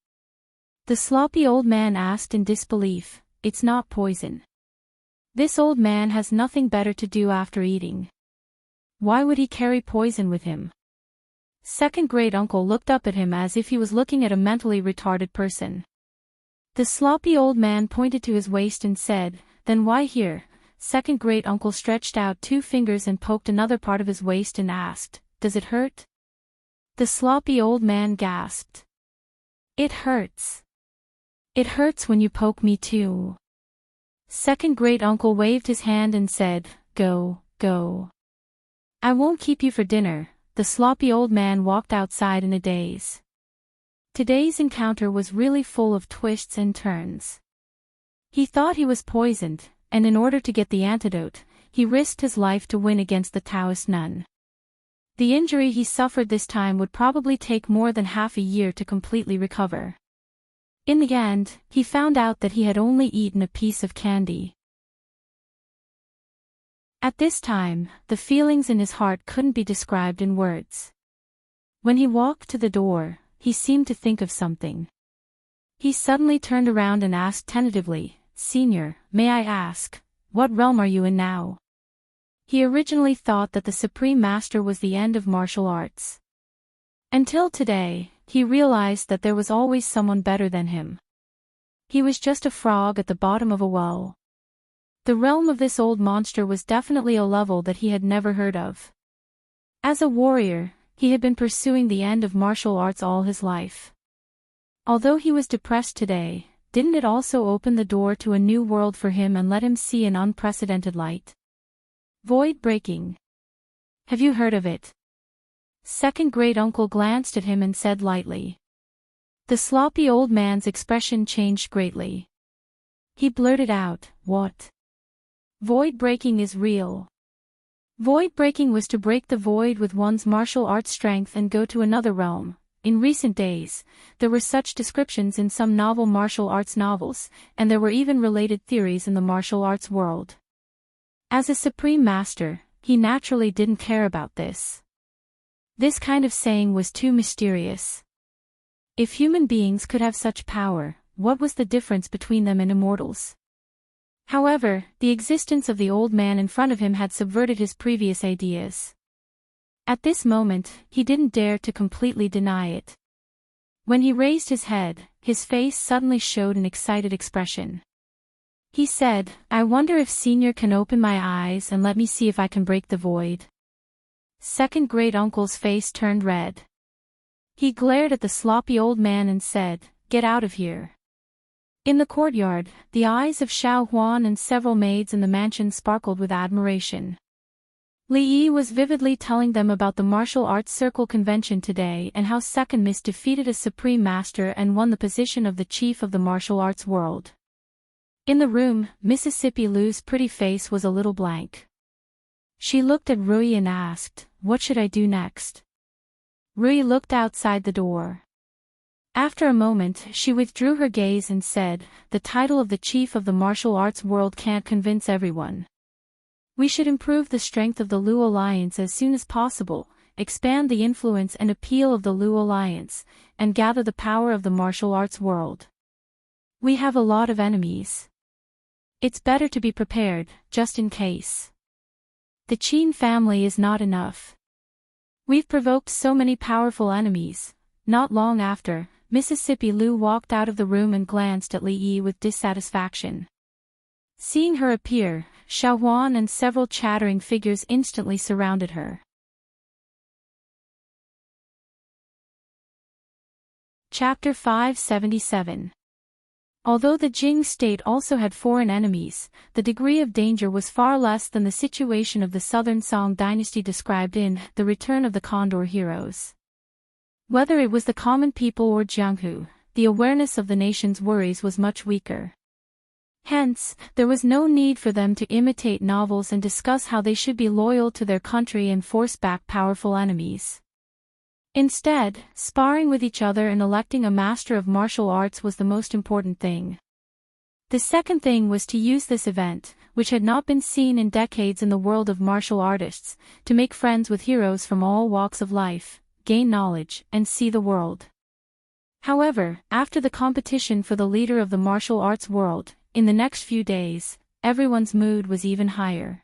The sloppy old man asked in disbelief, It's not poison. This old man has nothing better to do after eating. Why would he carry poison with him? Second great uncle looked up at him as if he was looking at a mentally retarded person. The sloppy old man pointed to his waist and said, Then why here? Second great uncle stretched out 2 fingers and poked another part of his waist and asked, Does it hurt? The sloppy old man gasped. It hurts. It hurts when you poke me too. Second great uncle waved his hand and said, Go, go. I won't keep you for dinner. The sloppy old man walked outside in a daze. Today's encounter was really full of twists and turns. He thought he was poisoned, and in order to get the antidote, he risked his life to win against the Taoist nun. The injury he suffered this time would probably take more than half a year to completely recover. In the end, he found out that he had only eaten a piece of candy. At this time, the feelings in his heart couldn't be described in words. When he walked to the door, he seemed to think of something. He suddenly turned around and asked tentatively, Senior, may I ask, what realm are you in now? He originally thought that the Supreme Master was the end of martial arts. Until today, he realized that there was always someone better than him. He was just a frog at the bottom of a well. The realm of this old monster was definitely a level that he had never heard of. As a warrior, he had been pursuing the end of martial arts all his life. Although he was depressed today, didn't it also open the door to a new world for him and let him see an unprecedented light? Void breaking. Have you heard of it? Second great uncle glanced at him and said lightly. The sloppy old man's expression changed greatly. He blurted out, What? Void breaking is real. Void breaking was to break the void with one's martial arts strength and go to another realm. In recent days, there were such descriptions in some novel martial arts novels, and there were even related theories in the martial arts world. As a supreme master, he naturally didn't care about this. This kind of saying was too mysterious. If human beings could have such power, what was the difference between them and immortals? However, the existence of the old man in front of him had subverted his previous ideas. At this moment, he didn't dare to completely deny it. When he raised his head, his face suddenly showed an excited expression. He said, I wonder if Senior can open my eyes and let me see if I can break the void. Second great uncle's face turned red. He glared at the sloppy old man and said, Get out of here. In the courtyard, the eyes of Xiao Huan and several maids in the mansion sparkled with admiration. Li Yi was vividly telling them about the martial arts circle convention today and how Second Miss defeated a supreme master and won the position of the chief of the martial arts world. In the room, Mississippi Lu's pretty face was a little blank. She looked at Rui and asked, What should I do next? Rui looked outside the door. After a moment, she withdrew her gaze and said, The title of the chief of the martial arts world can't convince everyone. We should improve the strength of the Lu Alliance as soon as possible, expand the influence and appeal of the Lu Alliance, and gather the power of the martial arts world. We have a lot of enemies. It's better to be prepared, just in case. The Qin family is not enough. We've provoked so many powerful enemies. Not long after, Mississippi Lu walked out of the room and glanced at Li Yi with dissatisfaction. Seeing her appear, Xiao Huan and several chattering figures instantly surrounded her. Chapter 577. Although the Jing state also had foreign enemies, the degree of danger was far less than the situation of the southern Song dynasty described in The Return of the Condor Heroes. Whether it was the common people or Jianghu, the awareness of the nation's worries was much weaker. Hence, there was no need for them to imitate novels and discuss how they should be loyal to their country and force back powerful enemies. Instead, sparring with each other and electing a master of martial arts was the most important thing. The second thing was to use this event, which had not been seen in decades in the world of martial artists, to make friends with heroes from all walks of life, gain knowledge, and see the world. However, after the competition for the leader of the martial arts world, in the next few days, everyone's mood was even higher.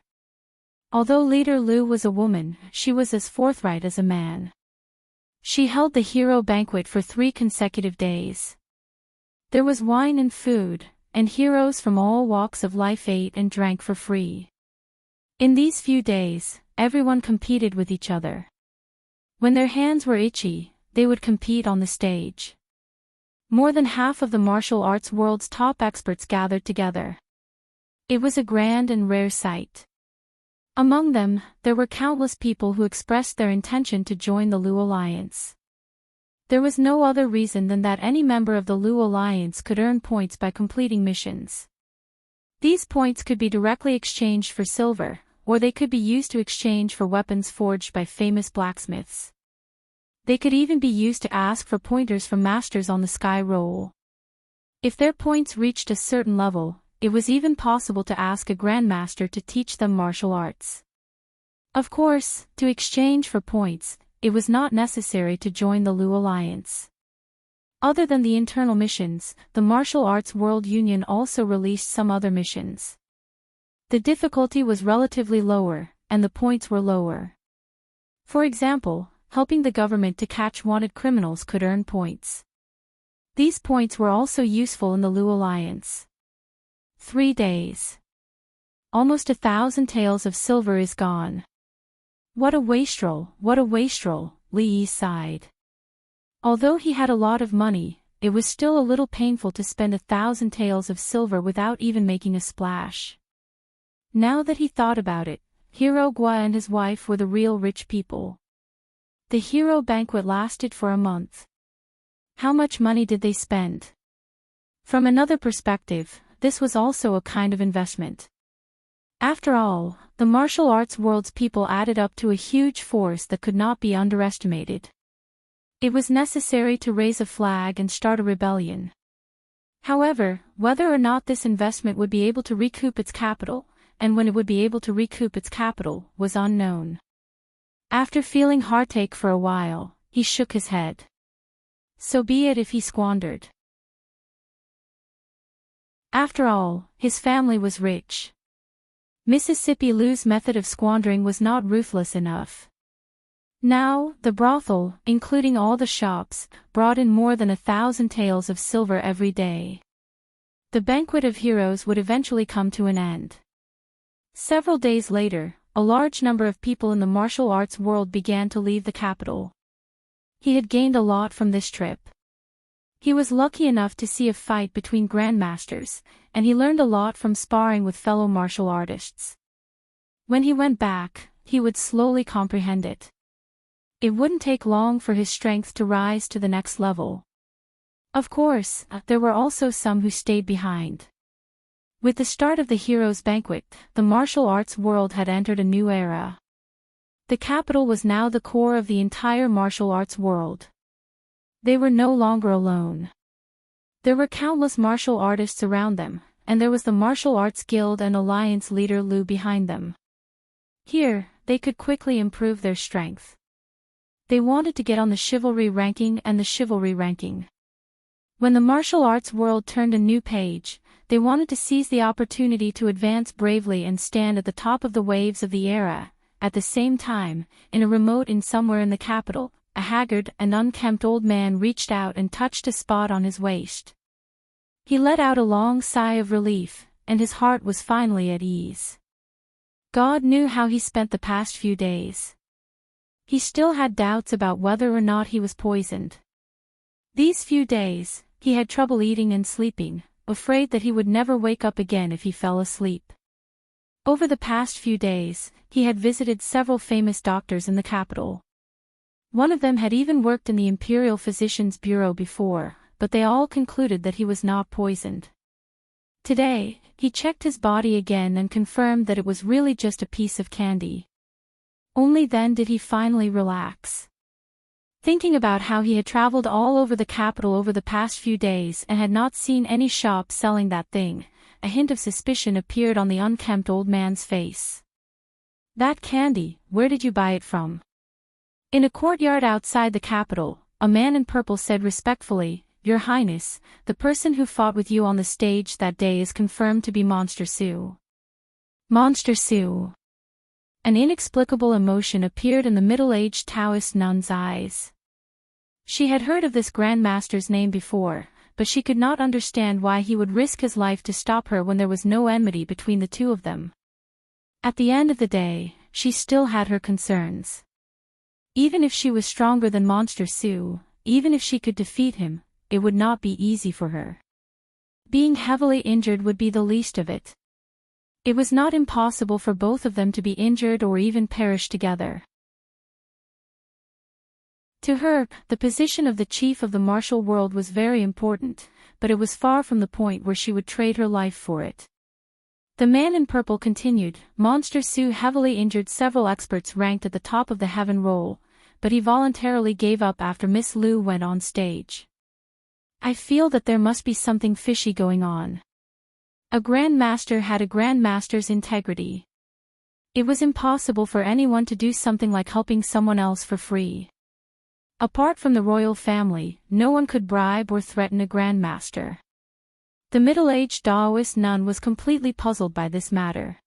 Although leader Lu was a woman, she was as forthright as a man. She held the hero banquet for 3 consecutive days. There was wine and food, and heroes from all walks of life ate and drank for free. In these few days, everyone competed with each other. When their hands were itchy, they would compete on the stage. More than half of the martial arts world's top experts gathered together. It was a grand and rare sight. Among them, there were countless people who expressed their intention to join the Lu Alliance. There was no other reason than that any member of the Lu Alliance could earn points by completing missions. These points could be directly exchanged for silver, or they could be used to exchange for weapons forged by famous blacksmiths. They could even be used to ask for pointers from masters on the sky roll. If their points reached a certain level, it was even possible to ask a grandmaster to teach them martial arts. Of course, to exchange for points, it was not necessary to join the Lu Alliance. Other than the internal missions, the Martial Arts World Union also released some other missions. The difficulty was relatively lower, and the points were lower. For example, helping the government to catch wanted criminals could earn points. These points were also useful in the Lu Alliance. 3 days. Almost 1,000 taels of silver is gone. What a wastrel, Li Yi sighed. Although he had a lot of money, it was still a little painful to spend 1,000 taels of silver without even making a splash. Now that he thought about it, Hero Gua and his wife were the real rich people. The hero banquet lasted for a month. How much money did they spend? From another perspective, this was also a kind of investment. After all, the martial arts world's people added up to a huge force that could not be underestimated. It was necessary to raise a flag and start a rebellion. However, whether or not this investment would be able to recoup its capital, and when it would be able to recoup its capital, was unknown. After feeling heartache for a while, he shook his head. So be it if he squandered. After all, his family was rich. Mississippi Lu's method of squandering was not ruthless enough. Now, the brothel, including all the shops, brought in more than 1,000 taels of silver every day. The banquet of heroes would eventually come to an end. Several days later, a large number of people in the martial arts world began to leave the capital. He had gained a lot from this trip. He was lucky enough to see a fight between grandmasters, and he learned a lot from sparring with fellow martial artists. When he went back, he would slowly comprehend it. It wouldn't take long for his strength to rise to the next level. Of course, there were also some who stayed behind. With the start of the heroes' banquet, the martial arts world had entered a new era. The capital was now the core of the entire martial arts world. They were no longer alone. There were countless martial artists around them, and there was the Martial Arts Guild and Alliance leader Lu behind them. Here, they could quickly improve their strength. They wanted to get on the chivalry ranking and the chivalry ranking. When the martial arts world turned a new page, they wanted to seize the opportunity to advance bravely and stand at the top of the waves of the era. At the same time, in a remote inn somewhere in the capital, a haggard and unkempt old man reached out and touched a spot on his waist. He let out a long sigh of relief, and his heart was finally at ease. God knew how he spent the past few days. He still had doubts about whether or not he was poisoned. These few days, he had trouble eating and sleeping, afraid that he would never wake up again if he fell asleep. Over the past few days, he had visited several famous doctors in the capital. One of them had even worked in the Imperial Physician's Bureau before, but they all concluded that he was not poisoned. Today, he checked his body again and confirmed that it was really just a piece of candy. Only then did he finally relax. Thinking about how he had traveled all over the capital over the past few days and had not seen any shop selling that thing, a hint of suspicion appeared on the unkempt old man's face. "That candy, where did you buy it from?" In a courtyard outside the capital, a man in purple said respectfully, "Your Highness, the person who fought with you on the stage that day is confirmed to be Monster Sue." Monster Sue. An inexplicable emotion appeared in the middle-aged Taoist nun's eyes. She had heard of this Grand Master's name before, but she could not understand why he would risk his life to stop her when there was no enmity between the two of them. At the end of the day, she still had her concerns. Even if she was stronger than Monster Sue, even if she could defeat him, it would not be easy for her. Being heavily injured would be the least of it. It was not impossible for both of them to be injured or even perish together. To her, the position of the chief of the martial world was very important, but it was far from the point where she would trade her life for it. The man in purple continued, "Monster Sue heavily injured several experts ranked at the top of the heaven roll, but he voluntarily gave up after Miss Liu went on stage. I feel that there must be something fishy going on. A Grand Master had a Grand Master's integrity. It was impossible for anyone to do something like helping someone else for free. Apart from the royal family, no one could bribe or threaten a Grand Master." The middle-aged Taoist nun was completely puzzled by this matter.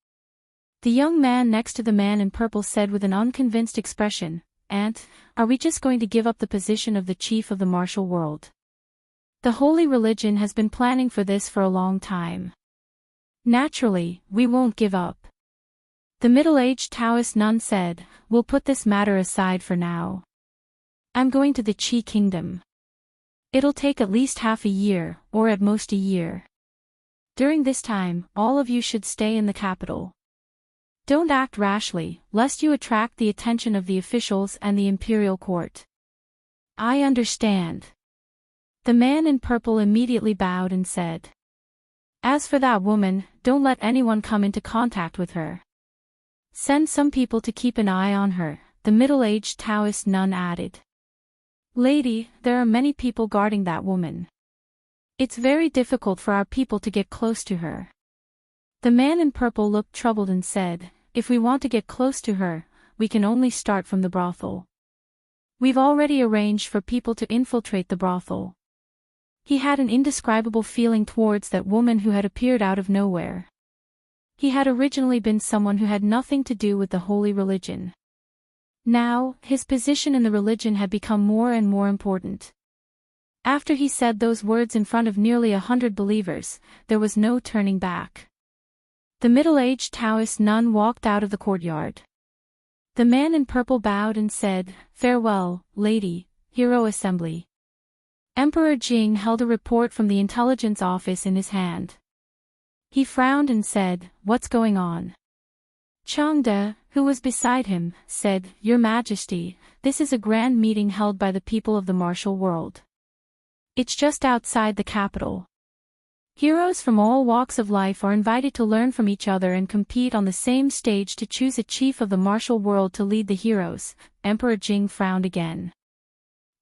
The young man next to the man in purple said with an unconvinced expression, "Aunt, are we just going to give up the position of the chief of the martial world? The holy religion has been planning for this for a long time. Naturally, we won't give up." The middle-aged Taoist nun said, "We'll put this matter aside for now. I'm going to the Qi Kingdom. It'll take at least half a year, or at most a year. During this time, all of you should stay in the capital. Don't act rashly, lest you attract the attention of the officials and the imperial court." "I understand." The man in purple immediately bowed and said, "As for that woman, don't let anyone come into contact with her. Send some people to keep an eye on her," the middle-aged Taoist nun added. "Lady, there are many people guarding that woman. It's very difficult for our people to get close to her." The man in purple looked troubled and said, "If we want to get close to her, we can only start from the brothel. We've already arranged for people to infiltrate the brothel." He had an indescribable feeling towards that woman who had appeared out of nowhere. He had originally been someone who had nothing to do with the holy religion. Now, his position in the religion had become more and more important. After he said those words in front of nearly 100 believers, there was no turning back. The middle-aged Taoist nun walked out of the courtyard. The man in purple bowed and said, "Farewell, lady, hero assembly." Emperor Jing held a report from the intelligence office in his hand. He frowned and said, "What's going on?" Changde, who was beside him, said, "Your Majesty, this is a grand meeting held by the people of the martial world. It's just outside the capital. Heroes from all walks of life are invited to learn from each other and compete on the same stage to choose a chief of the martial world to lead the heroes." Emperor Jing frowned again.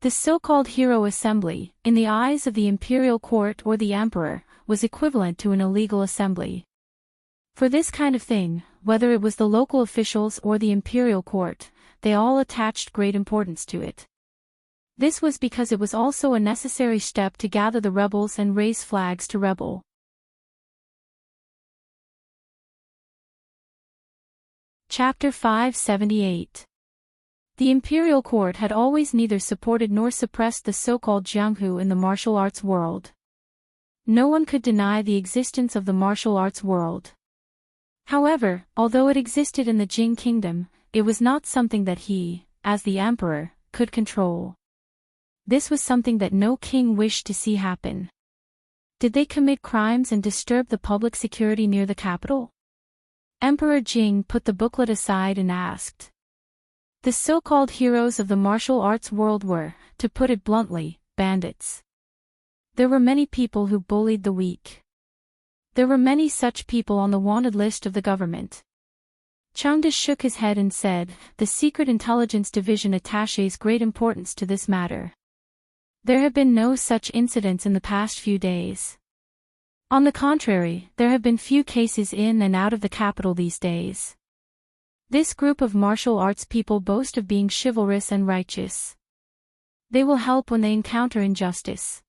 The so-called hero assembly, in the eyes of the imperial court or the emperor, was equivalent to an illegal assembly. For this kind of thing, whether it was the local officials or the imperial court, they all attached great importance to it. This was because it was also a necessary step to gather the rebels and raise flags to rebel. Chapter 578. The imperial court had always neither supported nor suppressed the so-called jianghu in the martial arts world. No one could deny the existence of the martial arts world. However, although it existed in the Jing kingdom, it was not something that he, as the emperor, could control. This was something that no king wished to see happen. Did they commit crimes and disturb the public security near the capital? Emperor Jing put the booklet aside and asked. The so-called heroes of the martial arts world were, to put it bluntly, bandits. There were many people who bullied the weak. There were many such people on the wanted list of the government. Changde shook his head and said, the Secret Intelligence Division attaches great importance to this matter. There have been no such incidents in the past few days. On the contrary, there have been few cases in and out of the capital these days. This group of martial arts people boast of being chivalrous and righteous. They will help when they encounter injustice.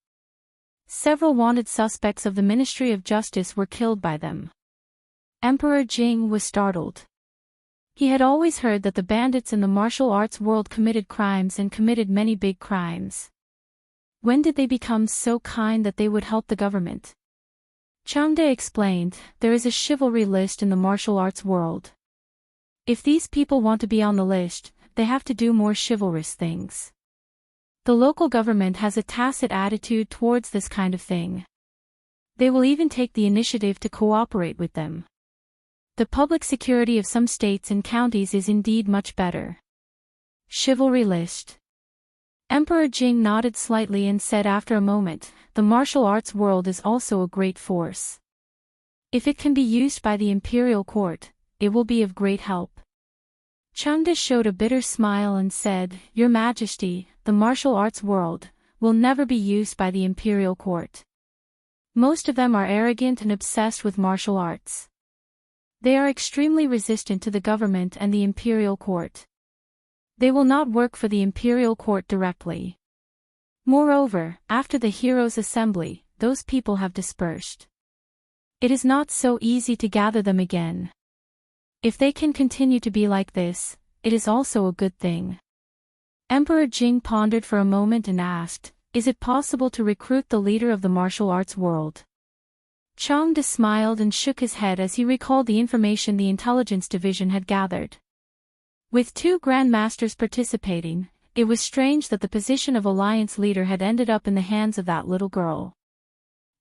Several wanted suspects of the Ministry of Justice were killed by them. Emperor Jing was startled. He had always heard that the bandits in the martial arts world committed crimes and committed many big crimes. When did they become so kind that they would help the government? Changde explained, there is a chivalry list in the martial arts world. If these people want to be on the list, they have to do more chivalrous things. The local government has a tacit attitude towards this kind of thing. They will even take the initiative to cooperate with them. The public security of some states and counties is indeed much better. Chivalry list. Emperor Jing nodded slightly and said after a moment, the martial arts world is also a great force. If it can be used by the imperial court, it will be of great help. Changde showed a bitter smile and said, Your Majesty, the martial arts world will never be used by the imperial court. Most of them are arrogant and obsessed with martial arts. They are extremely resistant to the government and the imperial court. They will not work for the imperial court directly. Moreover, after the heroes' assembly, those people have dispersed. It is not so easy to gather them again. If they can continue to be like this, it is also a good thing. Emperor Jing pondered for a moment and asked, is it possible to recruit the leader of the martial arts world? Changde smiled and shook his head as he recalled the information the intelligence division had gathered. With 2 grandmasters participating, it was strange that the position of alliance leader had ended up in the hands of that little girl.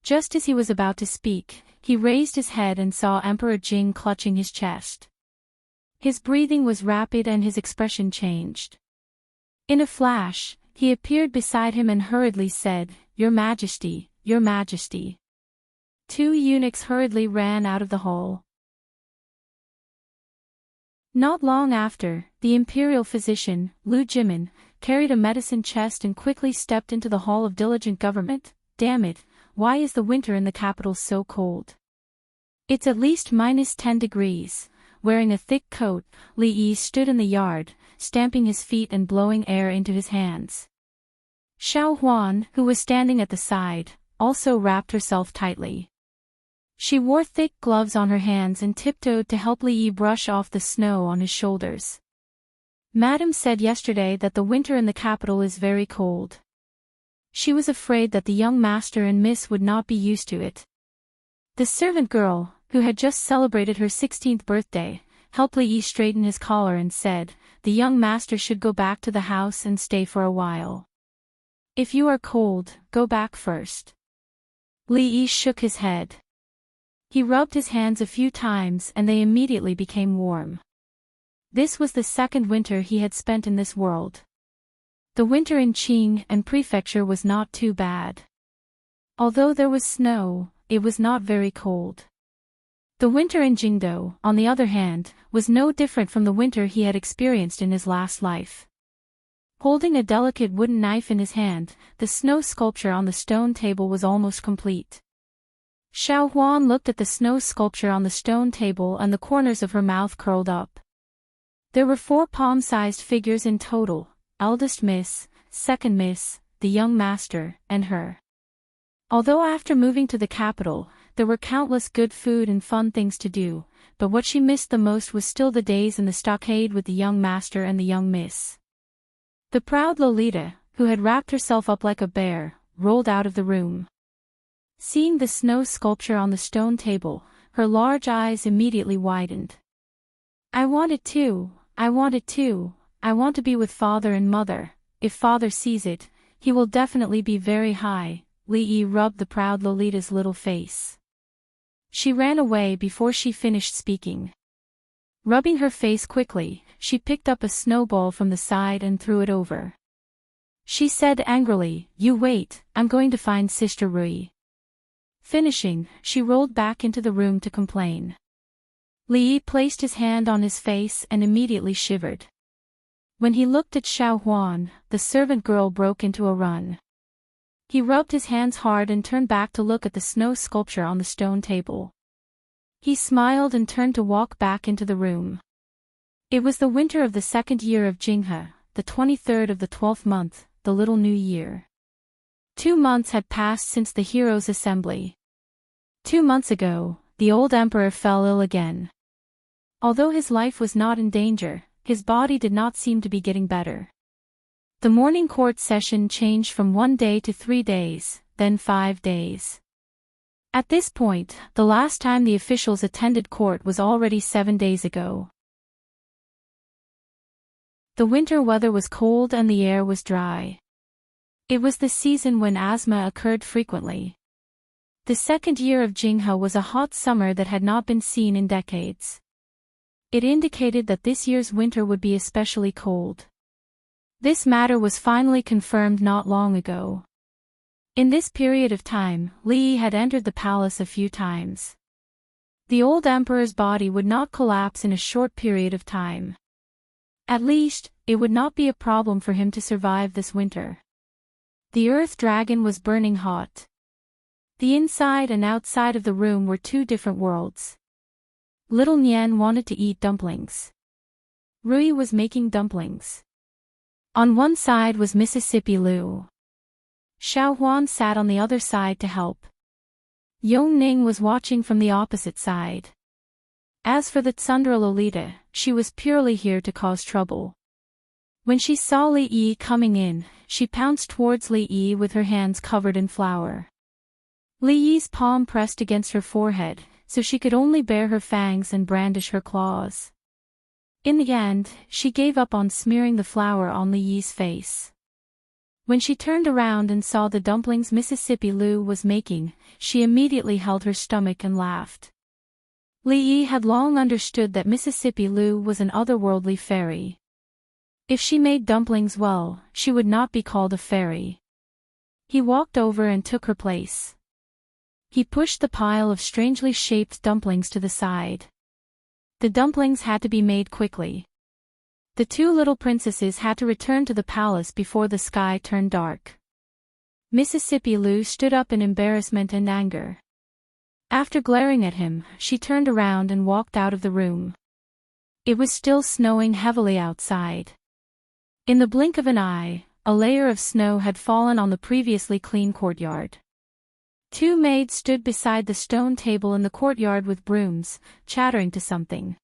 Just as he was about to speak, he raised his head and saw Emperor Jing clutching his chest. His breathing was rapid and his expression changed. In a flash, he appeared beside him and hurriedly said, Your Majesty, Your Majesty. 2 eunuchs hurriedly ran out of the hall. Not long after, the imperial physician, Lu Jimin, carried a medicine chest and quickly stepped into the hall of diligent government. Damn it, why is the winter in the capital so cold? It's at least -10 degrees. Wearing a thick coat, Li Yi stood in the yard, stamping his feet and blowing air into his hands. Xiao Huan, who was standing at the side, also wrapped herself tightly. She wore thick gloves on her hands and tiptoed to help Li Yi brush off the snow on his shoulders. Madame said yesterday that the winter in the capital is very cold. She was afraid that the young master and miss would not be used to it. The servant girl, who had just celebrated her 16th birthday, helped Li Yi straighten his collar and said, the young master should go back to the house and stay for a while. If you are cold, go back first. Li Yi shook his head. He rubbed his hands a few times and they immediately became warm. This was the 2nd winter he had spent in this world. The winter in Qing and Prefecture was not too bad. Although there was snow, it was not very cold. The winter in Jingdo, on the other hand, was no different from the winter he had experienced in his last life. Holding a delicate wooden knife in his hand, the snow sculpture on the stone table was almost complete. Xiao Huan looked at the snow sculpture on the stone table and the corners of her mouth curled up. There were 4 palm-sized figures in total, eldest miss, second miss, the young master, and her. Although after moving to the capital, there were countless good food and fun things to do, but what she missed the most was still the days in the stockade with the young master and the young miss. The proud Lolita, who had wrapped herself up like a bear, rolled out of the room. Seeing the snow sculpture on the stone table, her large eyes immediately widened. I want it too, I want it too, I want to be with father and mother. If father sees it, he will definitely be very high. Li Yi rubbed the proud Lolita's little face. She ran away before she finished speaking. Rubbing her face quickly, she picked up a snowball from the side and threw it over. She said angrily, You wait, I'm going to find Sister Rui. Finishing, she rolled back into the room to complain. Li Yi placed his hand on his face and immediately shivered. When he looked at Xiao Huan, the servant girl broke into a run. He rubbed his hands hard and turned back to look at the snow sculpture on the stone table. He smiled and turned to walk back into the room. It was the winter of the second year of Jinghe, the 23rd of the 12th month, the Little New Year. 2 months had passed since the heroes' assembly. 2 months ago, the old emperor fell ill again. Although his life was not in danger, his body did not seem to be getting better. The morning court session changed from 1 day to 3 days, then 5 days. At this point, the last time the officials attended court was already 7 days ago. The winter weather was cold and the air was dry. It was the season when asthma occurred frequently. The second year of Jinghe was a hot summer that had not been seen in decades. It indicated that this year's winter would be especially cold. This matter was finally confirmed not long ago. In this period of time, Li Yi had entered the palace a few times. The old emperor's body would not collapse in a short period of time. At least, it would not be a problem for him to survive this winter. The earth dragon was burning hot. The inside and outside of the room were 2 different worlds. Little Nian wanted to eat dumplings. Rui was making dumplings. On one side was Mississippi Lu. Xiao Huan sat on the other side to help. Yong Ning was watching from the opposite side. As for the Tsundra Lolita, she was purely here to cause trouble. When she saw Li Yi coming in, she pounced towards Li Yi with her hands covered in flour. Li Yi's palm pressed against her forehead, so she could only bare her fangs and brandish her claws. In the end, she gave up on smearing the flour on Li Yi's face. When she turned around and saw the dumplings Mississippi Lu was making, she immediately held her stomach and laughed. Li Yi had long understood that Mississippi Lu was an otherworldly fairy. If she made dumplings well, she would not be called a fairy. He walked over and took her place. He pushed the pile of strangely shaped dumplings to the side. The dumplings had to be made quickly. The 2 little princesses had to return to the palace before the sky turned dark. Mississippi Lu stood up in embarrassment and anger. After glaring at him, she turned around and walked out of the room. It was still snowing heavily outside. In the blink of an eye, a layer of snow had fallen on the previously clean courtyard. 2 maids stood beside the stone table in the courtyard with brooms, chattering to something.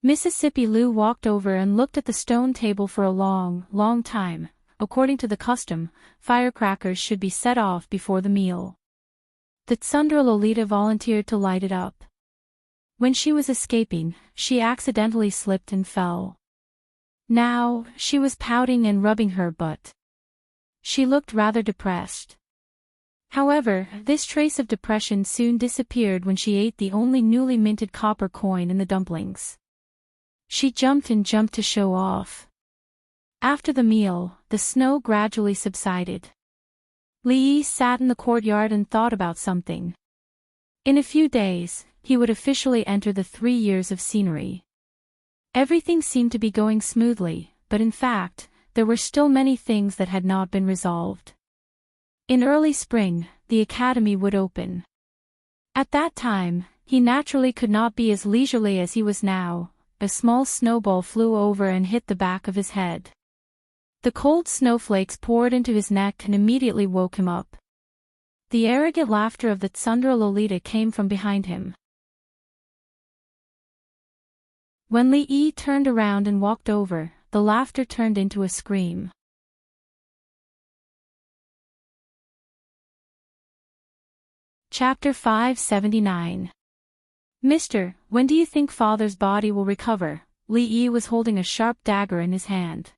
Mississippi Lu walked over and looked at the stone table for a long time. According to the custom, firecrackers should be set off before the meal. The Tsundra Lolita volunteered to light it up. When she was escaping, she accidentally slipped and fell. Now, she was pouting and rubbing her butt. She looked rather depressed. However, this trace of depression soon disappeared when she ate the only newly minted copper coin in the dumplings. She jumped to show off. After the meal, the snow gradually subsided. Li Yi sat in the courtyard and thought about something. In a few days, he would officially enter the 3 years of scenery. Everything seemed to be going smoothly, but in fact, there were still many things that had not been resolved. In early spring, the academy would open. At that time, he naturally could not be as leisurely as he was now. A small snowball flew over and hit the back of his head. The cold snowflakes poured into his neck and immediately woke him up. The arrogant laughter of the Tsundra Lolita came from behind him. When Li Yi turned around and walked over, the laughter turned into a scream. Chapter 579. Mister, when do you think father's body will recover? Li Yi was holding a sharp dagger in his hand.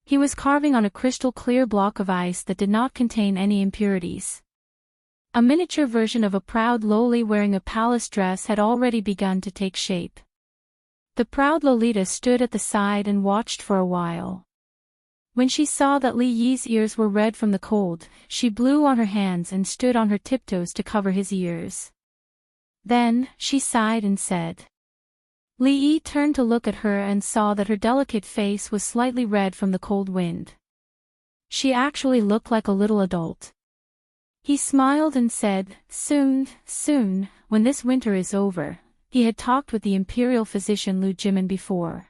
He was carving on a crystal-clear block of ice that did not contain any impurities. A miniature version of a proud loli wearing a palace dress had already begun to take shape. The proud Lolita stood at the side and watched for a while. When she saw that Li Yi's ears were red from the cold, she blew on her hands and stood on her tiptoes to cover his ears. Then, she sighed and said. Li Yi turned to look at her and saw that her delicate face was slightly red from the cold wind. She actually looked like a little adult. He smiled and said, soon, when this winter is over. He had talked with the imperial physician Lu Jimin before.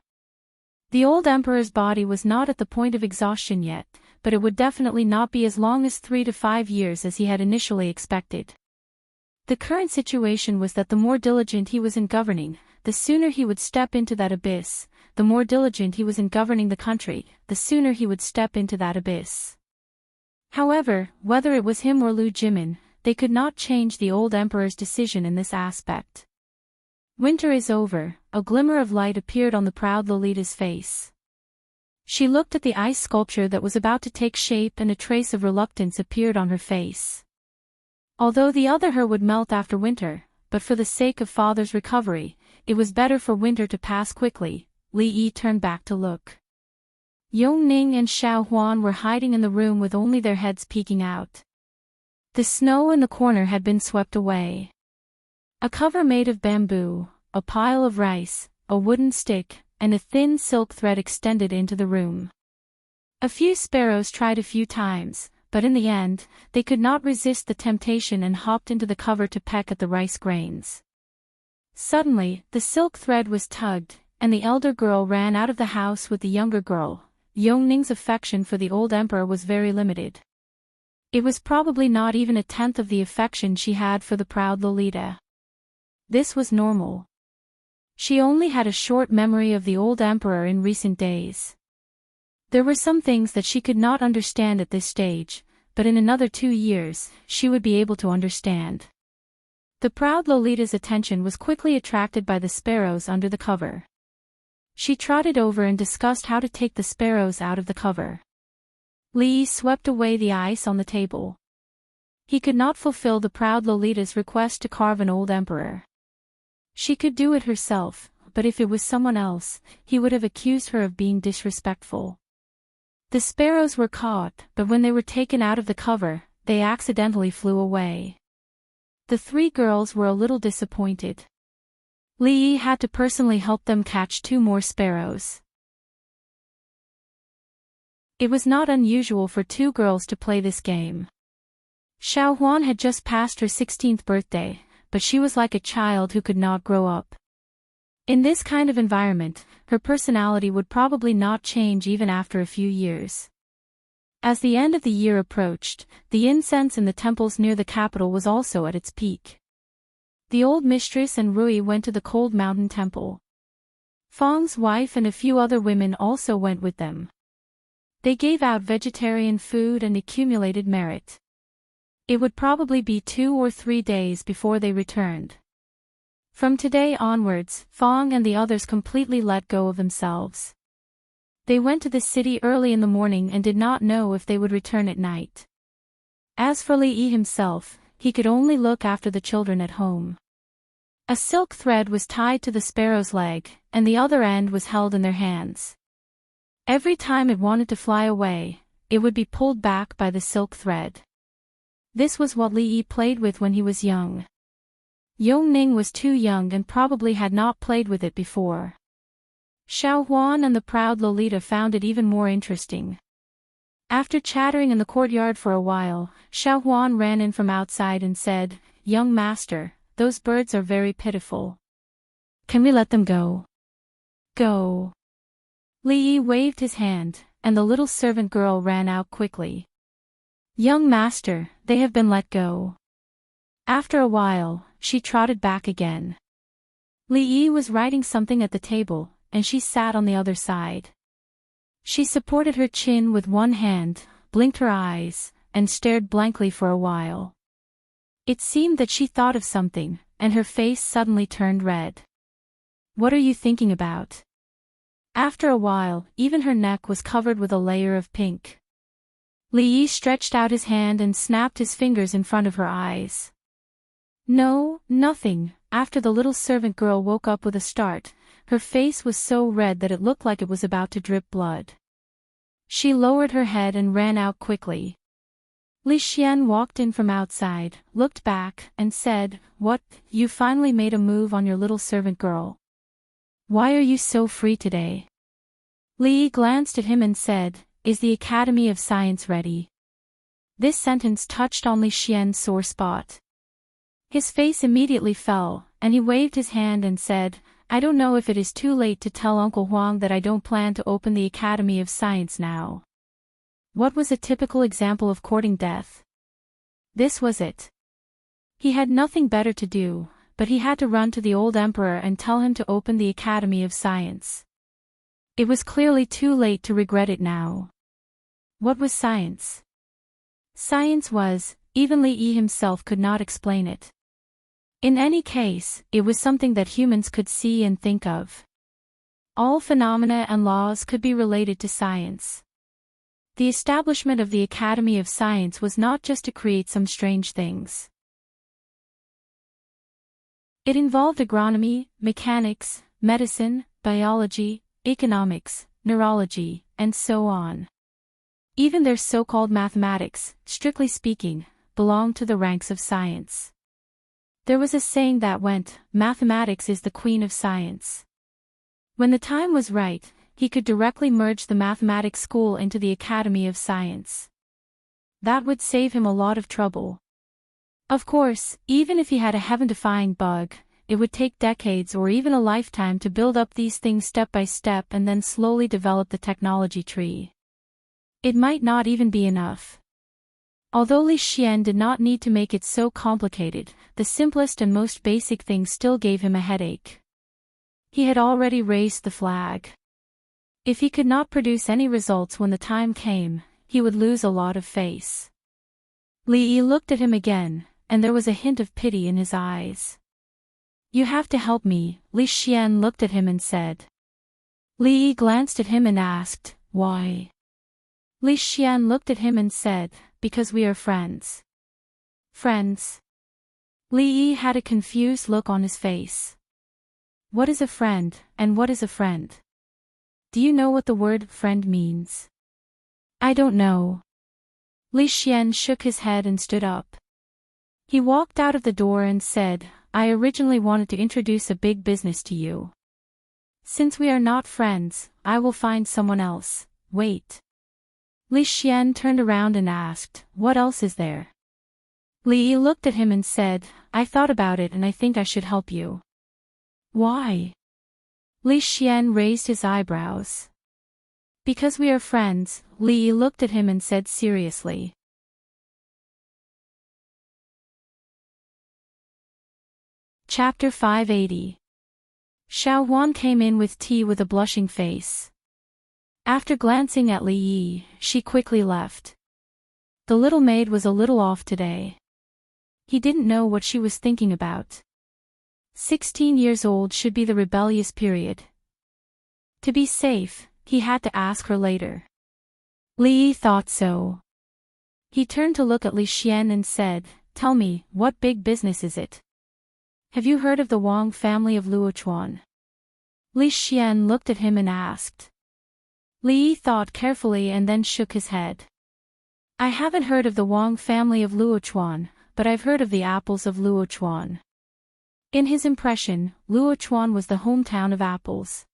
The old emperor's body was not at the point of exhaustion yet, but it would definitely not be as long as 3 to 5 years as he had initially expected. The current situation was that the more diligent he was in governing, the sooner he would step into that abyss. The more diligent he was in governing the country, the sooner he would step into that abyss. However, whether it was him or Lu Jimin, they could not change the old emperor's decision in this aspect. Winter is over, a glimmer of light appeared on the proud Lolita's face. She looked at the ice sculpture that was about to take shape and a trace of reluctance appeared on her face. Although the other her would melt after winter, but for the sake of father's recovery, it was better for winter to pass quickly. Li Yi turned back to look. Yongning and Xiao Huan were hiding in the room with only their heads peeking out. The snow in the corner had been swept away. A cover made of bamboo, a pile of rice, a wooden stick, and a thin silk thread extended into the room. A few sparrows tried a few times, but in the end, they could not resist the temptation and hopped into the cover to peck at the rice grains. Suddenly, the silk thread was tugged, and the elder girl ran out of the house with the younger girl. Yongning's affection for the old emperor was very limited. It was probably not even a tenth of the affection she had for the proud Lolita. This was normal. She only had a short memory of the old emperor in recent days. There were some things that she could not understand at this stage, but in another 2 years, she would be able to understand. The proud Lolita's attention was quickly attracted by the sparrows under the cover. She trotted over and discussed how to take the sparrows out of the cover. Li swept away the ice on the table. He could not fulfill the proud Lolita's request to carve an old emperor. She could do it herself, but if it was someone else, he would have accused her of being disrespectful. The sparrows were caught, but when they were taken out of the cover, they accidentally flew away. The 3 girls were a little disappointed. Li Yi had to personally help them catch 2 more sparrows. It was not unusual for 2 girls to play this game. Xiao Huan had just passed her 16th birthday, but she was like a child who could not grow up. In this kind of environment, her personality would probably not change even after a few years. As the end of the year approached, the incense in the temples near the capital was also at its peak. The old mistress and Rui went to the cold mountain temple. Fang's wife and a few other women also went with them. They gave out vegetarian food and accumulated merit. It would probably be 2 or 3 days before they returned. From today onwards, Fang and the others completely let go of themselves. They went to the city early in the morning and did not know if they would return at night. As for Li Yi himself, he could only look after the children at home. A silk thread was tied to the sparrow's leg, and the other end was held in their hands. Every time it wanted to fly away, it would be pulled back by the silk thread. This was what Li Yi played with when he was young. Yongning was too young and probably had not played with it before. Xiao Huan and the proud Lolita found it even more interesting. After chattering in the courtyard for a while, Xiao Huan ran in from outside and said, "Young master, those birds are very pitiful. Can we let them go?" "Go." Li Yi waved his hand, and the little servant girl ran out quickly. "Young master, they have been let go." After a while, she trotted back again. Li Yi was writing something at the table, and she sat on the other side. She supported her chin with one hand, blinked her eyes, and stared blankly for a while. It seemed that she thought of something, and her face suddenly turned red. "What are you thinking about?" After a while, even her neck was covered with a layer of pink. Li Yi stretched out his hand and snapped his fingers in front of her eyes. "No, nothing." After the little servant girl woke up with a start, her face was so red that it looked like it was about to drip blood. She lowered her head and ran out quickly. Li Xian walked in from outside, looked back, and said, "What, you finally made a move on your little servant girl? Why are you so free today?" Li glanced at him and said, "Is the Academy of Science ready?" This sentence touched on Li Xian's sore spot. His face immediately fell, and he waved his hand and said, "I don't know if it is too late to tell Uncle Huang that I don't plan to open the Academy of Science now." What was a typical example of courting death? This was it. He had nothing better to do, but he had to run to the old emperor and tell him to open the Academy of Science. It was clearly too late to regret it now. What was science? Science was, even Li Yi himself could not explain it. In any case, it was something that humans could see and think of. All phenomena and laws could be related to science. The establishment of the Academy of Science was not just to create some strange things. It involved agronomy, mechanics, medicine, biology, economics, neurology, and so on. Even their so-called mathematics, strictly speaking, belonged to the ranks of science. There was a saying that went, "Mathematics is the queen of science." When the time was right, he could directly merge the mathematics school into the Academy of Science. That would save him a lot of trouble. Of course, even if he had a heaven-defying bug, it would take decades or even a lifetime to build up these things step by step and then slowly develop the technology tree. It might not even be enough. Although Li Xian did not need to make it so complicated, the simplest and most basic thing still gave him a headache. He had already raised the flag. If he could not produce any results when the time came, he would lose a lot of face. Li Yi looked at him again, and there was a hint of pity in his eyes. "You have to help me," Li Xian looked at him and said. Li Yi glanced at him and asked, "Why?" Li Xian looked at him and said, "Because we are friends." Friends? Li Yi had a confused look on his face. What is a friend, and what is a friend? Do you know what the word friend means? I don't know. Li Xian shook his head and stood up. He walked out of the door and said, "I originally wanted to introduce a big business to you. Since we are not friends, I will find someone else. Wait." Li Xian turned around and asked, "What else is there?" Li Yi looked at him and said, "I thought about it and I think I should help you." Why? Li Xian raised his eyebrows. "Because we are friends," Li Yi looked at him and said seriously. Chapter 580. Xiao Huan came in with tea with a blushing face. After glancing at Li Yi, she quickly left. The little maid was a little off today. He didn't know what she was thinking about. 16 years old should be the rebellious period. To be safe, he had to ask her later. Li Yi thought so. He turned to look at Li Xian and said, "Tell me, what big business is it? Have you heard of the Wang family of Luochuan?" Li Xian looked at him and asked. Li Yi thought carefully and then shook his head. "I haven't heard of the Wang family of Luochuan, but I've heard of the apples of Luochuan." In his impression, Luochuan was the hometown of apples.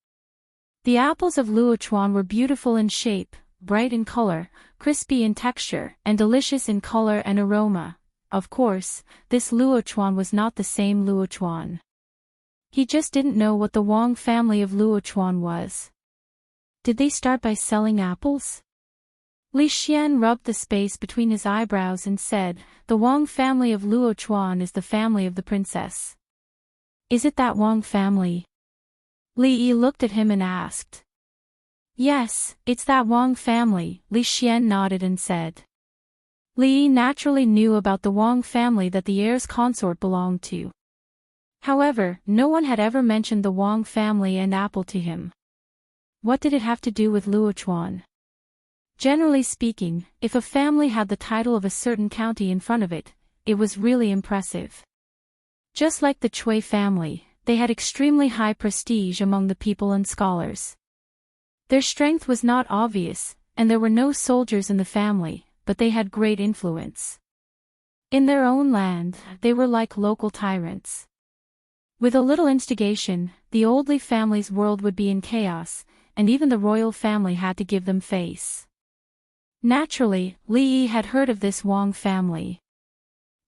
The apples of Luochuan were beautiful in shape, bright in color, crispy in texture, and delicious in color and aroma. Of course, this Luochuan was not the same Luochuan. He just didn't know what the Wang family of Luochuan was. Did they start by selling apples? Li Xian rubbed the space between his eyebrows and said, "The Wang family of Luochuan is the family of the princess." Is it that Wang family? Li Yi looked at him and asked. Yes, it's that Wang family, Li Xian nodded and said. Li Yi naturally knew about the Wang family that the heir's consort belonged to. However, no one had ever mentioned the Wang family and apple to him. What did it have to do with Luochuan? Generally speaking, if a family had the title of a certain county in front of it, it was really impressive. Just like the Cui family, they had extremely high prestige among the people and scholars. Their strength was not obvious, and there were no soldiers in the family, but they had great influence. In their own land, they were like local tyrants. With a little instigation, the old Li family's world would be in chaos, and even the royal family had to give them face. Naturally, Li Yi had heard of this Wang family.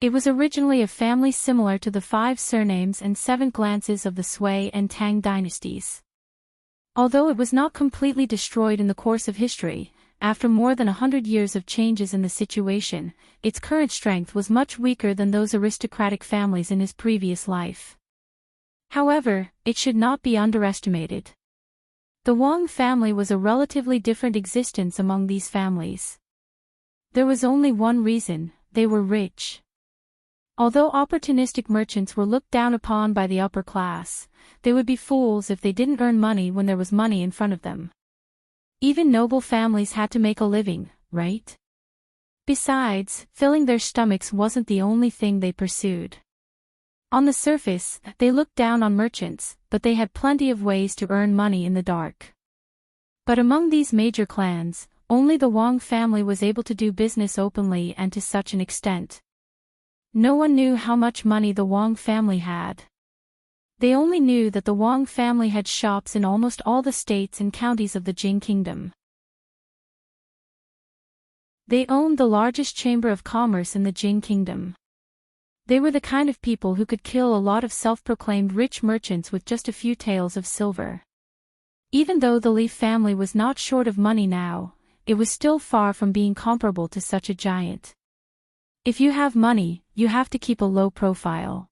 It was originally a family similar to the 5 surnames and 7 glances of the Sui and Tang dynasties. Although it was not completely destroyed in the course of history, after more than 100 years of changes in the situation, its current strength was much weaker than those aristocratic families in his previous life. However, it should not be underestimated. The Wang family was a relatively different existence among these families. There was only one reason: they were rich. Although opportunistic merchants were looked down upon by the upper class, they would be fools if they didn't earn money when there was money in front of them. Even noble families had to make a living, right? Besides, filling their stomachs wasn't the only thing they pursued. On the surface, they looked down on merchants, but they had plenty of ways to earn money in the dark. But among these major clans, only the Wang family was able to do business openly and to such an extent. No one knew how much money the Wang family had. They only knew that the Wang family had shops in almost all the states and counties of the Jing kingdom. They owned the largest chamber of commerce in the Jing kingdom. They were the kind of people who could kill a lot of self-proclaimed rich merchants with just a few taels of silver. Even though the Li family was not short of money now, it was still far from being comparable to such a giant. If you have money, you have to keep a low profile.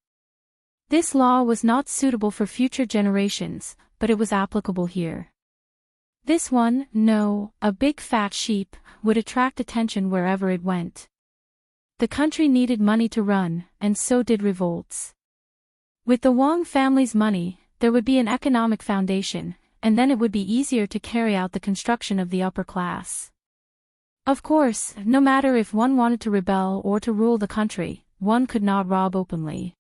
This law was not suitable for future generations, but it was applicable here. This one, no, a big fat sheep, would attract attention wherever it went. The country needed money to run, and so did revolts. With the Wang family's money, there would be an economic foundation, and then it would be easier to carry out the construction of the upper class. Of course, no matter if one wanted to rebel or to rule the country, one could not rob openly.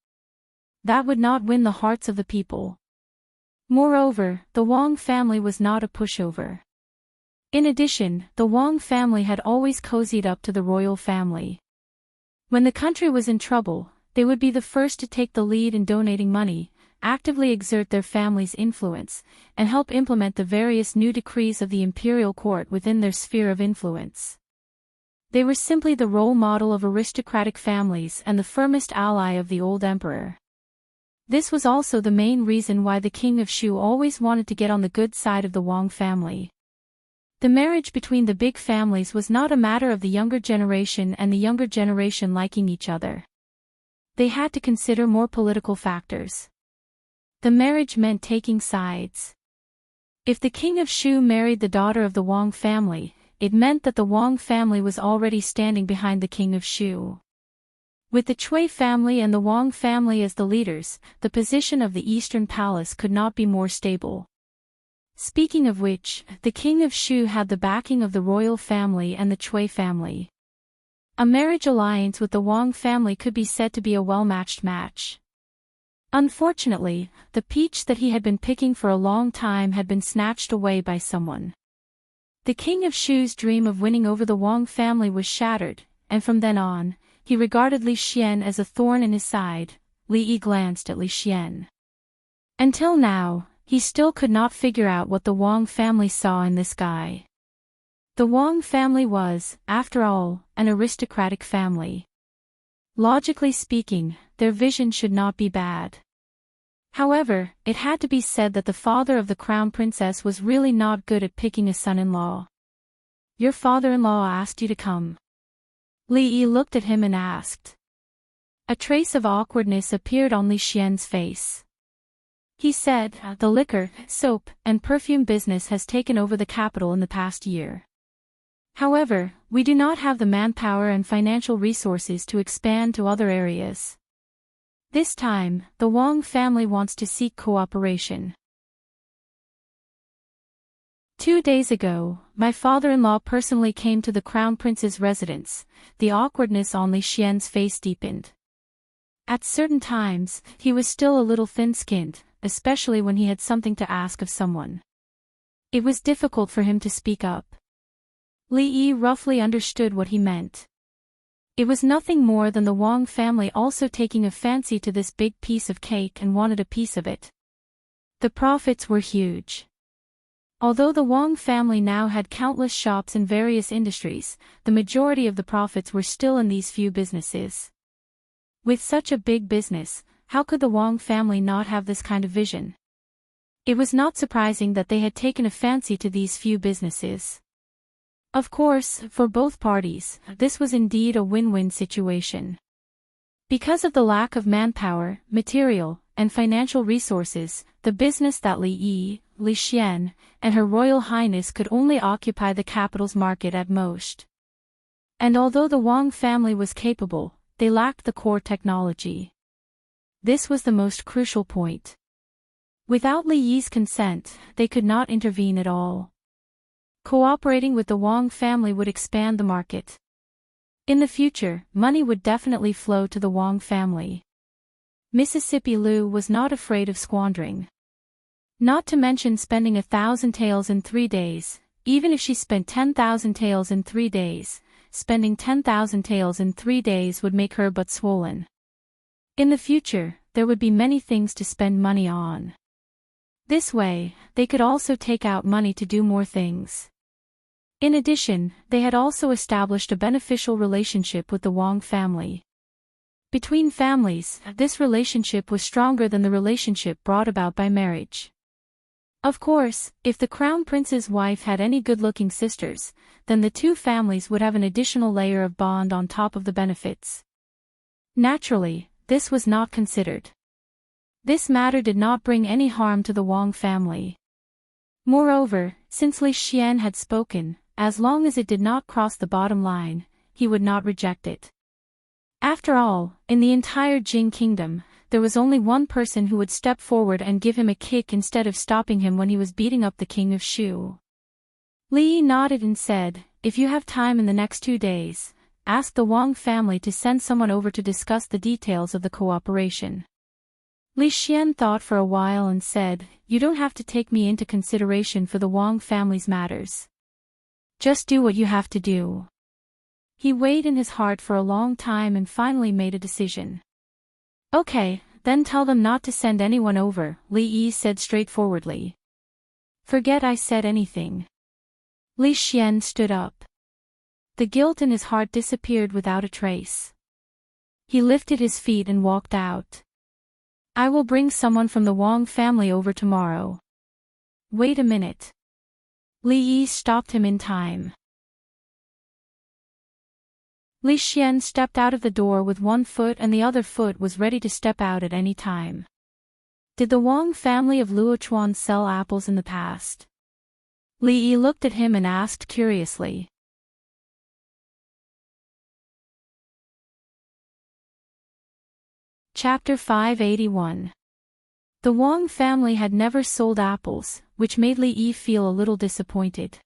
That would not win the hearts of the people. Moreover, the Wang family was not a pushover. In addition, the Wang family had always cozied up to the royal family. When the country was in trouble, they would be the first to take the lead in donating money, actively exert their family's influence, and help implement the various new decrees of the imperial court within their sphere of influence. They were simply the role model of aristocratic families and the firmest ally of the old emperor. This was also the main reason why the king of Shu always wanted to get on the good side of the Wang family. The marriage between the big families was not a matter of the younger generation and the younger generation liking each other. They had to consider more political factors. The marriage meant taking sides. If the king of Shu married the daughter of the Wang family, it meant that the Wang family was already standing behind the king of Shu. With the Cui family and the Wang family as the leaders, the position of the Eastern Palace could not be more stable. Speaking of which, the king of Shu had the backing of the royal family and the Cui family. A marriage alliance with the Wang family could be said to be a well-matched match. Unfortunately, the peach that he had been picking for a long time had been snatched away by someone. The king of Shu's dream of winning over the Wang family was shattered, and from then on, he regarded Li Xian as a thorn in his side. Li Yi glanced at Li Xian. Until now, he still could not figure out what the Wang family saw in this guy. The Wang family was, after all, an aristocratic family. Logically speaking, their vision should not be bad. However, it had to be said that the father of the crown princess was really not good at picking a son-in-law. Your father-in-law asked you to come. Li Yi looked at him and asked. A trace of awkwardness appeared on Li Xian's face. He said, the liquor, soap, and perfume business has taken over the capital in the past year. However, we do not have the manpower and financial resources to expand to other areas. This time, the Wang family wants to seek cooperation. 2 days ago, my father-in-law personally came to the crown prince's residence. The awkwardness on Li Xian's face deepened. At certain times, he was still a little thin-skinned, especially when he had something to ask of someone. It was difficult for him to speak up. Li Yi roughly understood what he meant. It was nothing more than the Wang family also taking a fancy to this big piece of cake and wanted a piece of it. The profits were huge. Although the Wang family now had countless shops in various industries, the majority of the profits were still in these few businesses. With such a big business, how could the Wang family not have this kind of vision? It was not surprising that they had taken a fancy to these few businesses. Of course, for both parties, this was indeed a win-win situation. Because of the lack of manpower, material, and financial resources, the business that Li Yi, Li Xian, and Her Royal Highness could only occupy the capital's market at most. And although the Wang family was capable, they lacked the core technology. This was the most crucial point. Without Li Yi's consent, they could not intervene at all. Cooperating with the Wang family would expand the market. In the future, money would definitely flow to the Wang family. Mississippi Lu was not afraid of squandering. Not to mention spending 1,000 taels in 3 days, even if she spent 10,000 taels in 3 days, spending 10,000 taels in 3 days would make her but swollen. In the future, there would be many things to spend money on. This way, they could also take out money to do more things. In addition, they had also established a beneficial relationship with the Wang family. Between families, this relationship was stronger than the relationship brought about by marriage. Of course, if the crown prince's wife had any good-looking sisters, then the two families would have an additional layer of bond on top of the benefits. Naturally, this was not considered. This matter did not bring any harm to the Wang family. Moreover, since Li Xian had spoken, as long as it did not cross the bottom line, he would not reject it. After all, in the entire Jing kingdom, there was only one person who would step forward and give him a kick instead of stopping him when he was beating up the king of Shu. Li Yi nodded and said, "If you have time in the next 2 days, ask the Wang family to send someone over to discuss the details of the cooperation." Li Xian thought for a while and said, "You don't have to take me into consideration for the Wang family's matters. Just do what you have to do." He weighed in his heart for a long time and finally made a decision. "Okay, then tell them not to send anyone over," Li Yi said straightforwardly. "Forget I said anything." Li Xian stood up. The guilt in his heart disappeared without a trace. He lifted his feet and walked out. "I will bring someone from the Wang family over tomorrow." "Wait a minute." Li Yi stopped him in time. Li Xian stepped out of the door with one foot and the other foot was ready to step out at any time. "Did the Wang family of Luochuan sell apples in the past?" Li Yi looked at him and asked curiously. Chapter 581. The Wang family had never sold apples, which made Li Yi feel a little disappointed.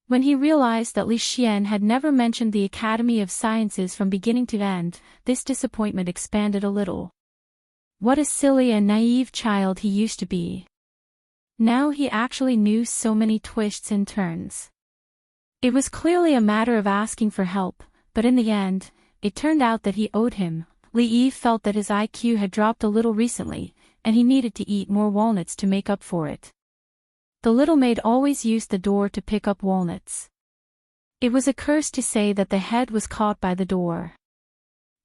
When he realized that Li Xian had never mentioned the Academy of Sciences from beginning to end, this disappointment expanded a little. What a silly and naive child he used to be. Now he actually knew so many twists and turns. It was clearly a matter of asking for help, but in the end, it turned out that he owed him. Li Yi felt that his IQ had dropped a little recently, and he needed to eat more walnuts to make up for it. The little maid always used the door to pick up walnuts. It was a curse to say that the head was caught by the door.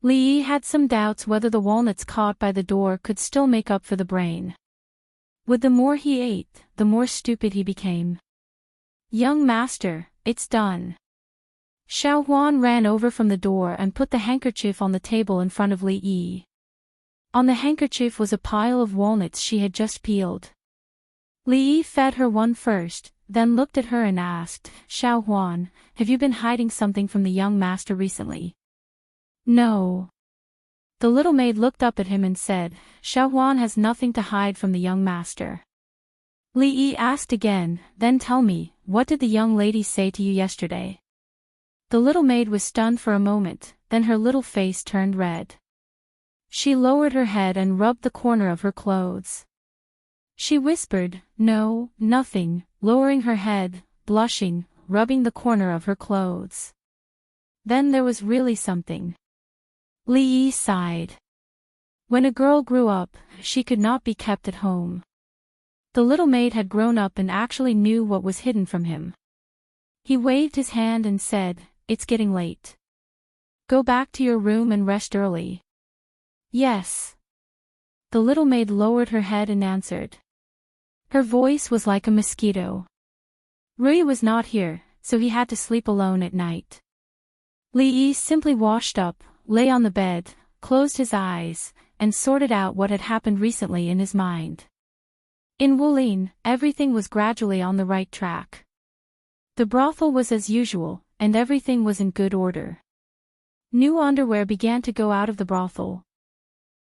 Li Yi had some doubts whether the walnuts caught by the door could still make up for the brain. With the more he ate, the more stupid he became. "Young master, it's done." Xiao Huan ran over from the door and put the handkerchief on the table in front of Li Yi. On the handkerchief was a pile of walnuts she had just peeled. Li Yi fed her one first, then looked at her and asked, "Xiao Huan, have you been hiding something from the young master recently?" "No." The little maid looked up at him and said, "Xiao Huan has nothing to hide from the young master." Li Yi asked again, "Then tell me, what did the young lady say to you yesterday?" The little maid was stunned for a moment, then her little face turned red. She lowered her head and rubbed the corner of her clothes. She whispered, "No, nothing," lowering her head, blushing. rubbing the corner of her clothes. Then there was really something. Li Yi sighed. When a girl grew up, she could not be kept at home. The little maid had grown up and actually knew what was hidden from him. He waved his hand and said, "It's getting late. Go back to your room and rest early." "Yes." The little maid lowered her head and answered. Her voice was like a mosquito. Rui was not here, so he had to sleep alone at night. Li Yi simply washed up, lay on the bed, closed his eyes, and sorted out what had happened recently in his mind. In Wulin, everything was gradually on the right track. The brothel was as usual, and everything was in good order. New underwear began to go out of the brothel.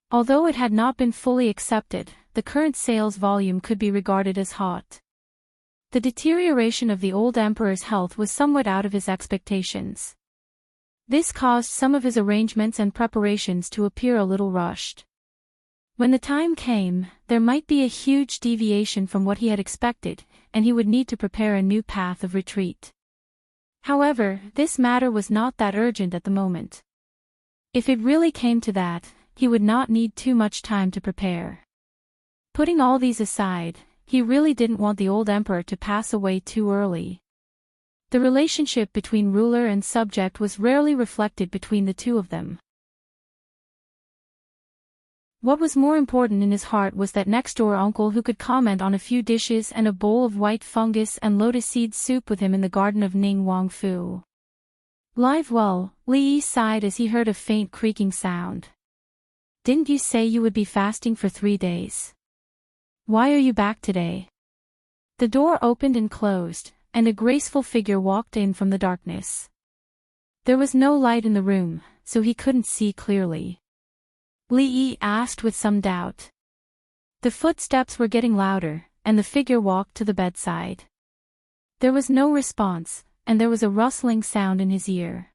Although it had not been fully accepted, the current sales volume could be regarded as hot. The deterioration of the old emperor's health was somewhat out of his expectations. This caused some of his arrangements and preparations to appear a little rushed. When the time came, there might be a huge deviation from what he had expected, and he would need to prepare a new path of retreat. However, this matter was not that urgent at the moment. If it really came to that, he would not need too much time to prepare. Putting all these aside, he really didn't want the old emperor to pass away too early. The relationship between ruler and subject was rarely reflected between the two of them. What was more important in his heart was that next-door uncle who could comment on a few dishes and a bowl of white fungus and lotus seed soup with him in the garden of Ning Wangfu. Live well, Li Yi sighed as he heard a faint creaking sound. "Didn't you say you would be fasting for 3 days? Why are you back today?" The door opened and closed, and a graceful figure walked in from the darkness. There was no light in the room, so he couldn't see clearly. Li Yi asked with some doubt. The footsteps were getting louder, and the figure walked to the bedside. There was no response, and there was a rustling sound in his ear.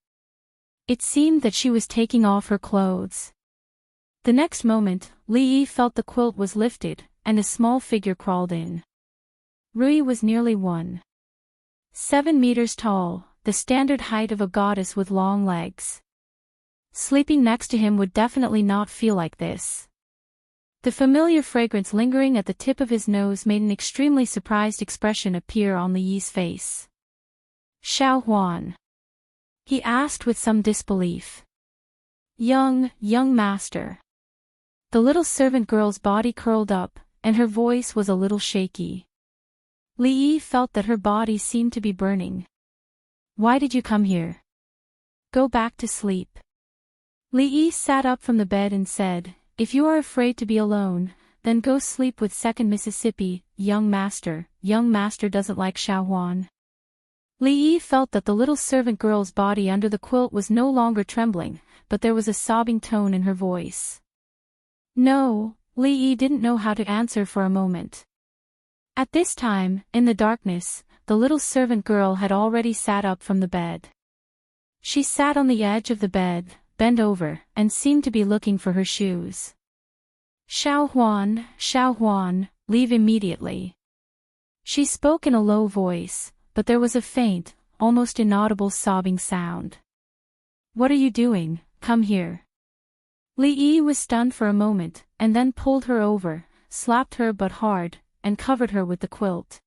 It seemed that she was taking off her clothes. The next moment, Li Yi felt the quilt was lifted, and a small figure crawled in. Rui was nearly 1.7 meters tall, the standard height of a goddess with long legs. Sleeping next to him would definitely not feel like this. The familiar fragrance lingering at the tip of his nose made an extremely surprised expression appear on Li Yi's face. "Xiao Huan?" he asked with some disbelief. Young master." The little servant girl's body curled up, and her voice was a little shaky. Li Yi felt that her body seemed to be burning. "Why did you come here? Go back to sleep." Li Yi sat up from the bed and said, "If you are afraid to be alone, then go sleep with Second Mississippi, young master. Young master doesn't like Xiao Huan." Li Yi felt that the little servant girl's body under the quilt was no longer trembling, but there was a sobbing tone in her voice. No, Li Yi didn't know how to answer for a moment. At this time, in the darkness, the little servant girl had already sat up from the bed. She sat on the edge of the bed, bent over, and seemed to be looking for her shoes. Xiao Huan, leave immediately." She spoke in a low voice, but there was a faint, almost inaudible sobbing sound. "What are you doing? Come here." Li Yi was stunned for a moment, and then pulled her over, slapped her but hard, and covered her with the quilt.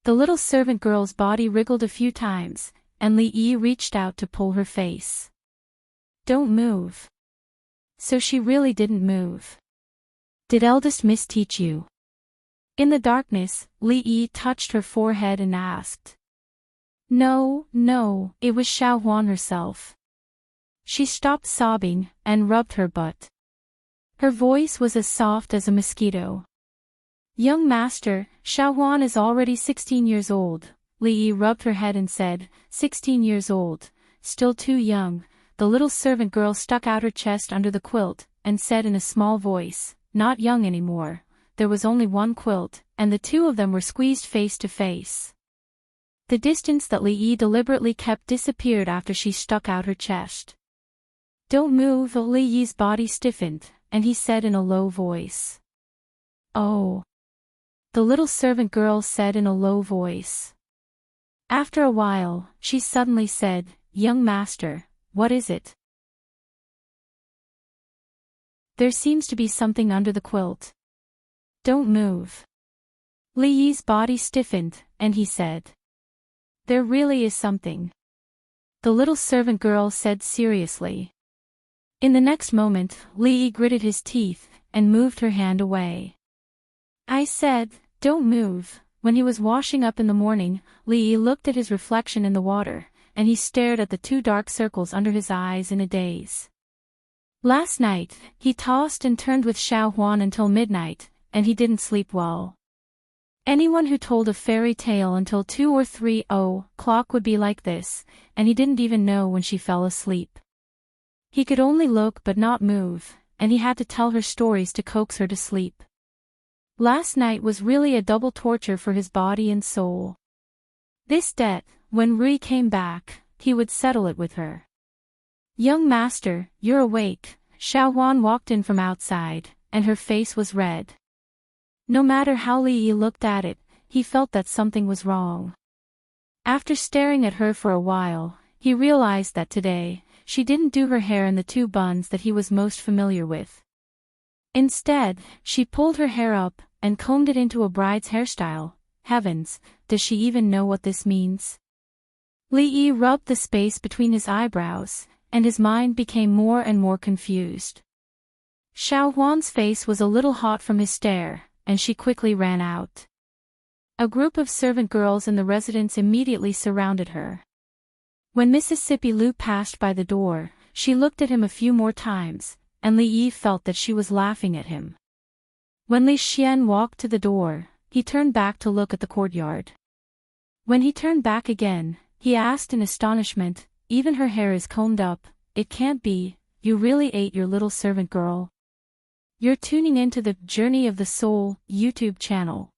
The little servant girl's body wriggled a few times, and Li Yi reached out to pull her face. "Don't move." So she really didn't move. "Did eldest miss teach you?" In the darkness, Li Yi touched her forehead and asked. No, it was Xiao Huan herself. She stopped sobbing, and rubbed her butt. Her voice was as soft as a mosquito. "Young master, Xiao Huan is already 16 years old." Li Yi rubbed her head and said, 16 years old, still too young." The little servant girl stuck out her chest under the quilt, and said in a small voice, "Not young anymore." There was only one quilt, and the two of them were squeezed face to face. The distance that Li Yi deliberately kept disappeared after she stuck out her chest. "Don't move." Li Yi's body stiffened, and he said in a low voice. "Oh." The little servant girl said in a low voice. After a while, she suddenly said, "Young master, what is it? There seems to be something under the quilt. Don't move." Li Yi's body stiffened, and he said, "There really is something," the little servant girl said seriously. In the next moment, Li Yi gritted his teeth and moved her hand away. "I said, don't move." When he was washing up in the morning, Li Yi looked at his reflection in the water, and he stared at the two dark circles under his eyes in a daze. Last night, he tossed and turned with Xiao Huan until midnight, and he didn't sleep well. Anyone who told a fairy tale until 2 or 3 o'clock would be like this, and he didn't even know when she fell asleep. He could only look but not move, and he had to tell her stories to coax her to sleep. Last night was really a double torture for his body and soul. This debt, when Rui came back, he would settle it with her. "Young master, you're awake." Xiao Huan walked in from outside, and her face was red. No matter how Li Yi looked at it, he felt that something was wrong. After staring at her for a while, he realized that today, she didn't do her hair in the two buns that he was most familiar with. Instead, she pulled her hair up and combed it into a bride's hairstyle. Heavens, does she even know what this means? Li Yi rubbed the space between his eyebrows, and his mind became more and more confused. Xiao Huan's face was a little hot from his stare, and she quickly ran out. A group of servant girls in the residence immediately surrounded her. When Mississippi Lu passed by the door, she looked at him a few more times, and Li Yi felt that she was laughing at him. When Li Xian walked to the door, he turned back to look at the courtyard. When he turned back again, he asked in astonishment, "Even her hair is combed up, it can't be, you really ate your little servant girl?" You're tuning into the Journey of the Soul YouTube channel.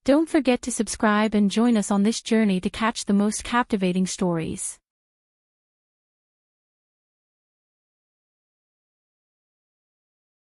Don't forget to subscribe and join us on this journey to catch the most captivating stories.